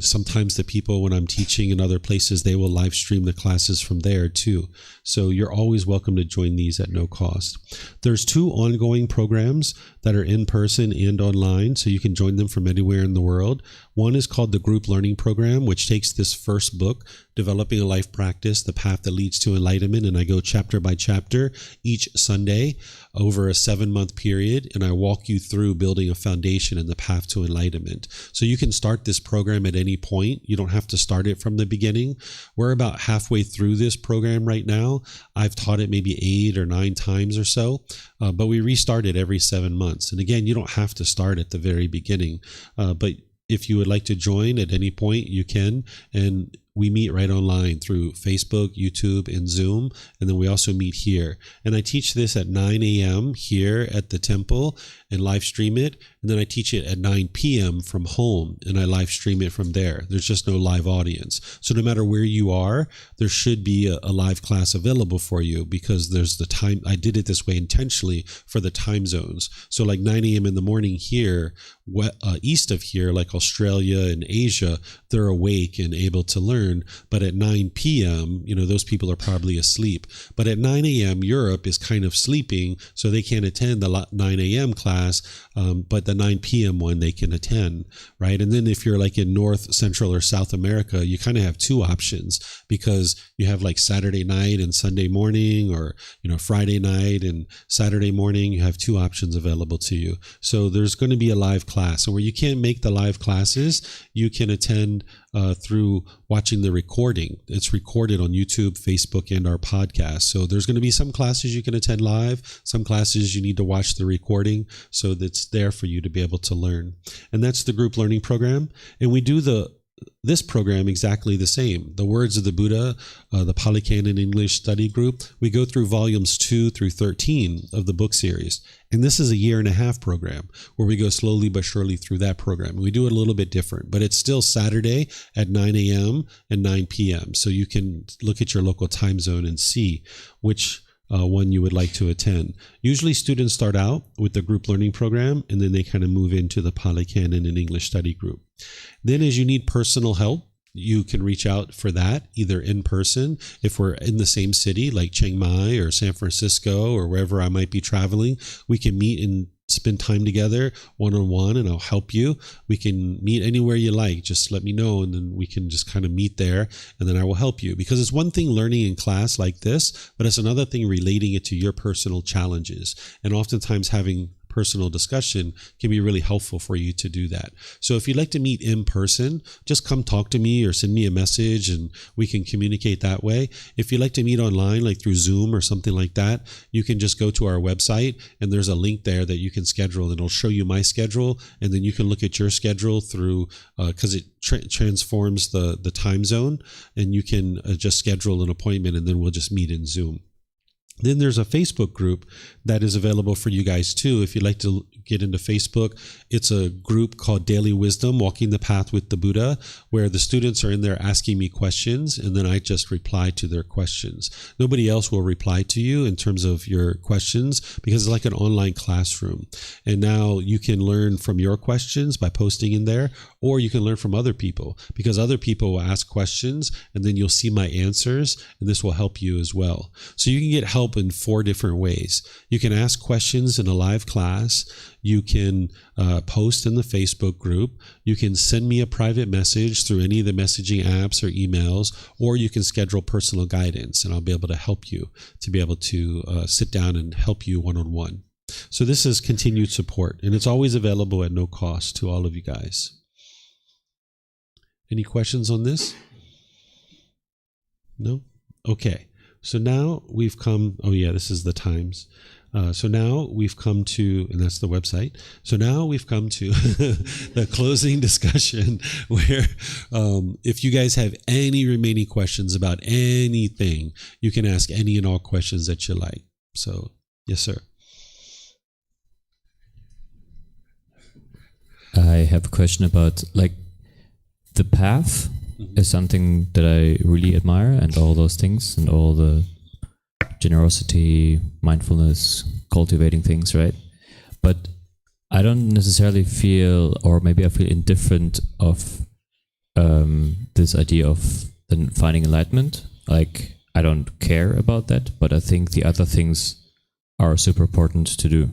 Sometimes the people, when I'm teaching in other places, they will live stream the classes from there too. So you're always welcome to join these at no cost. There's 2 ongoing programs that are in person and online, so you can join them from anywhere in the world. One is called the Group Learning Program, which takes this first book, Developing a Life Practice, The Path That Leads to Enlightenment, and I go chapter by chapter each Sunday over a 7-month period, and I walk you through building a foundation in the path to enlightenment. So you can start this program at any point. You don't have to start it from the beginning. We're about halfway through this program right now. I've taught it maybe 8 or 9 times or so, but we restart it every 7 months. And again, you don't have to start at the very beginning, but if you would like to join at any point, you can. And we meet right online through Facebook, YouTube, and Zoom. And then we also meet here. And I teach this at 9 a.m. here at the temple and live stream it. And then I teach it at 9 p.m. from home and I live stream it from there. There's just no live audience. So no matter where you are, there should be a live class available for you because there's the time. I did it this way intentionally for the time zones. So like 9 a.m. in the morning here, east of here, like Australia and Asia, they're awake and able to learn. But at 9 p.m., those people are probably asleep. But at 9 a.m., Europe is kind of sleeping, so they can't attend the 9 a.m. class, but the 9 p.m. one they can attend, right? And then if you're like in North, Central, or South America, you kind of have 2 options because you have like Saturday night and Sunday morning, or, Friday night and Saturday morning. You have 2 options available to you. So there's going to be a live class. And where you can't make the live classes, you can attend through watching the recording. It's recorded on YouTube, Facebook, and our podcast. So there's going to be some classes you can attend live, some classes you need to watch the recording, so that's there for you to be able to learn. And that's the group learning program. And we do this program exactly the same. The Words of the Buddha, the Pali Canon English study group, we go through volumes 2 through 13 of the book series. And this is a 1.5-year program where we go slowly but surely through that program. We do it a little bit different, but it's still Saturday at 9 a.m. and 9 p.m. So you can look at your local time zone and see which one you would like to attend. Usually students start out with the group learning program and then they kind of move into the Pali Canon and English study group. Then as you need personal help, you can reach out for that either in person if we're in the same city like Chiang Mai or San Francisco or wherever I might be traveling. We can meet and spend time together one-on-one and I'll help you. We can meet anywhere you like. Just let me know and then we can just kind of meet there and then I will help you. Because it's one thing learning in class like this, but it's another thing relating it to your personal challenges. And oftentimes having personal discussion can be really helpful for you to do that. So if you'd like to meet in person, just come talk to me or send me a message and we can communicate that way. If you'd like to meet online, like through Zoom or something like that, you can just go to our website and there's a link there that you can schedule and it'll show you my schedule and then you can look at your schedule through, because it transforms the time zone and you can just schedule an appointment and then we'll just meet in Zoom. Then there's a Facebook group that is available for you guys too. If you'd like to get into Facebook, it's a group called Daily Wisdom, Walking the Path with the Buddha, where the students are in there asking me questions and then I just reply to their questions. Nobody else will reply to you in terms of your questions because it's like an online classroom. And now you can learn from your questions by posting in there, or you can learn from other people because other people will ask questions and then you'll see my answers and this will help you as well. So you can get help in 4 different ways. You can ask questions in a live class. You can post in the Facebook group. You can send me a private message through any of the messaging apps or emails, or you can schedule personal guidance and I'll be able to help you to be able to sit down and help you one-on-one. So this is continued support and it's always available at no cost to all of you guys. Any questions on this? No? Okay. So now we've come, this is the times. So now we've come to, and that's the website. So now we've come to the closing discussion where if you guys have any remaining questions about anything, you can ask any and all questions that you like. So, yes, sir. I have a question about the path. Is something that I really admire and all those things and all the generosity, mindfulness, cultivating things, right? But I don't necessarily feel, or maybe I feel indifferent of this idea of then finding enlightenment. Like, I don't care about that, but I think the other things are super important to do.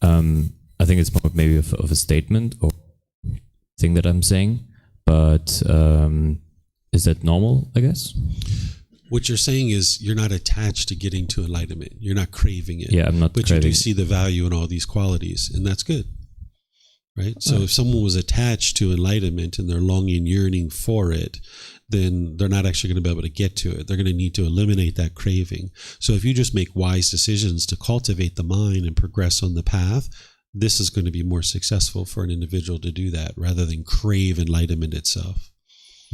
I think it's more maybe of a statement or thing that I'm saying, but is that normal, I guess? What you're saying is you're not attached to getting to enlightenment. You're not craving it. Yeah, I'm not But craving. you do see the value in all these qualities, and that's good. Right? So if someone was attached to enlightenment and they're longing, yearning for it, then they're not actually going to be able to get to it. They're going to need to eliminate that craving. So if you just make wise decisions to cultivate the mind and progress on the path, this is going to be more successful for an individual to do that rather than crave enlightenment itself.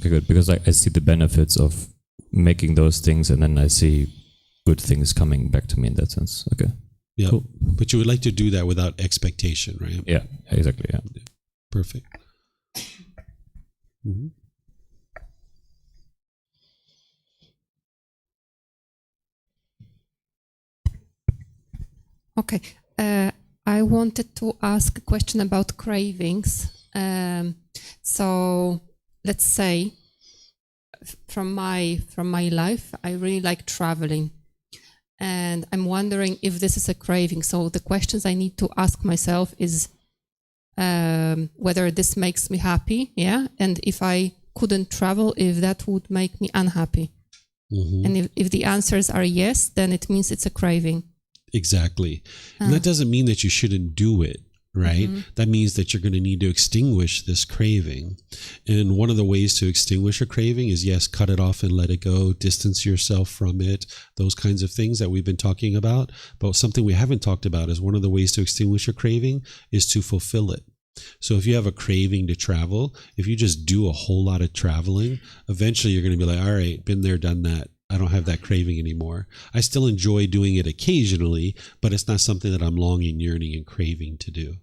Okay, good. Because I see the benefits of making those things, and then I see good things coming back to me in that sense. Okay. Yeah. Cool. But you would like to do that without expectation, right? Yeah, exactly. Yeah. Perfect. Mm-hmm. Okay. I wanted to ask a question about cravings. So let's say from my life, I really like traveling. And I'm wondering if this is a craving. So the questions I need to ask myself is whether this makes me happy, yeah? And if I couldn't travel, if that would make me unhappy. Mm-hmm. And if the answers are yes, then it means it's a craving. Exactly. And that doesn't mean that you shouldn't do it, right? Mm-hmm. That means that you're going to need to extinguish this craving. And one of the ways to extinguish a craving is, yes, cut it off and let it go, distance yourself from it, those kinds of things that we've been talking about. But something we haven't talked about is one of the ways to extinguish a craving is to fulfill it. So if you have a craving to travel, if you just do a whole lot of traveling, eventually you're going to be like, all right, been there, done that. I don't have that craving anymore. I still enjoy doing it occasionally, but it's not something that I'm longing, yearning, and craving to do.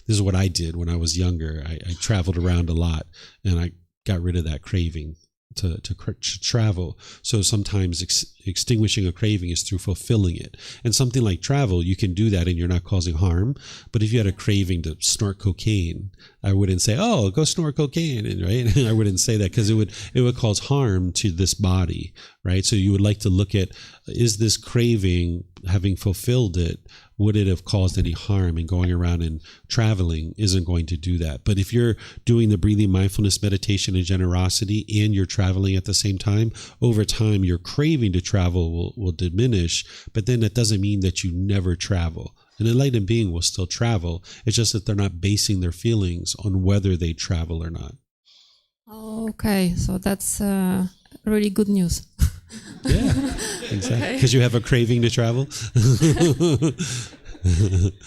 This is what I did when I was younger. I traveled around a lot, and I got rid of that craving to travel. So sometimes extinguishing a craving is through fulfilling it. And something like travel, you can do that and you're not causing harm. But if you had a craving to snort cocaine, I wouldn't say, oh, go snort cocaine, right? I wouldn't say that because it would cause harm to this body, right? So you would like to look at, is this craving, having fulfilled it, would it have caused any harm? And going around and traveling isn't going to do that. But if you're doing the breathing mindfulness meditation and generosity and you're traveling at the same time, over time your craving to travel will diminish, but then that doesn't mean that you never travel. An enlightened being will still travel. It's just that they're not basing their feelings on whether they travel or not. Okay, so that's really good news. Yeah, exactly. Because you have a craving to travel.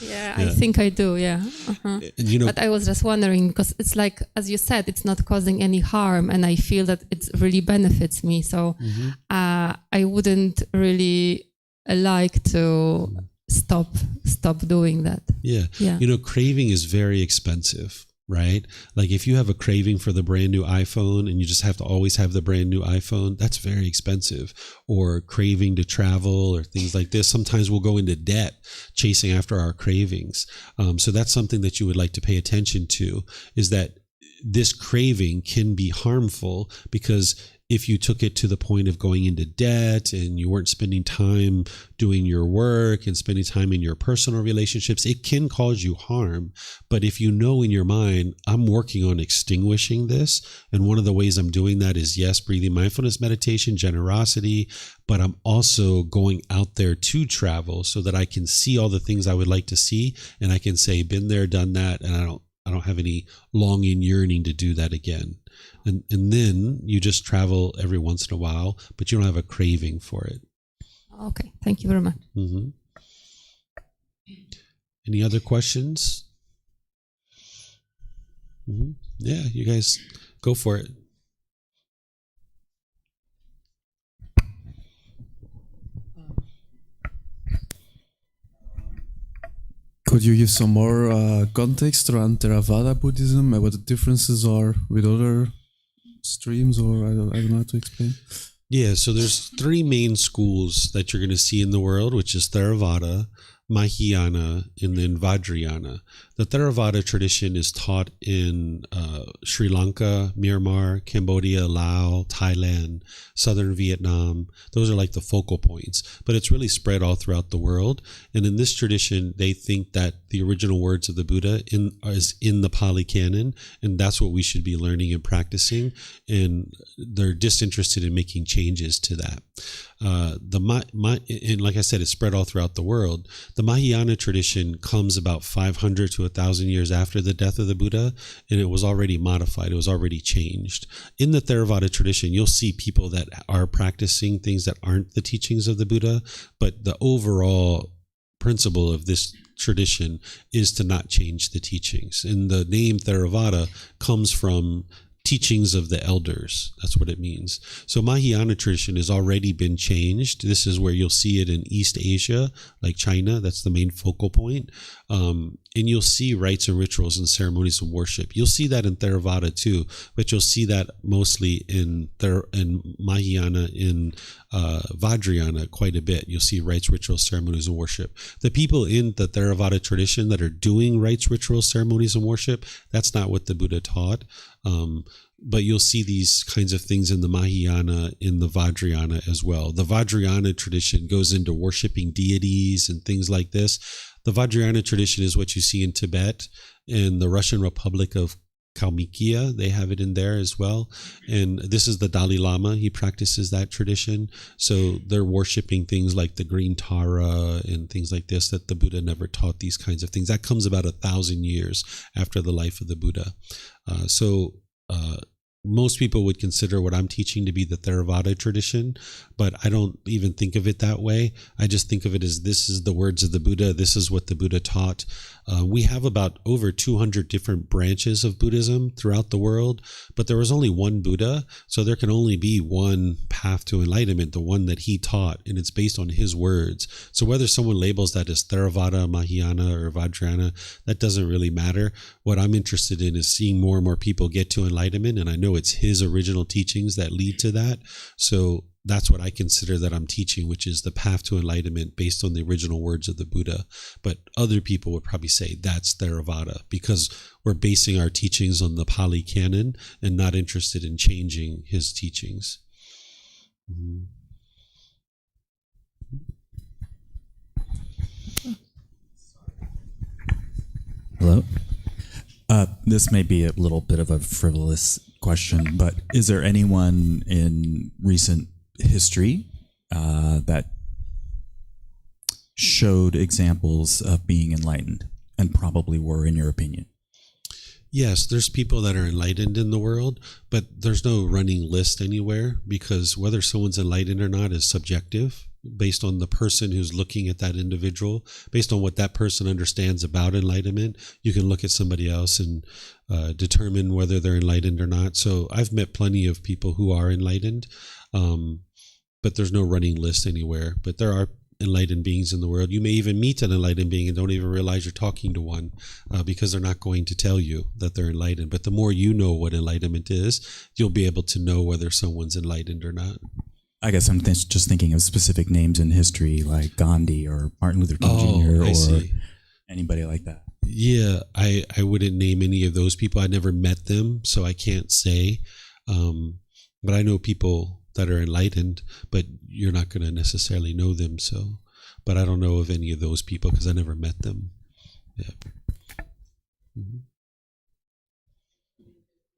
Yeah, I think I do. Yeah, but I was just wondering because it's like, as you said, it's not causing any harm, and I feel that it really benefits me. So I wouldn't really like to stop doing that. Yeah. Craving is very expensive. Right? Like if you have a craving for the brand new iPhone and you just have to always have the brand new iPhone, that's very expensive. Or craving to travel or things like this. Sometimes we'll go into debt chasing after our cravings. So that's something that you would like to pay attention to, is that this craving can be harmful because if you took it to the point of going into debt and you weren't spending time doing your work and spending time in your personal relationships, it can cause you harm. But if you know in your mind, I'm working on extinguishing this, and one of the ways I'm doing that is, yes, breathing mindfulness meditation, generosity, but I'm also going out there to travel so that I can see all the things I would like to see, and I can say, been there, done that, and I don't have any longing, yearning to do that again. And then you just travel every once in a while, but you don't have a craving for it. Okay, thank you very much. Mm-hmm. Any other questions? Mm-hmm. Yeah, you guys go for it. Could you give some more context around Theravada Buddhism and what the differences are with other streams, or I don't know how to explain? Yeah, so there's three main schools that you're going to see in the world, which is Theravada, Mahayana, and then Vajrayana. The Theravada tradition is taught in Sri Lanka, Myanmar, Cambodia, Laos, Thailand, southern Vietnam. Those are like the focal points, but it's really spread all throughout the world. And in this tradition, they think that the original words of the Buddha is in the Pali Canon, and that's what we should be learning and practicing. And they're disinterested in making changes to that. And like I said, it's spread all throughout the world. The Mahayana tradition comes about 500 to 1,000 years after the death of the Buddha, and it was already modified. It was already changed. In the Theravada tradition, you'll see people that are practicing things that aren't the teachings of the Buddha, but the overall principle of this tradition is to not change the teachings. And the name Theravada comes from teachings of the elders. That's what it means. So Mahayana tradition has already been changed. This is where you'll see it in East Asia, like China. That's the main focal point. And you'll see rites and rituals and ceremonies of worship. You'll see that in Theravada too, but you'll see that mostly in Mahayana, in Vajrayana quite a bit. You'll see rites, rituals, ceremonies, and worship. The people in the Theravada tradition that are doing rites, rituals, ceremonies, and worship, that's not what the Buddha taught. But you'll see these kinds of things in the Mahayana, in the Vajrayana as well. The Vajrayana tradition goes into worshiping deities and things like this. The Vajrayana tradition is what you see in Tibet and the Russian Republic of Kalmykia. They have it in there as well. And this is the Dalai Lama. He practices that tradition. So they're worshiping things like the green Tara and things like this that the Buddha never taught, these kinds of things. That comes about 1,000 years after the life of the Buddha. Most people would consider what I'm teaching to be the Theravada tradition, but I don't even think of it that way. I just think of it as this is the words of the Buddha. This is what the Buddha taught. We have about over 200 different branches of Buddhism throughout the world, but there was only one Buddha, so there can only be one path to enlightenment, the one that he taught, and it's based on his words. So whether someone labels that as Theravada, Mahayana, or Vajrayana, that doesn't really matter. What I'm interested in is seeing more and more people get to enlightenment, and I know it's his original teachings that lead to that. So that's what I consider that I'm teaching, which is the path to enlightenment based on the original words of the Buddha. But other people would probably say that's Theravada because we're basing our teachings on the Pali Canon and not interested in changing his teachings. Mm-hmm. Hello? This may be a little bit of a frivolous question, but is there anyone in recent history that showed examples of being enlightened and probably were, in your opinion? Yes, there's people that are enlightened in the world, but there's no running list anywhere because whether someone's enlightened or not is subjective based on the person who's looking at that individual, based on what that person understands about enlightenment. You can look at somebody else and determine whether they're enlightened or not. So I've met plenty of people who are enlightened, but there's no running list anywhere. But there are enlightened beings in the world. You may even meet an enlightened being and don't even realize you're talking to one because they're not going to tell you that they're enlightened. But the more you know what enlightenment is, you'll be able to know whether someone's enlightened or not. I guess I'm just thinking of specific names in history like Gandhi or Martin Luther King Jr. or anybody like that. Yeah, I wouldn't name any of those people. I never met them, so I can't say. But I know people that are enlightened, but you're not going to necessarily know them. So, but I don't know of any of those people because I never met them. Yeah. Mm-hmm.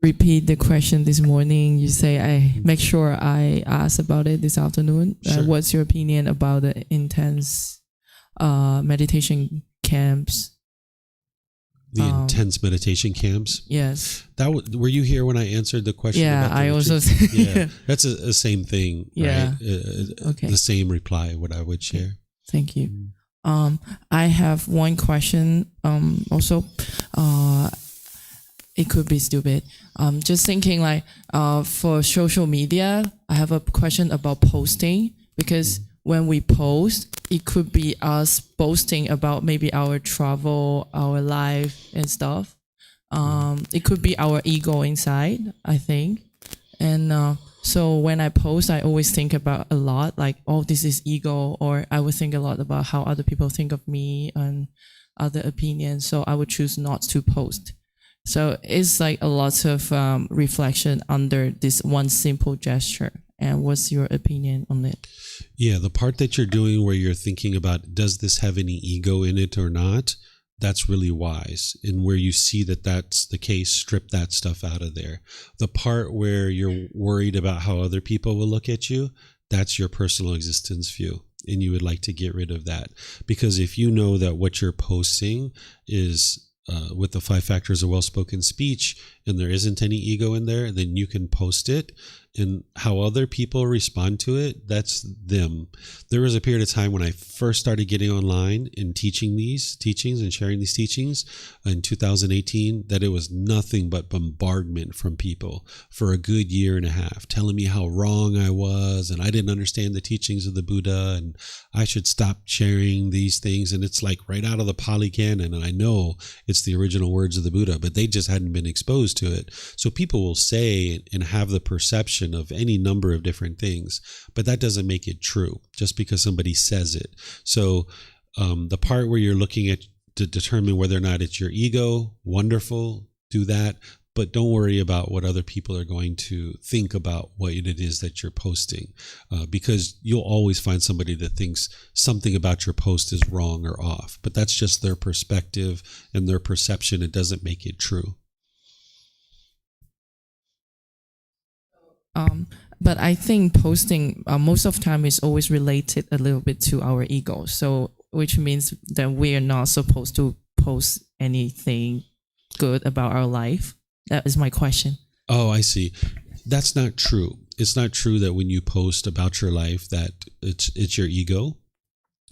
Repeat the question this morning. You say, I make sure I ask about it this afternoon. Sure. What's your opinion about the intense meditation camps? The intense meditation camps? Yes. Were you here when I answered the question? Yeah, about the I also. Yeah, that's the same thing. Yeah. Right? Okay. The same reply, what I would share. Thank you. I have one question. Also, it could be stupid. Just thinking like for social media, I have a question about posting because when we post, it could be us boasting about maybe our travel, our life and stuff. It could be our ego inside, I think. And So when I post, I always think about a lot, like, oh, this is ego, or I would think a lot about how other people think of me and other opinions. So I would choose not to post. So it's like a lot of reflection under this one simple gesture. And what's your opinion on it? Yeah, the part that you're doing where you're thinking about, does this have any ego in it or not? That's really wise. And where you see that that's the case, strip that stuff out of there. The part where you're worried about how other people will look at you, that's your personal existence view. And you would like to get rid of that. Because if you know that what you're posting is with the 5 factors of well-spoken speech, and there isn't any ego in there, then you can post it. And how other people respond to it, that's them. There was a period of time when I first started getting online and teaching these teachings and sharing these teachings in 2018, that it was nothing but bombardment from people for a good year and a half, telling me how wrong I was and I didn't understand the teachings of the Buddha and I should stop sharing these things. And it's like right out of the Pali Canon. And I know it's the original words of the Buddha, but they just hadn't been exposed to it. So people will say and have the perception of any number of different things, but that doesn't make it true just because somebody says it. So the part where you're looking at to determine whether or not it's your ego, wonderful, do that, but don't worry about what other people are going to think about what it is that you're posting, because you'll always find somebody that thinks something about your post is wrong or off, but that's just their perspective and their perception. It doesn't make it true. But I think posting most of the time is always related a little bit to our ego. So which means that we are not supposed to post anything good about our life. That is my question. Oh, I see. That's not true. It's not true that when you post about your life that it's your ego.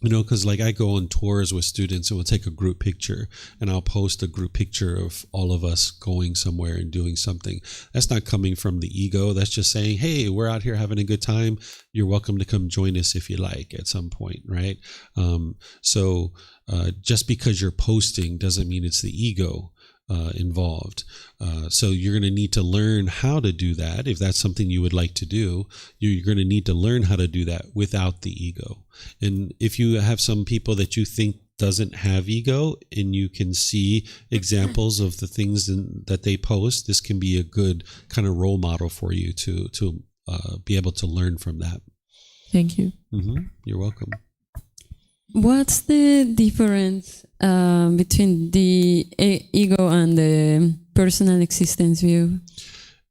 You know, because like I go on tours with students and we'll take a group picture and I'll post a group picture of all of us going somewhere and doing something. That's not coming from the ego. That's just saying, hey, we're out here having a good time. You're welcome to come join us if you like at some point, right? So just because you're posting doesn't mean it's the ego involved. So you're going to need to learn how to do that. If that's something you would like to do, you're going to need to learn how to do that without the ego. And if you have some people that you think doesn't have ego and you can see examples of the things that they post, this can be a good kind of role model for you to be able to learn from that. Thank you. Mm-hmm. You're welcome. What's the difference between the ego and the personal existence view?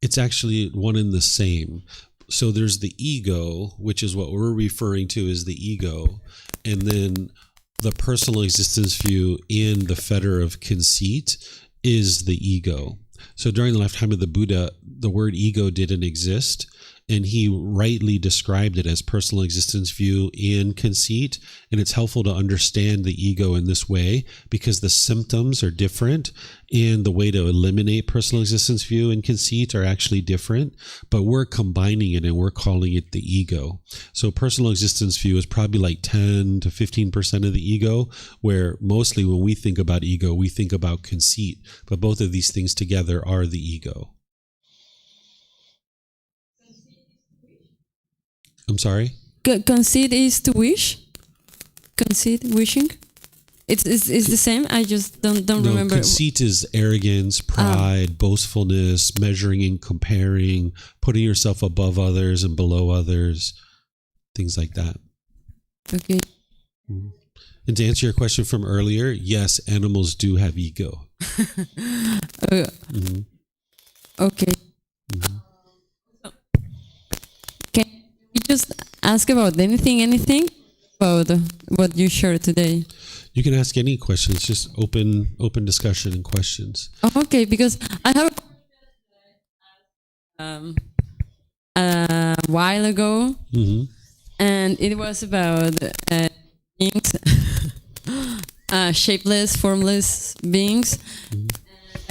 It's actually one and the same. So there's the ego, which is what we're referring to as the ego, and then the personal existence view in the fetter of conceit is the ego. So during the lifetime of the Buddha, the word ego didn't exist. And he rightly described it as personal existence view and conceit. And it's helpful to understand the ego in this way because the symptoms are different and the way to eliminate personal existence view and conceit are actually different. But we're combining it and we're calling it the ego. So personal existence view is probably like 10 to 15% of the ego, where mostly when we think about ego, we think about conceit. But both of these things together are the ego. I'm sorry? Conceit is to wish? Conceit, wishing? It's the same? I just don't remember. Conceit is arrogance, pride, boastfulness, measuring and comparing, putting yourself above others and below others, things like that. Okay. And to answer your question from earlier, yes, animals do have ego. Mm-hmm. Okay. Mm-hmm. Just ask about anything about what you shared today. You can ask any questions, just open discussion and questions. Oh, okay, because I have a while ago, mm-hmm. and it was about beings, shapeless, formless beings. Mm-hmm.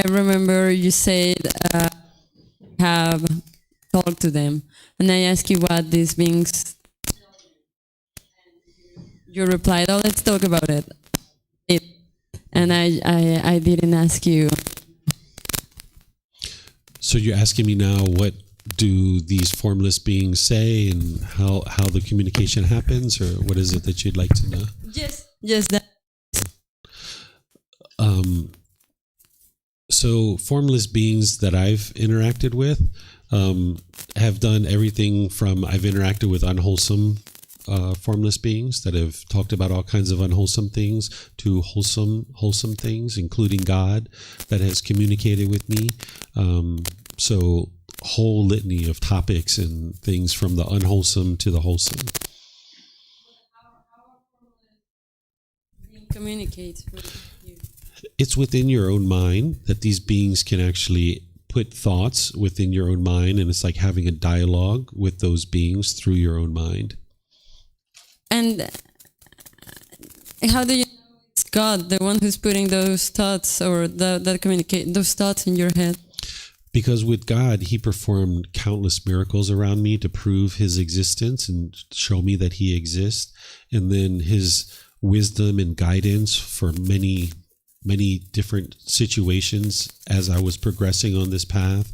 I remember you said have talked to them. And I asked you what these beings. You replied, "Oh, let's talk about it." And I didn't ask you. So you're asking me now what do these formless beings say, and how the communication happens, or what is it that you'd like to know? Yes, that. So formless beings that I've interacted with have done everything from, I've interacted with unwholesome formless beings that have talked about all kinds of unwholesome things, to wholesome things, including God, that has communicated with me. So whole litany of topics and things from the unwholesome to the wholesome. Communicate with you. It's within your own mind that these beings can actually put thoughts within your own mind, and it's like having a dialogue with those beings through your own mind. And how do you know it's God, the one who's putting those thoughts or that communicate those thoughts in your head? Because with God, he performed countless miracles around me to prove his existence and show me that he exists. And then his wisdom and guidance for many different situations as I was progressing on this path.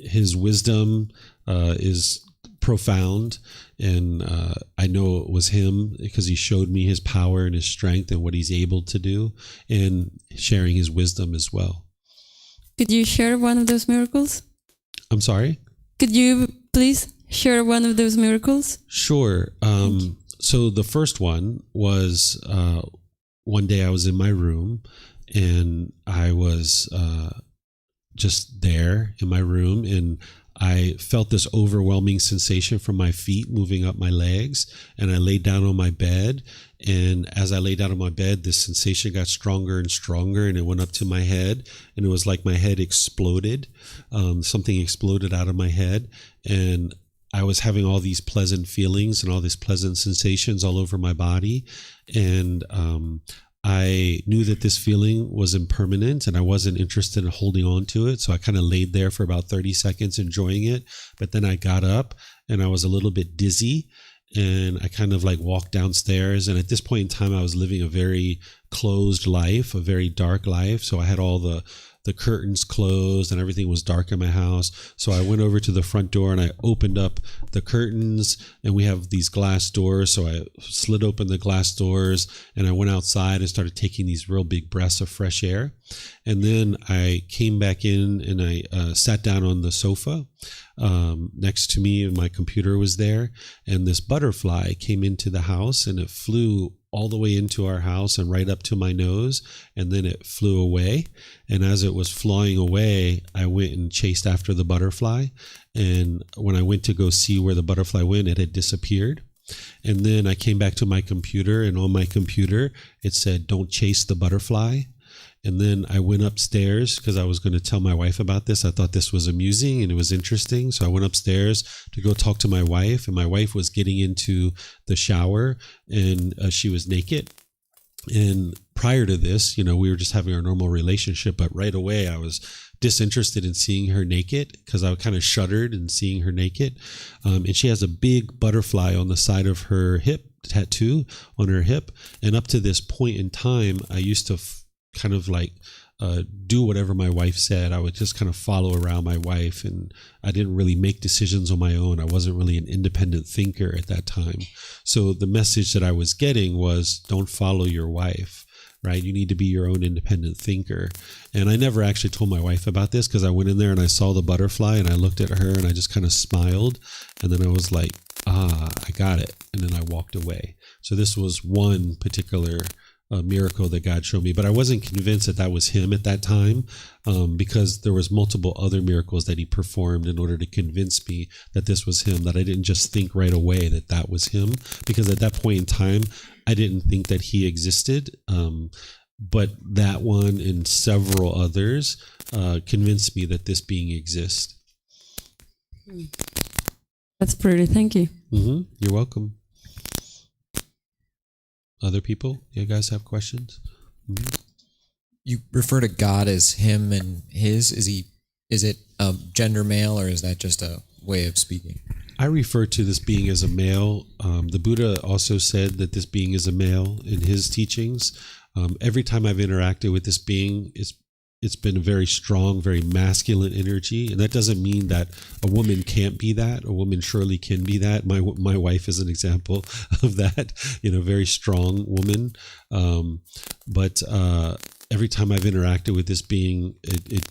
His wisdom is profound, and I know it was him because he showed me his power and his strength and what he's able to do, and sharing his wisdom as well. Could you share one of those miracles? I'm sorry? Could you please share one of those miracles? Sure. So the first one was one day I was in my room, and I was just there in my room, and I felt this overwhelming sensation from my feet moving up my legs, and I laid down on my bed. And as I lay down on my bed, this sensation got stronger and stronger, and it went up to my head, and it was like my head exploded. Something exploded out of my head, and I was having all these pleasant feelings and all these pleasant sensations all over my body. And I knew that this feeling was impermanent, and I wasn't interested in holding on to it. So I kind of laid there for about 30 seconds enjoying it. But then I got up, and I was a little bit dizzy, and I kind of like walked downstairs. And at this point in time, I was living a very closed life, a very dark life. So I had all the curtains closed and everything was dark in my house. So I went over to the front door and I opened up the curtains, and we have these glass doors. So I slid open the glass doors and I went outside and started taking these real big breaths of fresh air. And then I came back in and I sat down on the sofa next to me, and my computer was there. And this butterfly came into the house, and it flew all the way into our house and right up to my nose, and then it flew away. And as it was flying away, I went and chased after the butterfly. And when I went to go see where the butterfly went, it had disappeared. And then I came back to my computer, and on my computer, it said, "Don't chase the butterfly." And then I went upstairs because I was going to tell my wife about this. I thought this was amusing and it was interesting. So I went upstairs to go talk to my wife, and my wife was getting into the shower, and she was naked. And prior to this, we were just having our normal relationship, but right away I was disinterested in seeing her naked because I kind of shuddered in seeing her naked. And she has a big butterfly on the side of her hip, tattoo on her hip. And up to this point in time, I used to kind of like do whatever my wife said. I would just kind of follow around my wife, and I didn't really make decisions on my own. I wasn't really an independent thinker at that time. So the message that I was getting was, don't follow your wife, right? You need to be your own independent thinker. And I never actually told my wife about this because I went in there and I saw the butterfly and I looked at her and I just kind of smiled. And then I was like, I got it. And then I walked away. So this was one particular miracle that God showed me, but I wasn't convinced that was him at that time, because there was multiple other miracles that he performed in order to convince me that this was him, that I didn't just think right away that that was him, because at that point in time, I didn't think that he existed. But that one and several others convinced me that this being exists. That's pretty. Thank you. You're welcome. Other people? You guys have questions? You refer to God as him and his. Is it gender male, or is that just a way of speaking? I refer to this being as a male. The Buddha also said that this being is a male in his teachings. Every time I've interacted with this being, it's been a very strong, very masculine energy, and that doesn't mean that a woman can't be that. A woman surely can be that. My wife is an example of that, very strong woman. But every time I've interacted with this being, it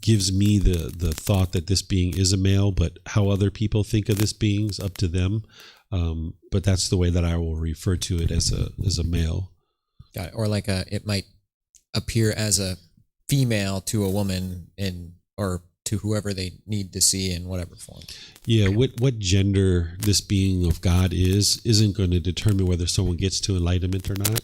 gives me the thought that this being is a male, but how other people think of this being is up to them. But that's the way that I will refer to it, as a male. Got it. Or like it might appear as a female to a woman or to whoever they need to see in whatever form. Yeah, what gender this being of God isn't going to determine whether someone gets to enlightenment or not.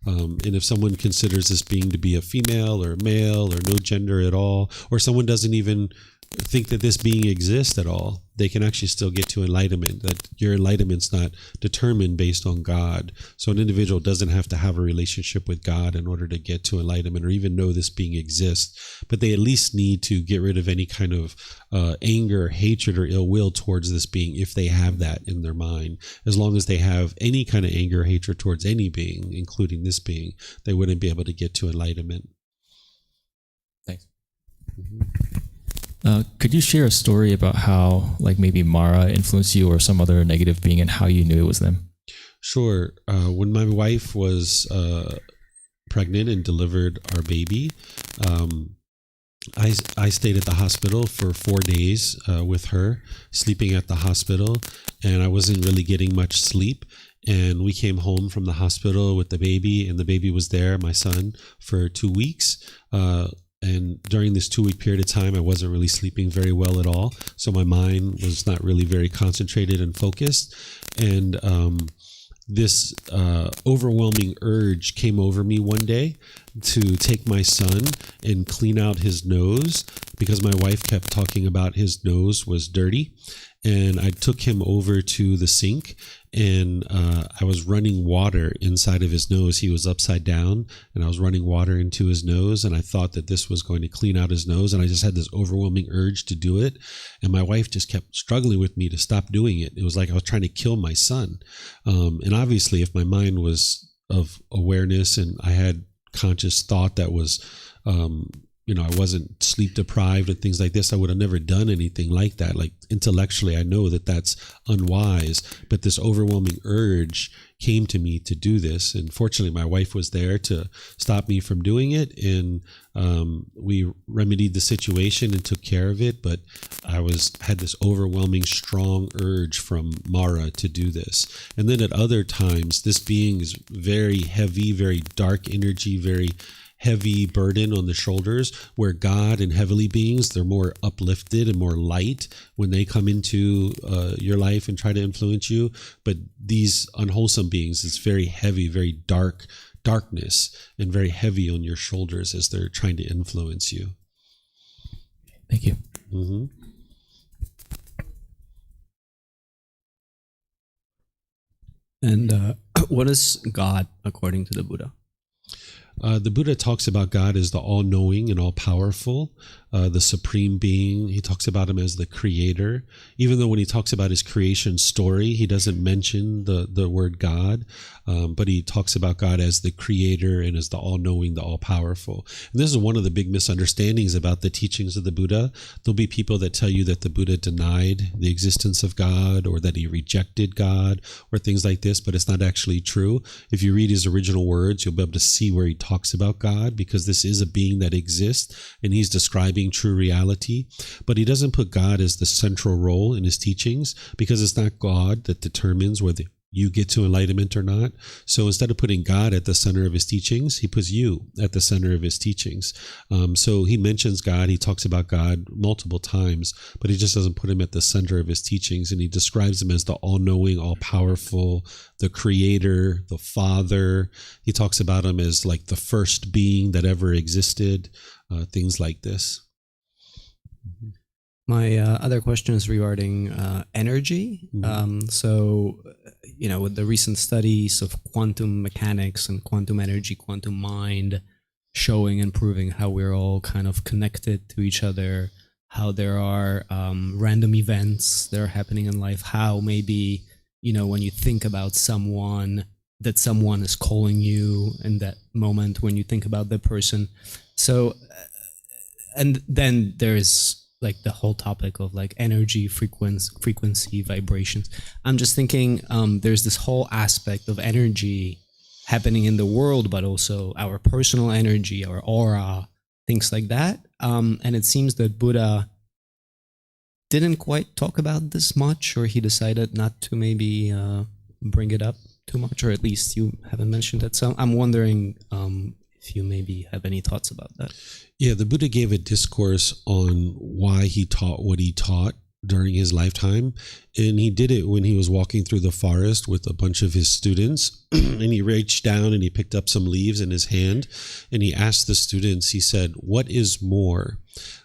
And if someone considers this being to be a female or a male or no gender at all, or someone doesn't even think that this being exists at all, they can actually still get to enlightenment. That your enlightenment's not determined based on God. So an individual doesn't have to have a relationship with God in order to get to enlightenment or even know this being exists. But they at least need to get rid of any kind of anger, hatred, or ill will towards this being, if they have that in their mind. As long as they have any kind of anger or hatred towards any being, including this being, they wouldn't be able to get to enlightenment. Thanks. Could you share a story about how, like, maybe Mara influenced you or some other negative being, and how you knew it was them? Sure. When my wife was pregnant and delivered our baby, I stayed at the hospital for 4 days with her, sleeping at the hospital, and I wasn't really getting much sleep. And we came home from the hospital with the baby, and the baby was there, my son, for 2 weeks. And during this 2-week period of time, I wasn't really sleeping very well at all. So my mind was not really very concentrated and focused. And this overwhelming urge came over me one day to take my son and clean out his nose, because my wife kept talking about his nose was dirty. And I took him over to the sink, and I was running water inside of his nose. He was upside down, and I was running water into his nose, and I thought that this was going to clean out his nose, and I just had this overwhelming urge to do it. And my wife just kept struggling with me to stop doing it. It was like I was trying to kill my son. And obviously, if my mind was of awareness and I had conscious thought that was I wasn't sleep deprived and things like this, I would have never done anything like that. Like, intellectually, I know that that's unwise, but this overwhelming urge came to me to do this. And fortunately, my wife was there to stop me from doing it. And we remedied the situation and took care of it. But I had this overwhelming, strong urge from Mara to do this. And then at other times, this being is very heavy, very dark energy, very heavy burden on the shoulders, where God and heavenly beings, they're more uplifted and more light when they come into your life and try to influence you. But these unwholesome beings, it's very heavy, very darkness, and very heavy on your shoulders as they're trying to influence you. Thank you. Mm-hmm. And what is God according to the Buddha? The Buddha talks about God as the all-knowing and all-powerful, the supreme being. He talks about him as the creator. Even though when he talks about his creation story, he doesn't mention the word God, but he talks about God as the creator and as the all-knowing, the all-powerful. And this is one of the big misunderstandings about the teachings of the Buddha. There'll be people that tell you that the Buddha denied the existence of God, or that he rejected God, or things like this, but it's not actually true. If you read his original words, you'll be able to see where he talks about God, because this is a being that exists and he's describing true reality. But he doesn't put God as the central role in his teachings, because it's not God that determines whether you get to enlightenment or not. So instead of putting God at the center of his teachings, he puts you at the center of his teachings. So he mentions God, he talks about God multiple times, but he just doesn't put him at the center of his teachings. And he describes him as the all-knowing, all-powerful, the creator, the father. He talks about him as like the first being that ever existed, things like this. My other question is regarding energy. So, with the recent studies of quantum mechanics and quantum energy, quantum mind, showing and proving how we're all kind of connected to each other, how there are random events that are happening in life, how maybe, when you think about someone, that someone is calling you in that moment when you think about the person. So and then there's like the whole topic of like energy, frequency, vibrations. I'm just thinking there's this whole aspect of energy happening in the world, but also our personal energy, our aura, things like that. And it seems that Buddha didn't quite talk about this much, or he decided not to maybe bring it up too much, or at least you haven't mentioned it. So I'm wondering if you maybe have any thoughts about that. Yeah, the Buddha gave a discourse on why he taught what he taught during his lifetime. And he did it when he was walking through the forest with a bunch of his students. And he reached down and he picked up some leaves in his hand. And he asked the students, he said, "What is more,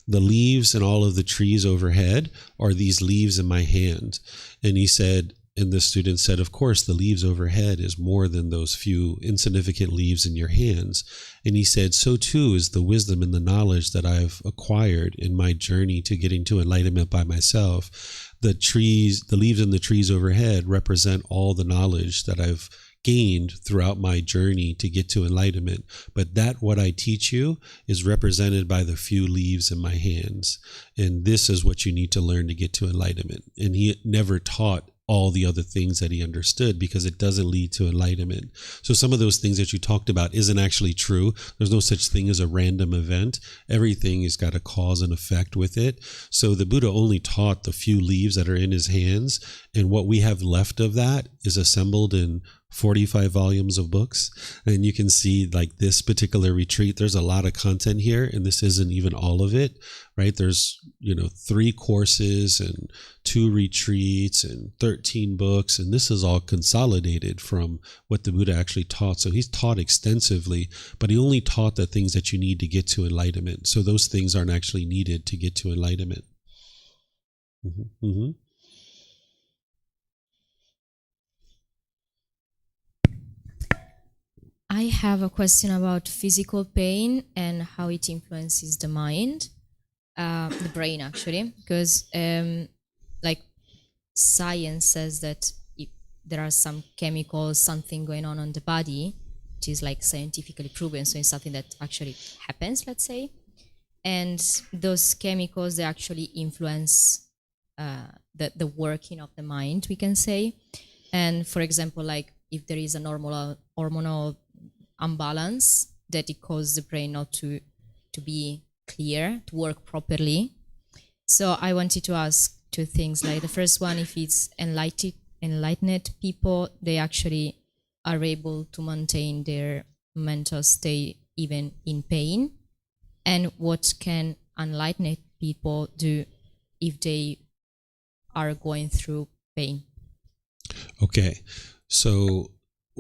the leaves and all of the trees overhead, or these leaves in my hand?" And he said, and the student said, "Of course, the leaves overhead is more than those few insignificant leaves in your hands." And he said, "So too is the wisdom and the knowledge that I've acquired in my journey to getting to enlightenment by myself. The trees, the leaves in the trees overhead represent all the knowledge that I've gained throughout my journey to get to enlightenment. But that what I teach you is represented by the few leaves in my hands. And this is what you need to learn to get to enlightenment." And he never taught all the other things that he understood, because it doesn't lead to enlightenment. So some of those things that you talked about isn't actually true. There's no such thing as a random event. Everything has got a cause and effect with it. So the Buddha only taught the few leaves that are in his hands, and what we have left of that is assembled in 45 volumes of books. And you can see, like, this particular retreat, there's a lot of content here, and this isn't even all of it, right? There's 3 courses and 2 retreats and 13 books, and this is all consolidated from what the Buddha actually taught. So he's taught extensively, but he only taught the things that you need to get to enlightenment. So those things aren't actually needed to get to enlightenment. I have a question about physical pain and how it influences the mind, the brain actually, because like science says that if there are some chemicals, something going on the body, which is like scientifically proven, so it's something that actually happens, let's say, and those chemicals, they actually influence the working of the mind, we can say. And for example, like if there is a normal hormonal imbalance, that it causes the brain not to be clear, to work properly. So I wanted to ask 2 things. Like the first one, if it's enlightened people, they actually are able to maintain their mental state even in pain, and what can enlightened people do if they are going through pain? Okay, so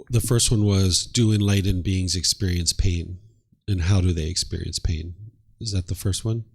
the first one was, do enlightened beings experience pain, and how do they experience pain? Is that the first one?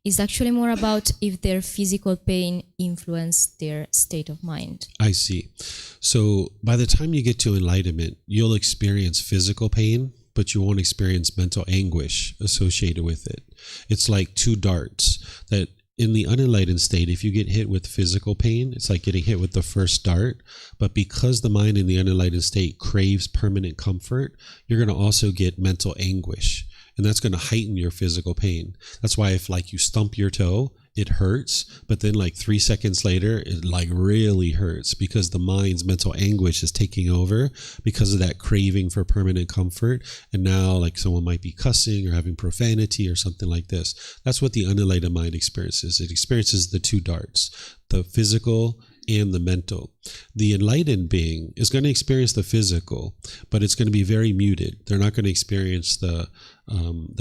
It's actually more about if their physical pain influence their state of mind. I see. So by the time you get to enlightenment, you'll experience physical pain, but you won't experience mental anguish associated with it. It's like 2 darts that in the unenlightened state, if you get hit with physical pain, it's like getting hit with the first dart. But because the mind in the unenlightened state craves permanent comfort, you're going to also get mental anguish. And that's going to heighten your physical pain. That's why if like you stump your toe, it hurts, but then like 3 seconds later, it like really hurts, because the mind's mental anguish is taking over because of that craving for permanent comfort. And now like someone might be cussing or having profanity or something like this. That's what the unenlightened mind experiences. It experiences the 2 darts, the physical and the mental. The enlightened being is going to experience the physical, but it's going to be very muted. They're not going to experience the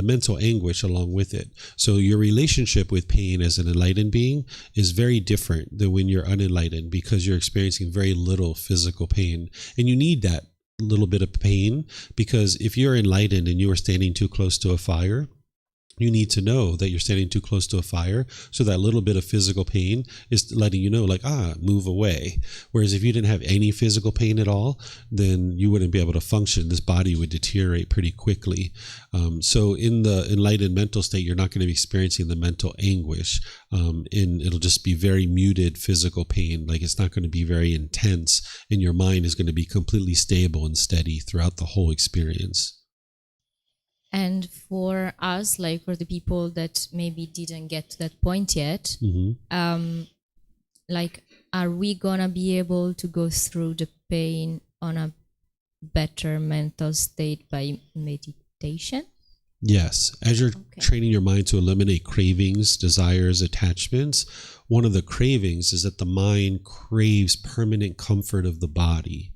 mental anguish along with it. So your relationship with pain as an enlightened being is very different than when you're unenlightened, because you're experiencing very little physical pain. And you need that little bit of pain, because if you're enlightened and you are standing too close to a fire, you need to know that you're standing too close to a fire. So that little bit of physical pain is letting you know, like, move away. Whereas if you didn't have any physical pain at all, then you wouldn't be able to function. This body would deteriorate pretty quickly. So in the enlightened mental state, you're not going to be experiencing the mental anguish. And it'll just be very muted physical pain. Like it's not going to be very intense, and your mind is going to be completely stable and steady throughout the whole experience. And for us, like for the people that maybe didn't get to that point yet, like, are we gonna be able to go through the pain on a better mental state by meditation? Yes. As you're training your mind to eliminate cravings, desires, attachments, one of the cravings is that the mind craves permanent comfort of the body.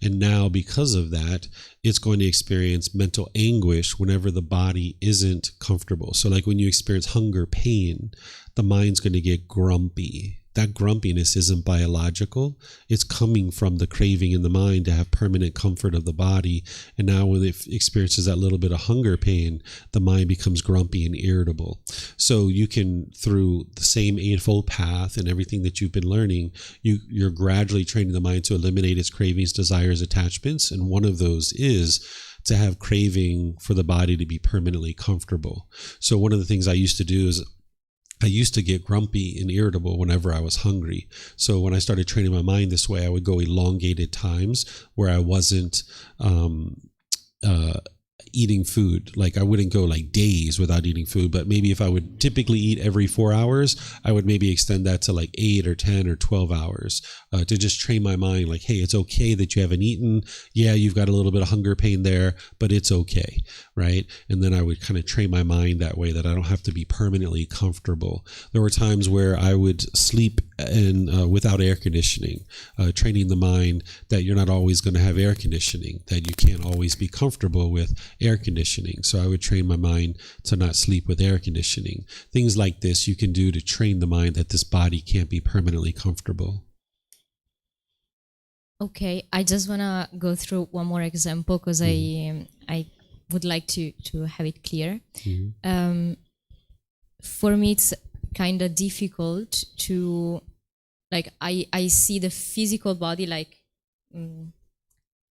And now, because of that, it's going to experience mental anguish whenever the body isn't comfortable. So like when you experience hunger, pain, the mind's going to get grumpy. That grumpiness isn't biological. It's coming from the craving in the mind to have permanent comfort of the body. And now when it experiences that little bit of hunger pain, the mind becomes grumpy and irritable. So you can, through the same Eightfold Path and everything that you've been learning, you're gradually training the mind to eliminate its cravings, desires, attachments. And one of those is to have craving for the body to be permanently comfortable. So one of the things I used to do is I used to get grumpy and irritable whenever I was hungry. So when I started training my mind this way, I would go elongated times where I wasn't eating food. Like I wouldn't go like days without eating food, but maybe if I would typically eat every 4 hours, I would maybe extend that to like 8 or 10 or 12 hours to just train my mind like, hey, it's okay that you haven't eaten. Yeah, you've got a little bit of hunger pain there, but it's okay, right? And then I would kind of train my mind that way that I don't have to be permanently comfortable. There were times where I would sleep without air conditioning, training the mind that you're not always going to have air conditioning, that you can't always be comfortable with air conditioning. So I would train my mind to not sleep with air conditioning. Things like this you can do to train the mind that this body can't be permanently comfortable. Okay, I just want to go through one more example because I would like to have it clear. For me, it's kind of difficult to, like, I see the physical body like,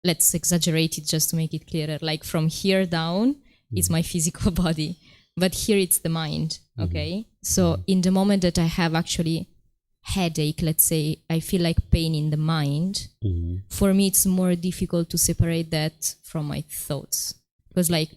let's exaggerate it just to make it clearer. Like from here down, it's my physical body, but here it's the mind. Okay, so in the moment that I have actually headache, let's say, I feel like pain in the mind. For me, it's more difficult to separate that from my thoughts, because like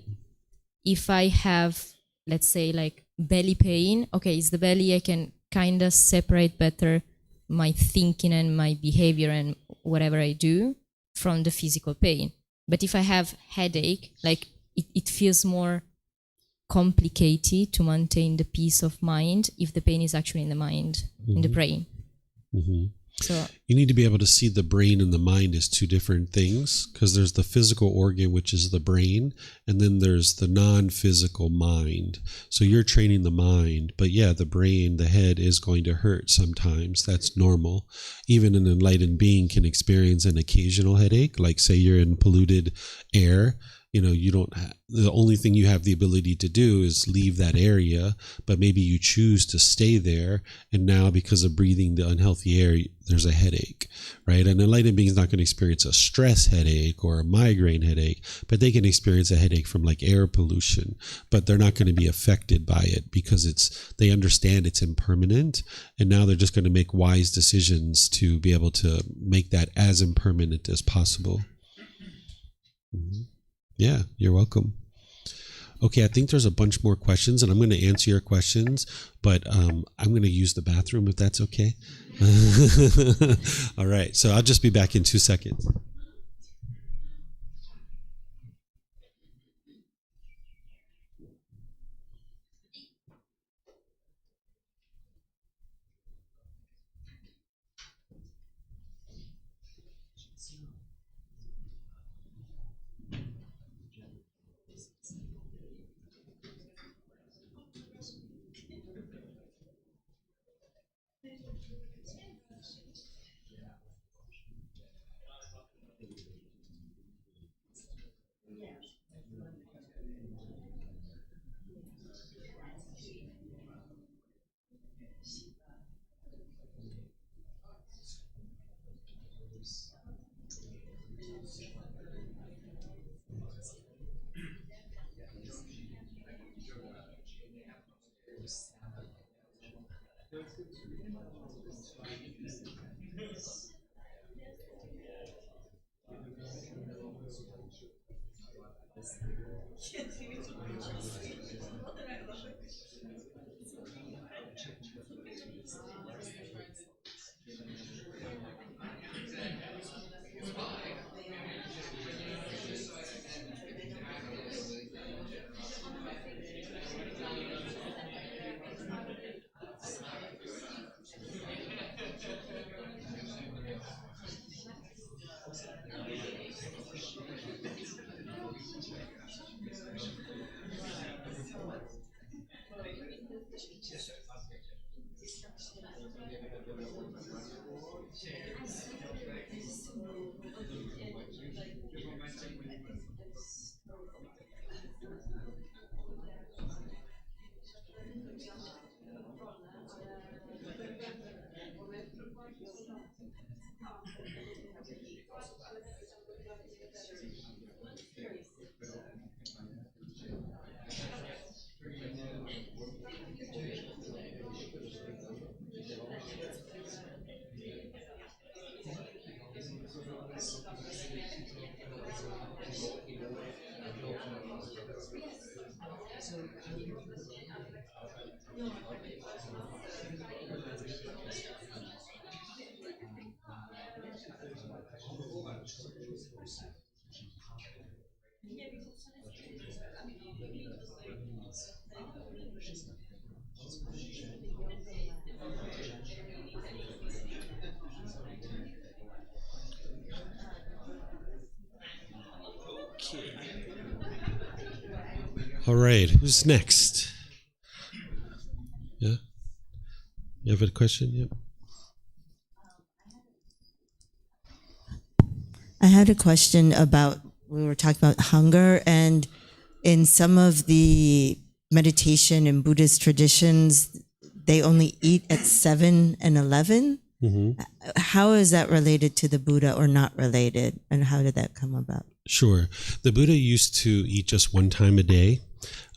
if I have, let's say, like belly pain, okay, it's the belly. I can kind of separate better my thinking and my behavior and whatever I do from the physical pain. But if I have headache, like it feels more complicated to maintain the peace of mind if the pain is actually in the mind, in the brain. So you need to be able to see the brain and the mind as two different things, because there's the physical organ, which is the brain, and then there's the non-physical mind. So you're training the mind, but yeah, the brain, the head is going to hurt sometimes. That's normal. Even an enlightened being can experience an occasional headache, like say you're in polluted air. You know, you don't, the only thing you have the ability to do is leave that area, but maybe you choose to stay there. And now because of breathing the unhealthy air, there's a headache, right? An enlightened being is not going to experience a stress headache or a migraine headache, but they can experience a headache from like air pollution, but they're not going to be affected by it because they understand it's impermanent. And now they're just going to make wise decisions to be able to make that as impermanent as possible. Yeah, you're welcome. Okay, I think there's a bunch more questions, and I'm going to answer your questions, but I'm going to use the bathroom if that's okay. All right, so I'll just be back in 2 seconds. All right, who's next? Yeah? You have a question? Yep. I had a question about, we were talking about hunger, and in some of the meditation and Buddhist traditions, they only eat at 7 and 11. Mm-hmm. How is that related to the Buddha or not related? And how did that come about? Sure. The Buddha used to eat just one time a day.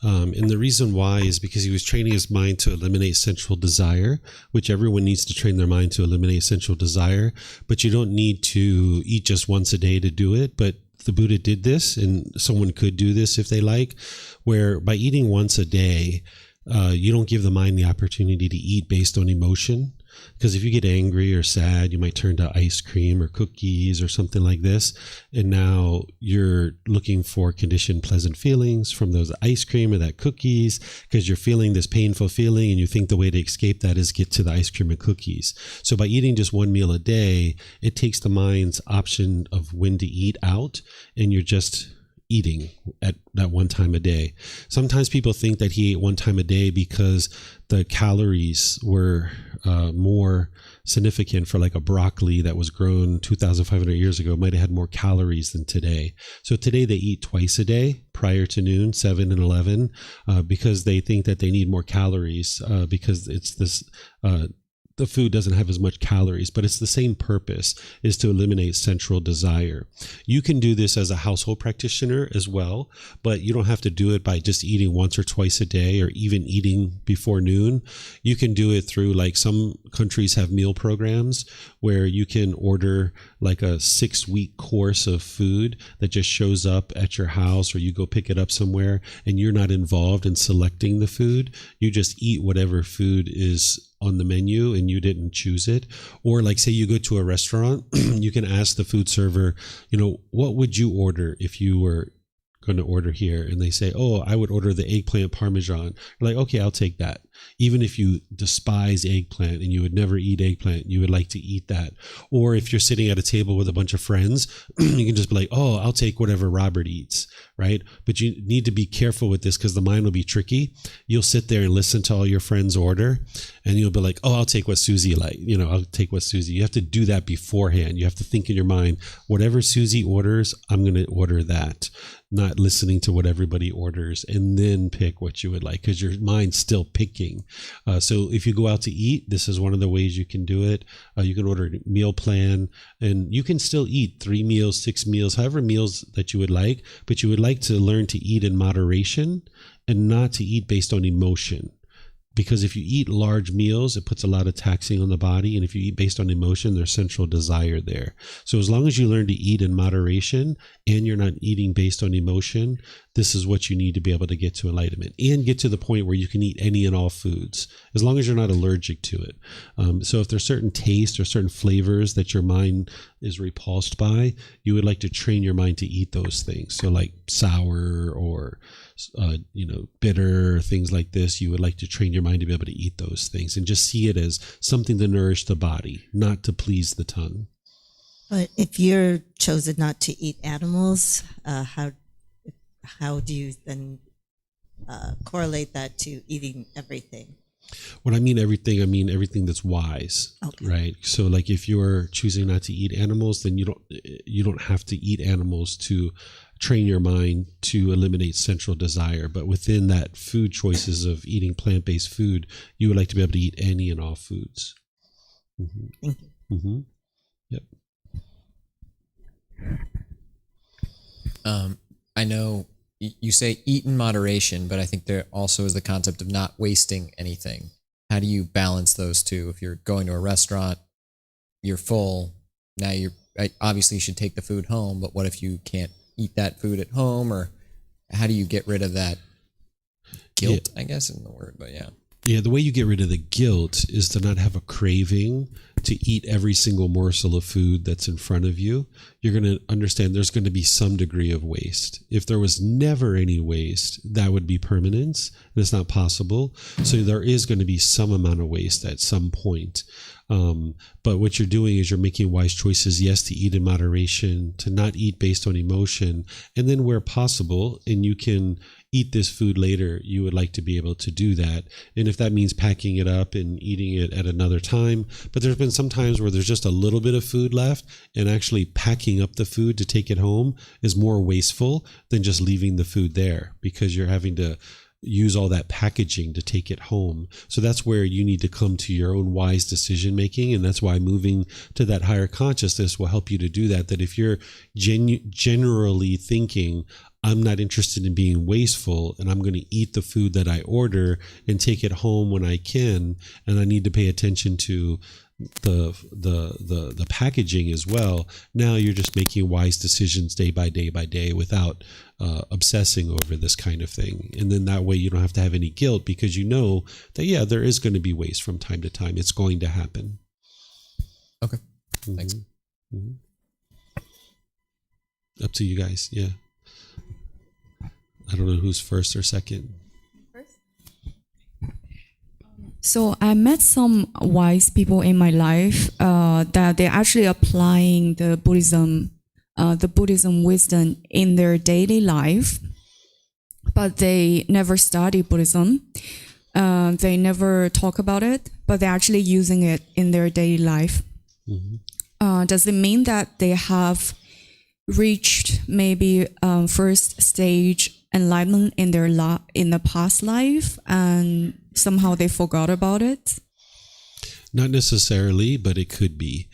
And the reason why is because he was training his mind to eliminate sensual desire, which everyone needs to train their mind to eliminate sensual desire. But you don't need to eat just once a day to do it. But the Buddha did this, and someone could do this if they like, where by eating once a day, you don't give the mind the opportunity to eat based on emotion. Because if you get angry or sad, you might turn to ice cream or cookies or something like this. And now you're looking for conditioned pleasant feelings from those ice cream or that cookies, because you're feeling this painful feeling and you think the way to escape that is get to the ice cream and cookies. So by eating just one meal a day, it takes the mind's option of when to eat out, and you're just eating at that one time a day. Sometimes people think that he ate one time a day because the calories were more significant for like a broccoli that was grown 2,500 years ago might have had more calories than today. So today they eat twice a day prior to noon, 7 and 11, because they think that they need more calories because it's this the food doesn't have as much calories, but it's the same purpose, is to eliminate sensual desire. You can do this as a household practitioner as well, but you don't have to do it by just eating once or twice a day or even eating before noon. You can do it through, like, some countries have meal programs where you can order like a 6-week course of food that just shows up at your house, or you go pick it up somewhere and you're not involved in selecting the food. You just eat whatever food is on the menu and you didn't choose it. Or like, say you go to a restaurant, you can ask the food server, what would you order if you were going to order here? And they say, oh, I would order the eggplant parmesan. You're like, okay, I'll take that. Even if you despise eggplant and you would never eat eggplant, you would like to eat that. Or if you're sitting at a table with a bunch of friends, you can just be like, oh, I'll take whatever Robert eats, right? But you need to be careful with this because the mind will be tricky. You'll sit there and listen to all your friends order and you'll be like, oh, I'll take what Susie like. I'll take what Susie. You have to do that beforehand. You have to think in your mind, whatever Susie orders, I'm going to order that. Not listening to what everybody orders and then pick what you would like, because your mind's still picking. So if you go out to eat, this is one of the ways you can do it. You can order a meal plan, and you can still eat 3 meals, 6 meals, however meals that you would like, but you would like to learn to eat in moderation and not to eat based on emotion. Because if you eat large meals, it puts a lot of taxing on the body. And if you eat based on emotion, there's central desire there. So as long as you learn to eat in moderation and you're not eating based on emotion, this is what you need to be able to get to enlightenment and get to the point where you can eat any and all foods, as long as you're not allergic to it. So if there's certain tastes or certain flavors that your mind is repulsed by, you would like to train your mind to eat those things. So like sour or bitter, things like this, you would like to train your mind to be able to eat those things and just see it as something to nourish the body, not to please the tongue. But if you're chosen not to eat animals, how do you then correlate that to eating everything? When I mean everything that's wise, okay. Right? So like if you're choosing not to eat animals, then you don't have to eat animals to train your mind to eliminate central desire. But within that food choices of eating plant-based food, you would like to be able to eat any and all foods. Mm-hmm. Thank you. Mm-hmm. Yep. I know you say eat in moderation, but I think there also is the concept of not wasting anything. How do you balance those two? If you're going to a restaurant, you're full, now obviously you should take the food home, but what if you can't eat that food at home? Or how do you get rid of that guilt, I guess, in the word, but yeah. Yeah, the way you get rid of the guilt is to not have a craving to eat every single morsel of food that's in front of you. You're going to understand there's going to be some degree of waste. If there was never any waste, that would be permanence, and it's not possible. So there is going to be some amount of waste at some point. But what you're doing is you're making wise choices, yes, to eat in moderation, to not eat based on emotion, and then where possible, and you can eat this food later, you would like to be able to do that. And if that means packing it up and eating it at another time, but there's been some times where there's just a little bit of food left, and actually packing up the food to take it home is more wasteful than just leaving the food there, because you're having to use all that packaging to take it home. So that's where you need to come to your own wise decision making, and that's why moving to that higher consciousness will help you to do that. That if you're generally thinking, I'm not interested in being wasteful, and I'm going to eat the food that I order and take it home when I can, and I need to pay attention to the packaging as well. Now you're just making wise decisions day by day without obsessing over this kind of thing. And then that way you don't have to have any guilt, because you know that, yeah, there is going to be waste from time to time. It's going to happen. Okay. Thanks. Mm-hmm. Up to you guys. Yeah. I don't know who's first or second. So I met some wise people in my life that they're actually applying the Buddhism wisdom in their daily life, but they never study Buddhism. They never talk about it, but they're actually using it in their daily life. Mm-hmm. Does it mean that they have reached maybe first stage enlightenment in their in the past life, and somehow they forgot about it? Not necessarily, but it could be.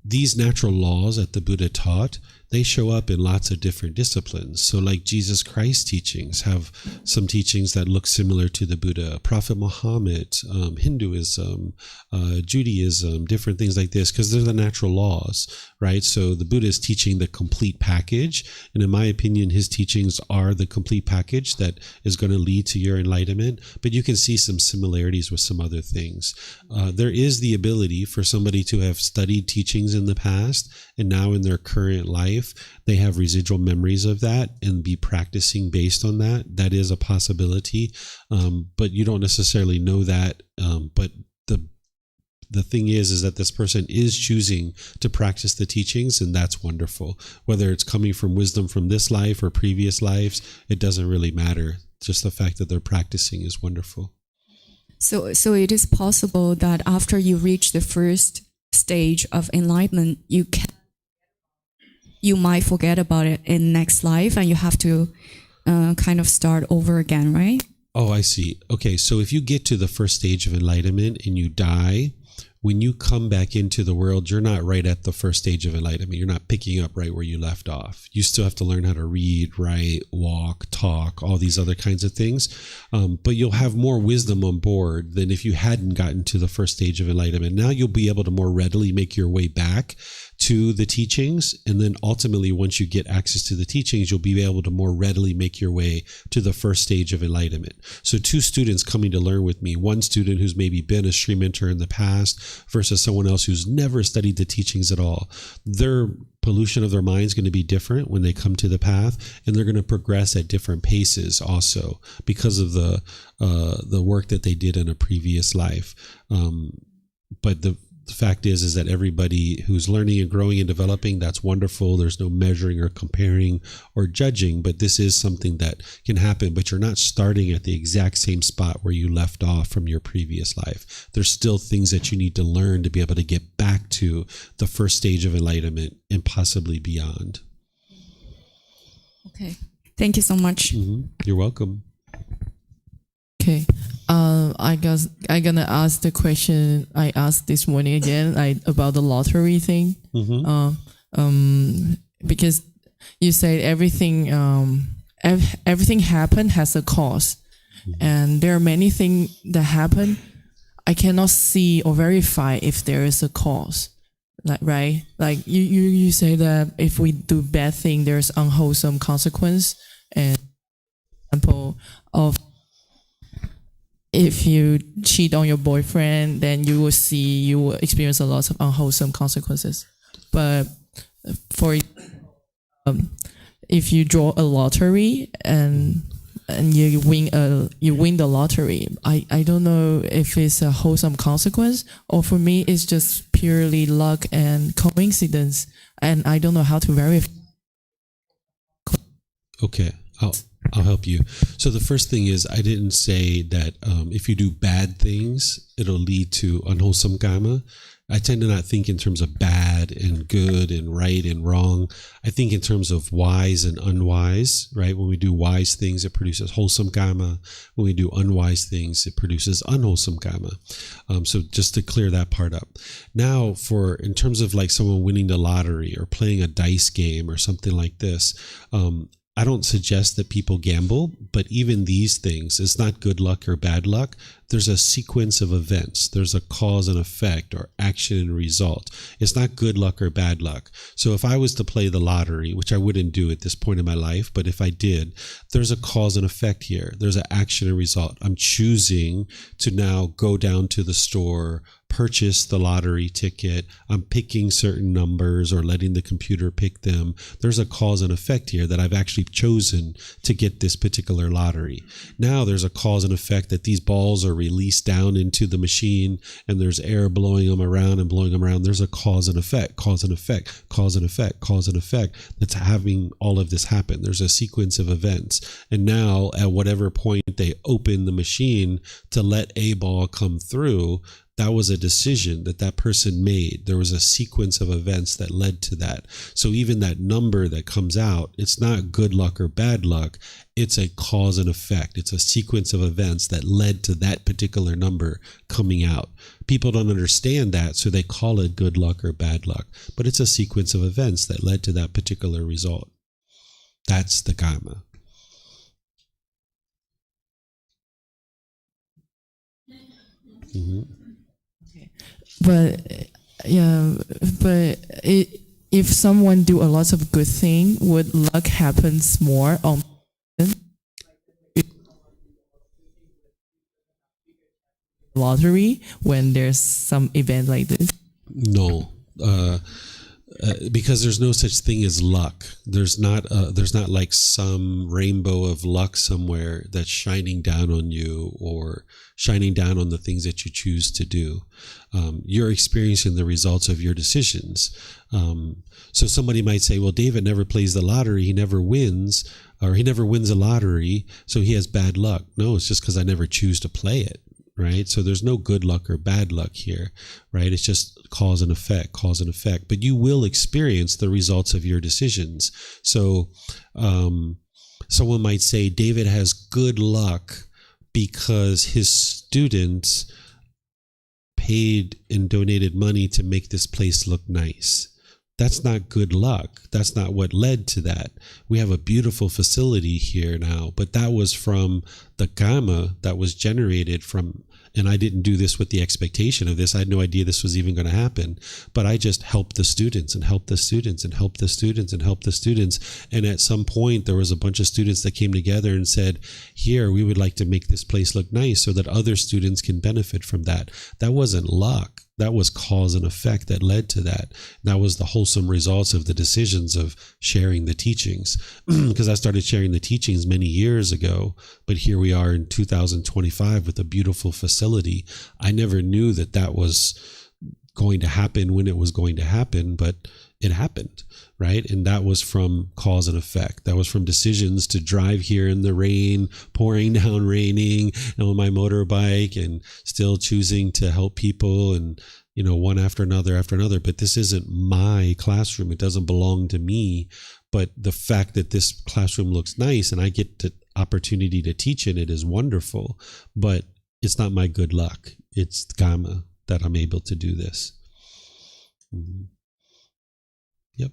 These natural laws that the Buddha taught, they show up in lots of different disciplines. So like Jesus Christ's teachings have some teachings that look similar to the Buddha, Prophet Muhammad, Hinduism, Judaism, different things like this, because they're the natural laws, right? So the Buddha is teaching the complete package. And in my opinion, his teachings are the complete package that is going to lead to your enlightenment. But you can see some similarities with some other things. There is the ability for somebody to have studied teachings in the past, and now in their current life, they have residual memories of that and be practicing based on that. That is a possibility, but you don't necessarily know that. But the thing is that this person is choosing to practice the teachings, and that's wonderful. Whether it's coming from wisdom from this life or previous lives, it doesn't really matter. Just the fact that they're practicing is wonderful. So it is possible that after you reach the first stage of enlightenment, you might forget about it in next life, and you have to kind of start over again, right? Oh, I see. Okay, so if you get to the first stage of enlightenment and you die when you come back into the world, you're not right at the first stage of enlightenment. You're not picking up right where you left off. You still have to learn how to read, write, walk, talk, all these other kinds of things. But you'll have more wisdom on board than if you hadn't gotten to the first stage of enlightenment. Now you'll be able to more readily make your way back to the teachings. And then ultimately, once you get access to the teachings, you'll be able to more readily make your way to the first stage of enlightenment. So 2 students coming to learn with me, one student who's maybe been a stream mentor in the past versus someone else who's never studied the teachings at all. Their pollution of their mind is going to be different when they come to the path, and they're going to progress at different paces also because of the work that they did in a previous life. But the fact is that everybody who's learning and growing and developing, that's wonderful. There's no measuring or comparing or judging, but this is something that can happen. But you're not starting at the exact same spot where you left off from your previous life. There's still things that you need to learn to be able to get back to the first stage of enlightenment and possibly beyond. Okay. Thank you so much. You're welcome. Okay. I guess I'm gonna ask the question I asked this morning again, about the lottery thing. Because you said everything happen has a cause, and there are many things that happen. I cannot see or verify if there is a cause. Right? Like you say that if we do bad thing, there's unwholesome consequence. And example of if you cheat on your boyfriend, then you will experience a lot of unwholesome consequences. But for if you draw a lottery and you win the lottery, I don't know if it's a wholesome consequence, or for me it's just purely luck and coincidence, and I don't know how to verify. Okay, I'll help you. So the first thing is, I didn't say that if you do bad things, it'll lead to unwholesome karma. I tend to not think in terms of bad and good and right and wrong. I think in terms of wise and unwise, right? When we do wise things, it produces wholesome karma. When we do unwise things, it produces unwholesome karma. So just to clear that part up. Now, in terms of like someone winning the lottery or playing a dice game or something like this, I don't suggest that people gamble, but even these things, it's not good luck or bad luck. There's a sequence of events. There's a cause and effect or action and result. It's not good luck or bad luck. So if I was to play the lottery, which I wouldn't do at this point in my life, but if I did, there's a cause and effect here. There's an action and result. I'm choosing to now go down to the store, purchase the lottery ticket. I'm picking certain numbers or letting the computer pick them. There's a cause and effect here that I've actually chosen to get this particular lottery. Now there's a cause and effect that these balls are released down into the machine and there's air blowing them around and blowing them around. There's a cause and effect, cause and effect, cause and effect, cause and effect that's having all of this happen. There's a sequence of events. And now at whatever point they open the machine to let a ball come through, that was a decision that person made. There was a sequence of events that led to that. So even that number that comes out, it's not good luck or bad luck. It's a cause and effect. It's a sequence of events that led to that particular number coming out. People don't understand that, so they call it good luck or bad luck. But it's a sequence of events that led to that particular result. That's the karma. Mm-hmm. But if someone do a lot of good thing, would luck happens more on lottery when there's some event like this? No, because there's no such thing as luck. There's not like some rainbow of luck somewhere that's shining down on you or shining down on the things that you choose to do. You're experiencing the results of your decisions. So somebody might say, well, David never plays the lottery. He never wins, or he never wins a lottery, so he has bad luck. No, it's just because I never choose to play it. Right? So there's no good luck or bad luck here, right? It's just cause and effect. But you will experience the results of your decisions. So someone might say David has good luck because his students paid and donated money to make this place look nice. That's not good luck. That's not what led to that. We have a beautiful facility here now, but that was from the karma that was generated from, and I didn't do this with the expectation of this. I had no idea this was even going to happen, but I just helped the students and helped the students and helped the students and helped the students. And at some point, there was a bunch of students that came together and said, here, we would like to make this place look nice so that other students can benefit from that. That wasn't luck. That was cause and effect that led to that. That was the wholesome results of the decisions of sharing the teachings. Because I started sharing the teachings many years ago, but here we are in 2025 with a beautiful facility. I never knew that that was going to happen when it was going to happen, but it happened, right? And that was from cause and effect. That was from decisions to drive here in the rain, pouring down, raining, and on my motorbike, and still choosing to help people, and one after another. But this isn't my classroom. It doesn't belong to me. But the fact that this classroom looks nice and I get the opportunity to teach in it is wonderful. But it's not my good luck. It's karma that I'm able to do this. Mm-hmm. Yep.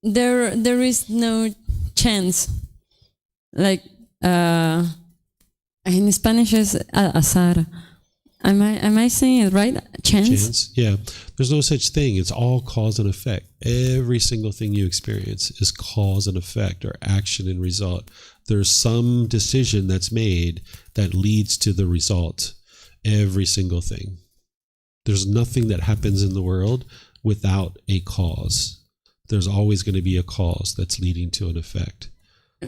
There is no chance. Like in Spanish is azar. Am I saying it right? Chance? Yeah. There's no such thing. It's all cause and effect. Every single thing you experience is cause and effect, or action and result. There's some decision that's made that leads to the result. Every single thing. There's nothing that happens in the world without a cause. There's always going to be a cause that's leading to an effect.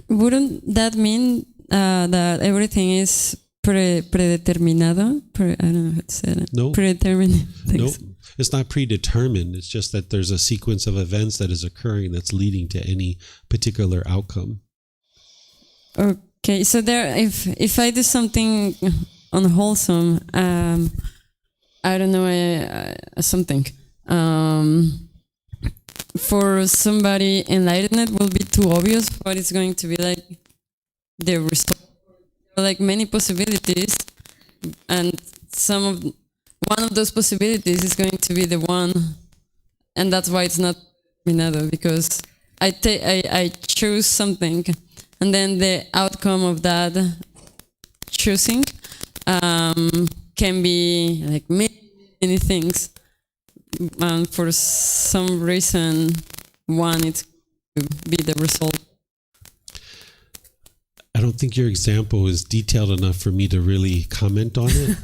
Wouldn't that mean that everything is predeterminado? I don't know how to say that. No. Predetermined. Nope. It's not predetermined. It's just that there's a sequence of events that is occurring that's leading to any particular outcome. Okay, so if I do something unwholesome, I don't know, something. For somebody enlightened, it will be too obvious what is going to be like the result. Like many possibilities, and one of those possibilities is going to be the one, and that's why it's not minado, because I choose something, and then the outcome of that choosing can be like many things, and for some reason one it's to be the result. I don't think your example is detailed enough for me to really comment on it.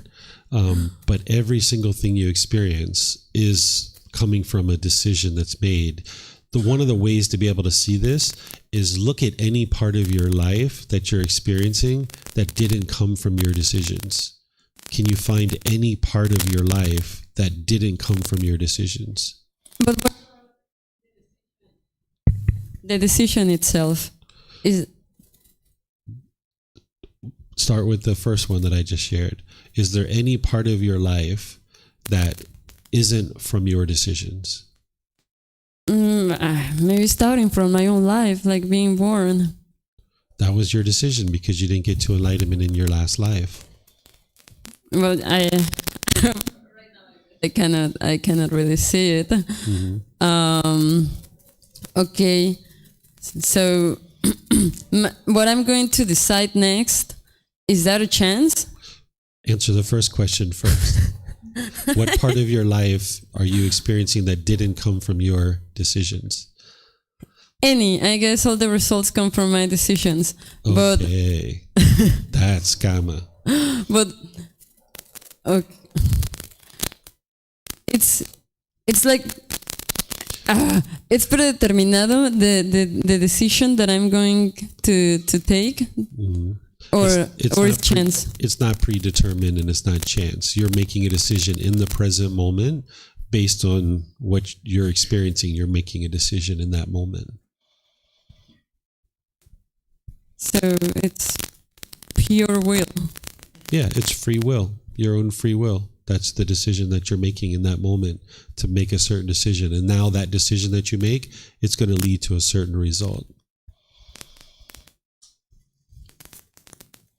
But every single thing you experience is coming from a decision that's made. One of the ways to be able to see this is look at any part of your life that you're experiencing that didn't come from your decisions. Can you find any part of your life that didn't come from your decisions? But the decision itself is... Start with the first one that I just shared. Is there any part of your life that isn't from your decisions? Maybe starting from my own life, like being born. That was your decision because you didn't get to enlightenment in your last life. Well, I cannot really see it. Mm-hmm. Okay, so what I'm going to decide next, is that a chance? Answer the first question first. What part of your life are you experiencing that didn't come from your decisions? Any. I guess all the results come from my decisions. Okay. That's karma. But okay. It's like it's predeterminado, the decision that I'm going to take. Mm-hmm. Or it's chance? It's not predetermined and it's not chance. You're making a decision in the present moment based on what you're experiencing. You're making a decision in that moment. So it's pure will. Yeah, it's free will. Your own free will. That's the decision that you're making in that moment to make a certain decision. And now that decision that you make, it's going to lead to a certain result.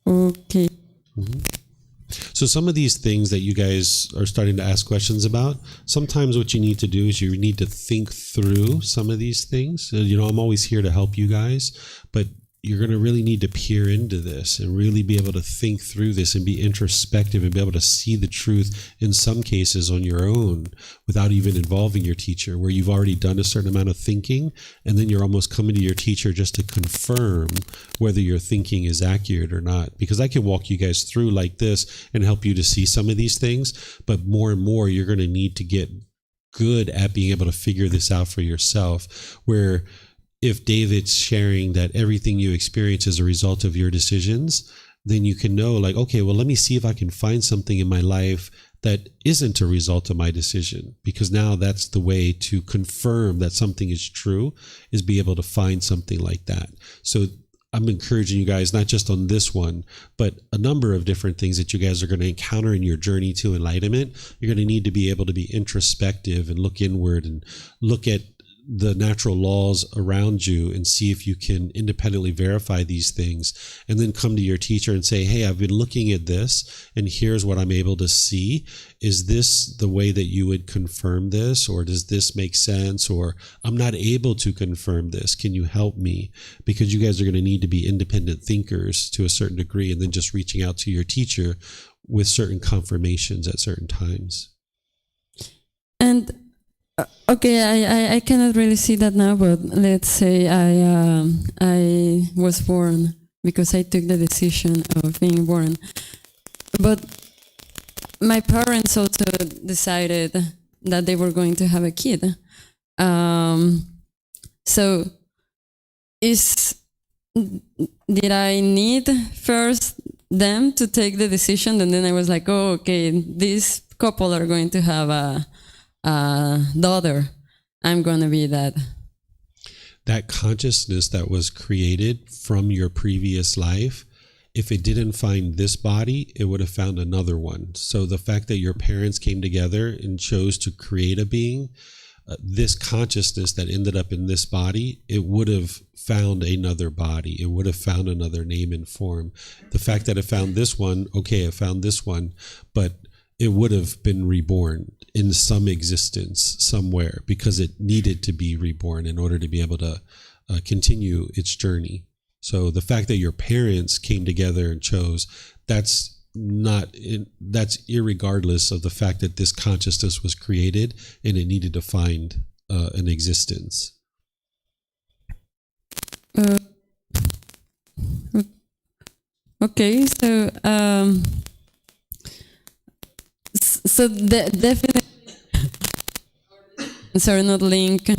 Okay. So some of these things that you guys are starting to ask questions about, sometimes what you need to do is you need to think through some of these things. I'm always here to help you guys, but you're going to really need to peer into this and really be able to think through this and be introspective and be able to see the truth in some cases on your own without even involving your teacher, where you've already done a certain amount of thinking and then you're almost coming to your teacher just to confirm whether your thinking is accurate or not. Because I can walk you guys through like this and help you to see some of these things, but more and more you're going to need to get good at being able to figure this out for yourself, where if David's sharing that everything you experience is a result of your decisions, then you can know, like, okay, well, let me see if I can find something in my life that isn't a result of my decision. Because now that's the way to confirm that something is true, is be able to find something like that. So I'm encouraging you guys, not just on this one, but a number of different things that you guys are going to encounter in your journey to enlightenment. You're going to need to be able to be introspective and look inward and look at the natural laws around you and see if you can independently verify these things, and then come to your teacher and say, hey, I've been looking at this and here's what I'm able to see. Is this the way that you would confirm this, or does this make sense, or I'm not able to confirm this, can you help me? Because you guys are going to need to be independent thinkers to a certain degree, and then just reaching out to your teacher with certain confirmations at certain times. And okay, I cannot really see that now, but let's say I was born because I took the decision of being born. But my parents also decided that they were going to have a kid. So did I need first them to take the decision, and then I was like, oh, okay, this couple are going to have a daughter, I'm going to be that. That consciousness that was created from your previous life, if it didn't find this body, it would have found another one. So the fact that your parents came together and chose to create a being, this consciousness that ended up in this body, it would have found another body. It would have found another name and form. The fact that it found this one, okay, it found this one, but it would have been reborn in some existence somewhere, because it needed to be reborn in order to be able to continue its journey. So the fact that your parents came together and chose, that's irregardless of the fact that this consciousness was created and it needed to find an existence. Okay, so definitely are not linked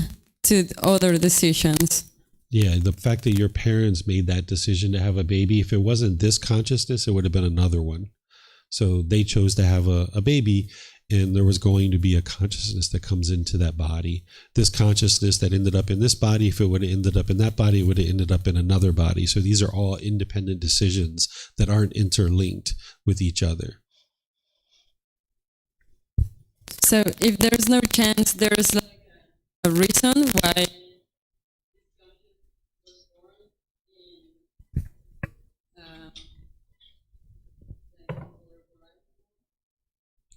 to other decisions. Yeah, the fact that your parents made that decision to have a baby, if it wasn't this consciousness, it would have been another one. So they chose to have a baby, and there was going to be a consciousness that comes into that body. This consciousness that ended up in this body, if it would have ended up in that body, it would have ended up in another body. So these are all independent decisions that aren't interlinked with each other. So if there's no chance, there's like a reason why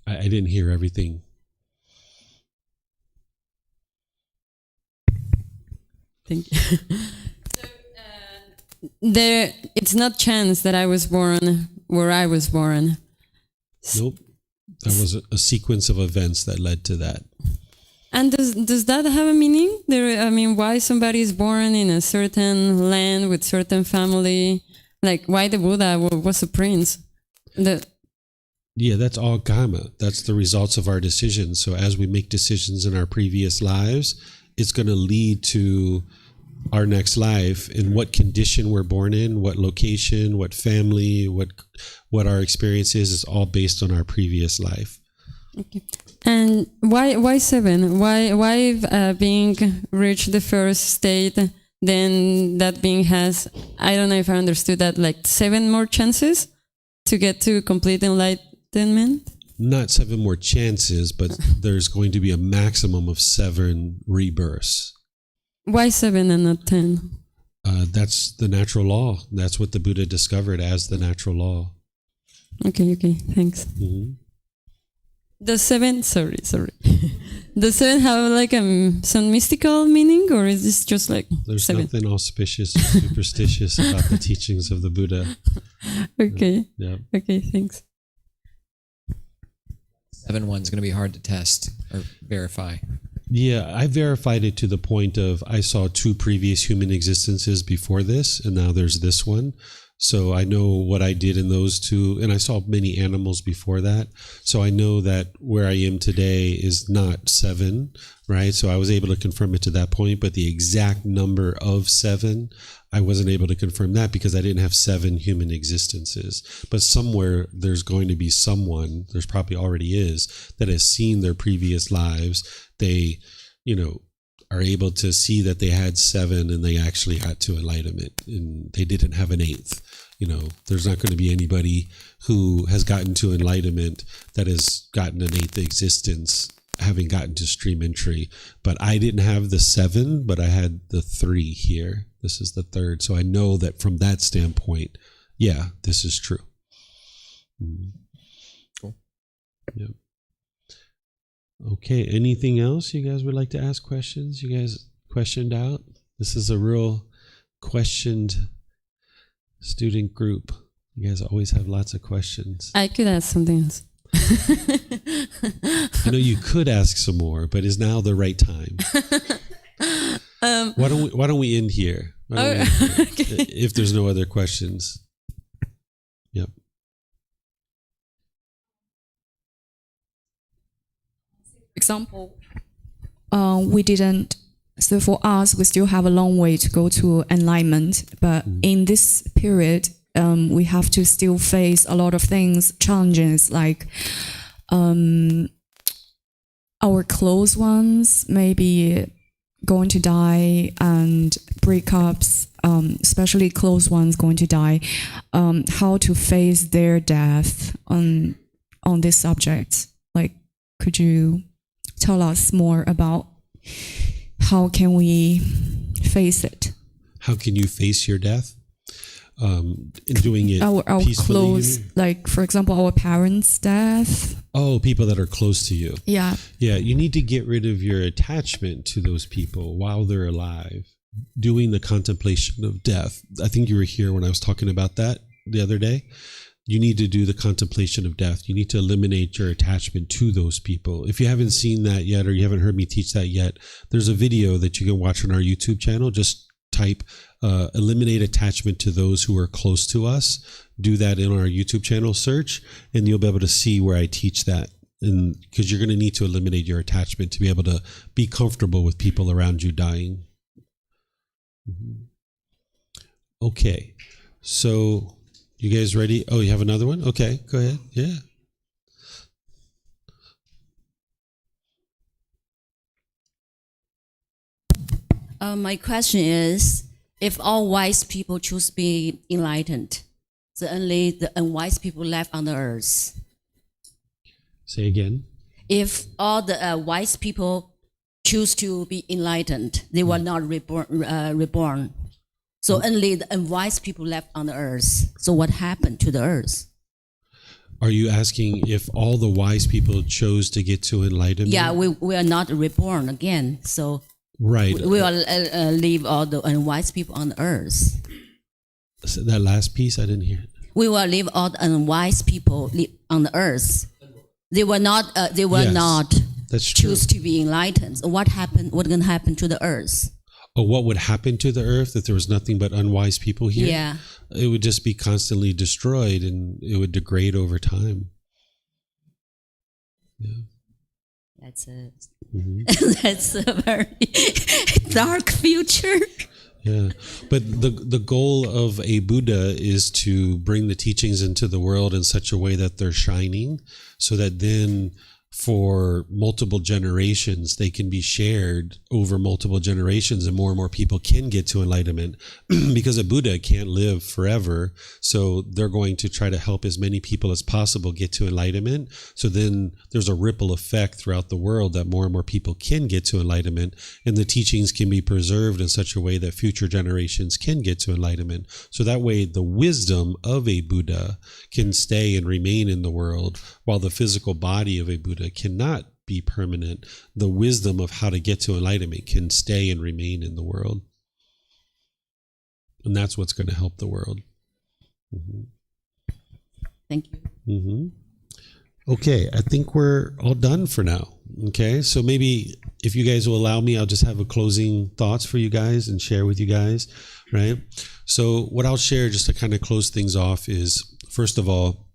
I didn't hear everything. Thank you. So it's not chance that I was born where I was born. Nope. That was a sequence of events that led to that. And does that have a meaning? Why somebody is born in a certain land with certain family? Like, why the Buddha was a prince? Yeah, that's all karma. That's the results of our decisions. So as we make decisions in our previous lives, it's going to lead to our next life, and what condition we're born in, what location, what family, what our experience is all based on our previous life. Okay. And why 7? Why being reached the first state, then that being has, I don't know if I understood that, like 7 more chances to get to complete enlightenment? Not 7 more chances, but there's going to be a maximum of 7 rebirths. Why 7 and not 10? That's the natural law. That's what the Buddha discovered as the natural law. Okay, thanks. Mm-hmm. The seven, sorry. The seven have like some mystical meaning, or is this just like There's seven? nothing auspicious or superstitious about the teachings of the Buddha. Okay. Yeah. Okay, thanks. 7-1's going to be hard to test or verify. Yeah, I verified it to the point of I saw 2 previous human existences before this, and now there's this one. So I know what I did in those 2, and I saw many animals before that. So I know that where I am today is not 7, right? So I was able to confirm it to that point, but the exact number of 7, I wasn't able to confirm that because I didn't have 7 human existences. But somewhere there's going to be someone, there's probably already is, that has seen their previous lives. They, are able to see that they had 7 and they actually got to enlightenment and they didn't have an 8th. There's not going to be anybody who has gotten to enlightenment that has gotten an 8th existence having gotten to stream entry. But I didn't have the 7, but I had the 3 here. This is the 3rd. So I know that from that standpoint, yeah, this is true. Cool. Yeah. Okay, anything else you guys would like to ask questions? You guys questioned out? This is a real questioned student group. You guys always have lots of questions. I could ask something else. I know you could ask some more, but is now the right time? Why don't we end here? Okay. If there's no other questions. Yep. Example, we didn't. So for us, we still have a long way to go to enlightenment. But in this period, we have to still face a lot of things, challenges like our close ones maybe going to die, and breakups, especially close ones going to die. How to face their death on this subject? Like, could you tell us more about how can we face it? How can you face your death? In doing it our peacefully? close, like for example, our parents' death. Oh, people that are close to you. Yeah. Yeah, you need to get rid of your attachment to those people while they're alive. Doing the contemplation of death. I think you were here when I was talking about that the other day. You need to do the contemplation of death. You need to eliminate your attachment to those people. If you haven't seen that yet, or you haven't heard me teach that yet, there's a video that you can watch on our YouTube channel. Just type eliminate attachment to those who are close to us. Do that in our YouTube channel search, and you'll be able to see where I teach that. And because you're going to need to eliminate your attachment to be able to be comfortable with people around you dying. Okay, so you guys ready? Oh, you have another one? Okay, go ahead. Yeah. My question is, if all wise people choose to be enlightened, so only the unwise people left on the earth. Say again. If all the wise people choose to be enlightened, they will not reborn. So only the unwise people left on the earth. So what happened to the earth? Are you asking if all the wise people chose to get to enlightenment? Yeah, we are not reborn again. So right. we will leave all the unwise people on the earth. So that last piece, I didn't hear it. We will leave all the unwise people on the earth. They will not. They will Yes, not that's true. choose to be enlightened. So what happened? What's going to happen to the earth? Oh, what would happen to the earth if there was nothing but unwise people here? Yeah. It would just be constantly destroyed and it would degrade over time. Yeah. That's that's a very dark future. Yeah. But the goal of a Buddha is to bring the teachings into the world in such a way that they're shining, so that then for multiple generations. They can be shared over multiple generations, and more people can get to enlightenment because a Buddha can't live forever. So they're going to try to help as many people as possible get to enlightenment. So then there's a ripple effect throughout the world that more and more people can get to enlightenment, and the teachings can be preserved in such a way that future generations can get to enlightenment. So that way the wisdom of a Buddha can stay and remain in the world, while the physical body of a Buddha cannot be permanent. The wisdom of how to get to enlightenment can stay and remain in the world. And that's what's going to help the world. Mm-hmm. Thank you. Mm-hmm. Okay, I think we're all done for now. Okay, so maybe if you guys will allow me, I'll just have a closing thoughts for you guys and share with you guys, right? So what I'll share just to kind of close things off is, first of all,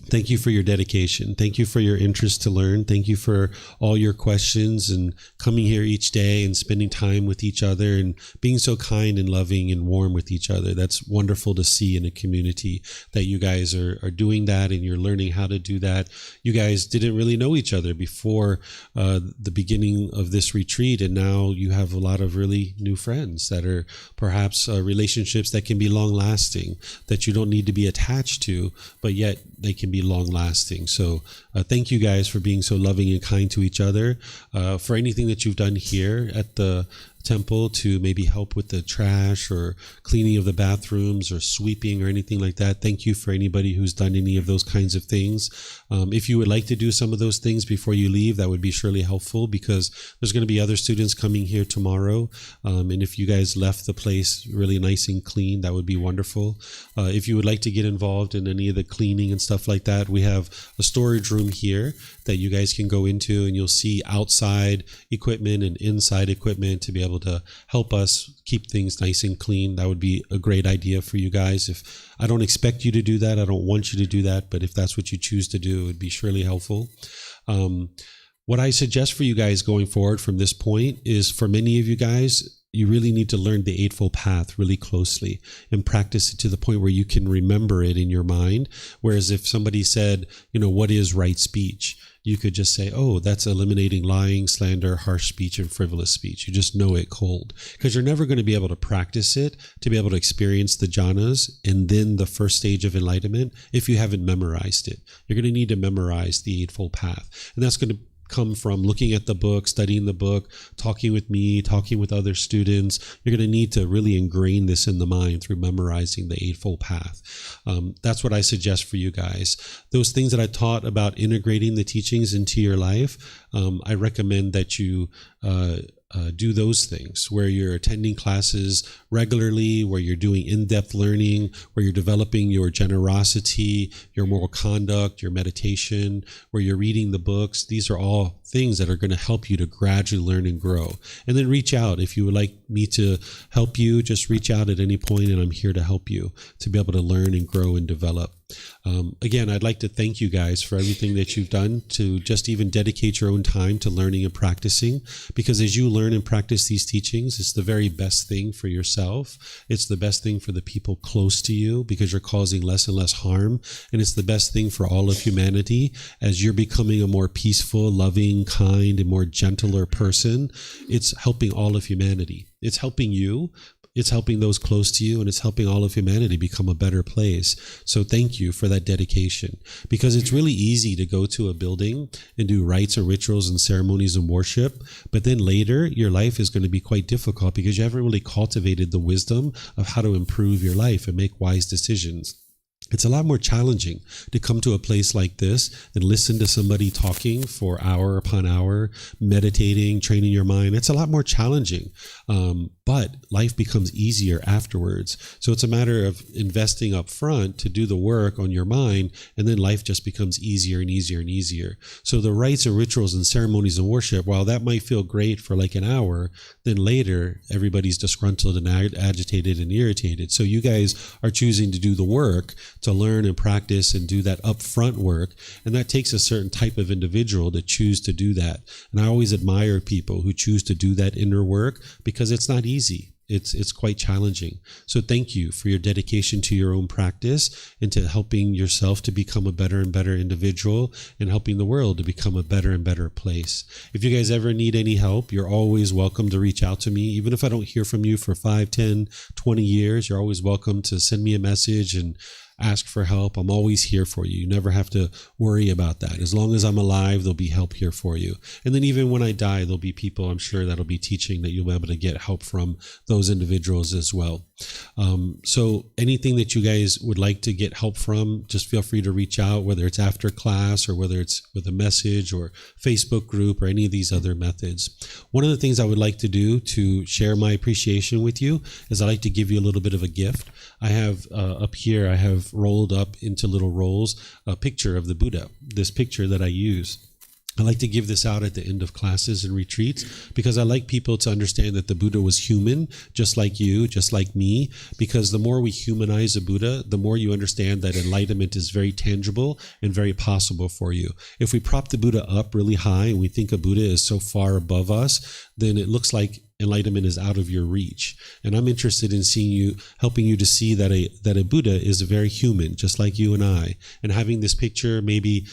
thank you for your dedication. Thank you for your interest to learn. Thank you for all your questions and coming here each day and spending time with each other and being so kind and loving and warm with each other. That's wonderful to see in a community that you guys are doing that, and you're learning how to do that. You guys didn't really know each other before the beginning of this retreat, and now you have a lot of really new friends that are perhaps relationships that can be long lasting, that you don't need to be attached to, but yet they can be long lasting. So thank you guys for being so loving and kind to each other, for anything that you've done here at the temple to maybe help with the trash or cleaning of the bathrooms or sweeping or anything like that. Thank you for anybody who's done any of those kinds of things. If you would like to do some of those things before you leave, that would be surely helpful, because there's going to be other students coming here tomorrow. And if you guys left the place really nice and clean, that would be wonderful. If you would like to get involved in any of the cleaning and stuff like that, we have a storage room here that you guys can go into, and you'll see outside equipment and inside equipment to be able to help us keep things nice and clean. That would be a great idea for you guys. If I don't expect you to do that, I don't want you to do that, but if that's what you choose to do, it would be surely helpful. What I suggest for you guys going forward from this point is, for many of you guys, you really need to learn the Eightfold Path really closely and practice it to the point where you can remember it in your mind. Whereas if somebody said, what is right speech? You could just say, oh, that's eliminating lying, slander, harsh speech, and frivolous speech. You just know it cold, because you're never going to be able to practice it to be able to experience the jhanas and then the first stage of enlightenment if you haven't memorized it. You're going to need to memorize the Eightfold Path. And that's going to come from looking at the book, studying the book, talking with me, talking with other students. You're going to need to really ingrain this in the mind through memorizing the Eightfold Path. That's what I suggest for you guys. Those things that I taught about integrating the teachings into your life, I recommend that you do those things, where you're attending classes regularly, where you're doing in-depth learning, where you're developing your generosity, your moral conduct, your meditation, where you're reading the books. These are all things that are going to help you to gradually learn and grow. And then reach out. If you would like me to help you, just reach out at any point, and I'm here to help you to be able to learn and grow and develop. Again, I'd like to thank you guys for everything that you've done to just even dedicate your own time to learning and practicing, because as you learn and practice these teachings, it's the very best thing for yourself. It's the best thing for the people close to you, because you're causing less and less harm. And it's the best thing for all of humanity. As you're becoming a more peaceful, loving, kind, and more gentler person, it's helping all of humanity. It's helping you. It's helping those close to you, and it's helping all of humanity become a better place. So thank you for that dedication, because it's really easy to go to a building and do rites and rituals and ceremonies and worship, but then later your life is going to be quite difficult because you haven't really cultivated the wisdom of how to improve your life and make wise decisions. It's a lot more challenging to come to a place like this and listen to somebody talking for hour upon hour, meditating, training your mind. It's a lot more challenging, but life becomes easier afterwards. So it's a matter of investing up front to do the work on your mind, and then life just becomes easier and easier and easier. So the rites and rituals and ceremonies and worship, while that might feel great for like an hour, then later everybody's disgruntled and agitated and irritated. So you guys are choosing to do the work to learn and practice and do that upfront work. And that takes a certain type of individual to choose to do that. And I always admire people who choose to do that inner work, because it's not easy. it's quite challenging. So thank you for your dedication to your own practice and to helping yourself to become a better and better individual and helping the world to become a better and better place. If you guys ever need any help, you're always welcome to reach out to me. Even if I don't hear from you for 5, 10, 20 years, you're always welcome to send me a message and ask for help. I'm always here for you. You never have to worry about that. As long as I'm alive, there'll be help here for you. And then even when I die, there'll be people, I'm sure, that'll be teaching that you'll be able to get help from those individuals as well. So anything that you guys would like to get help from, just feel free to reach out, whether it's after class or whether it's with a message or Facebook group or any of these other methods. One of the things I would like to do to share my appreciation with you is I like to give you a little bit of a gift. I have up here, I have rolled up into little rolls a picture of the Buddha, this picture that I use. I like to give this out at the end of classes and retreats because I like people to understand that the Buddha was human, just like you, just like me, because the more we humanize the Buddha, the more you understand that enlightenment is very tangible and very possible for you. If we prop the Buddha up really high and we think a Buddha is so far above us, then it looks like enlightenment is out of your reach. And I'm interested in seeing you, helping you to see that a Buddha is very human, just like you and I. And having this picture maybe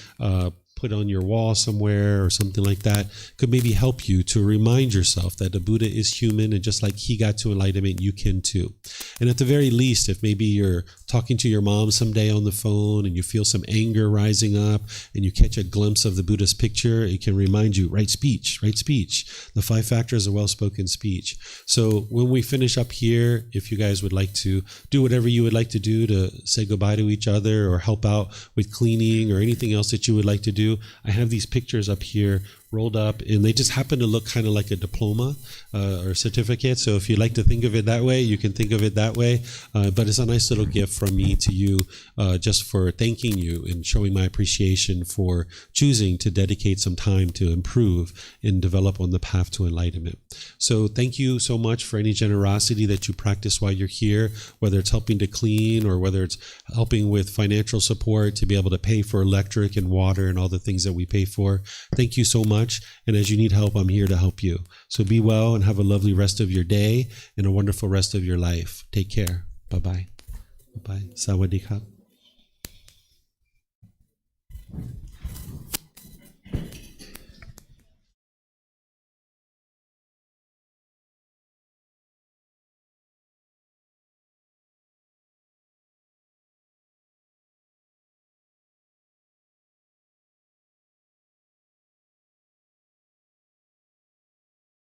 put on your wall somewhere or something like that could maybe help you to remind yourself that the Buddha is human, and just like he got to enlightenment, you can too. And at the very least, if maybe you're talking to your mom someday on the phone and you feel some anger rising up and you catch a glimpse of the Buddha's picture, it can remind you, right speech, right speech. The 5 factors of well-spoken speech. So when we finish up here, if you guys would like to do whatever you would like to do to say goodbye to each other or help out with cleaning or anything else that you would like to do, I have these pictures up here rolled up, and they just happen to look kind of like a diploma or certificate. So if you like to think of it that way, you can think of it that way. But it's a nice little gift from me to you, just for thanking you and showing my appreciation for choosing to dedicate some time to improve and develop on the path to enlightenment. So thank you so much for any generosity that you practice while you're here, whether it's helping to clean or whether it's helping with financial support to be able to pay for electric and water and all the things that we pay for. Thank you so much. And as you need help, I'm here to help you. So be well and have a lovely rest of your day and a wonderful rest of your life. Take care. Bye-bye. Bye-bye. Sawadee krap.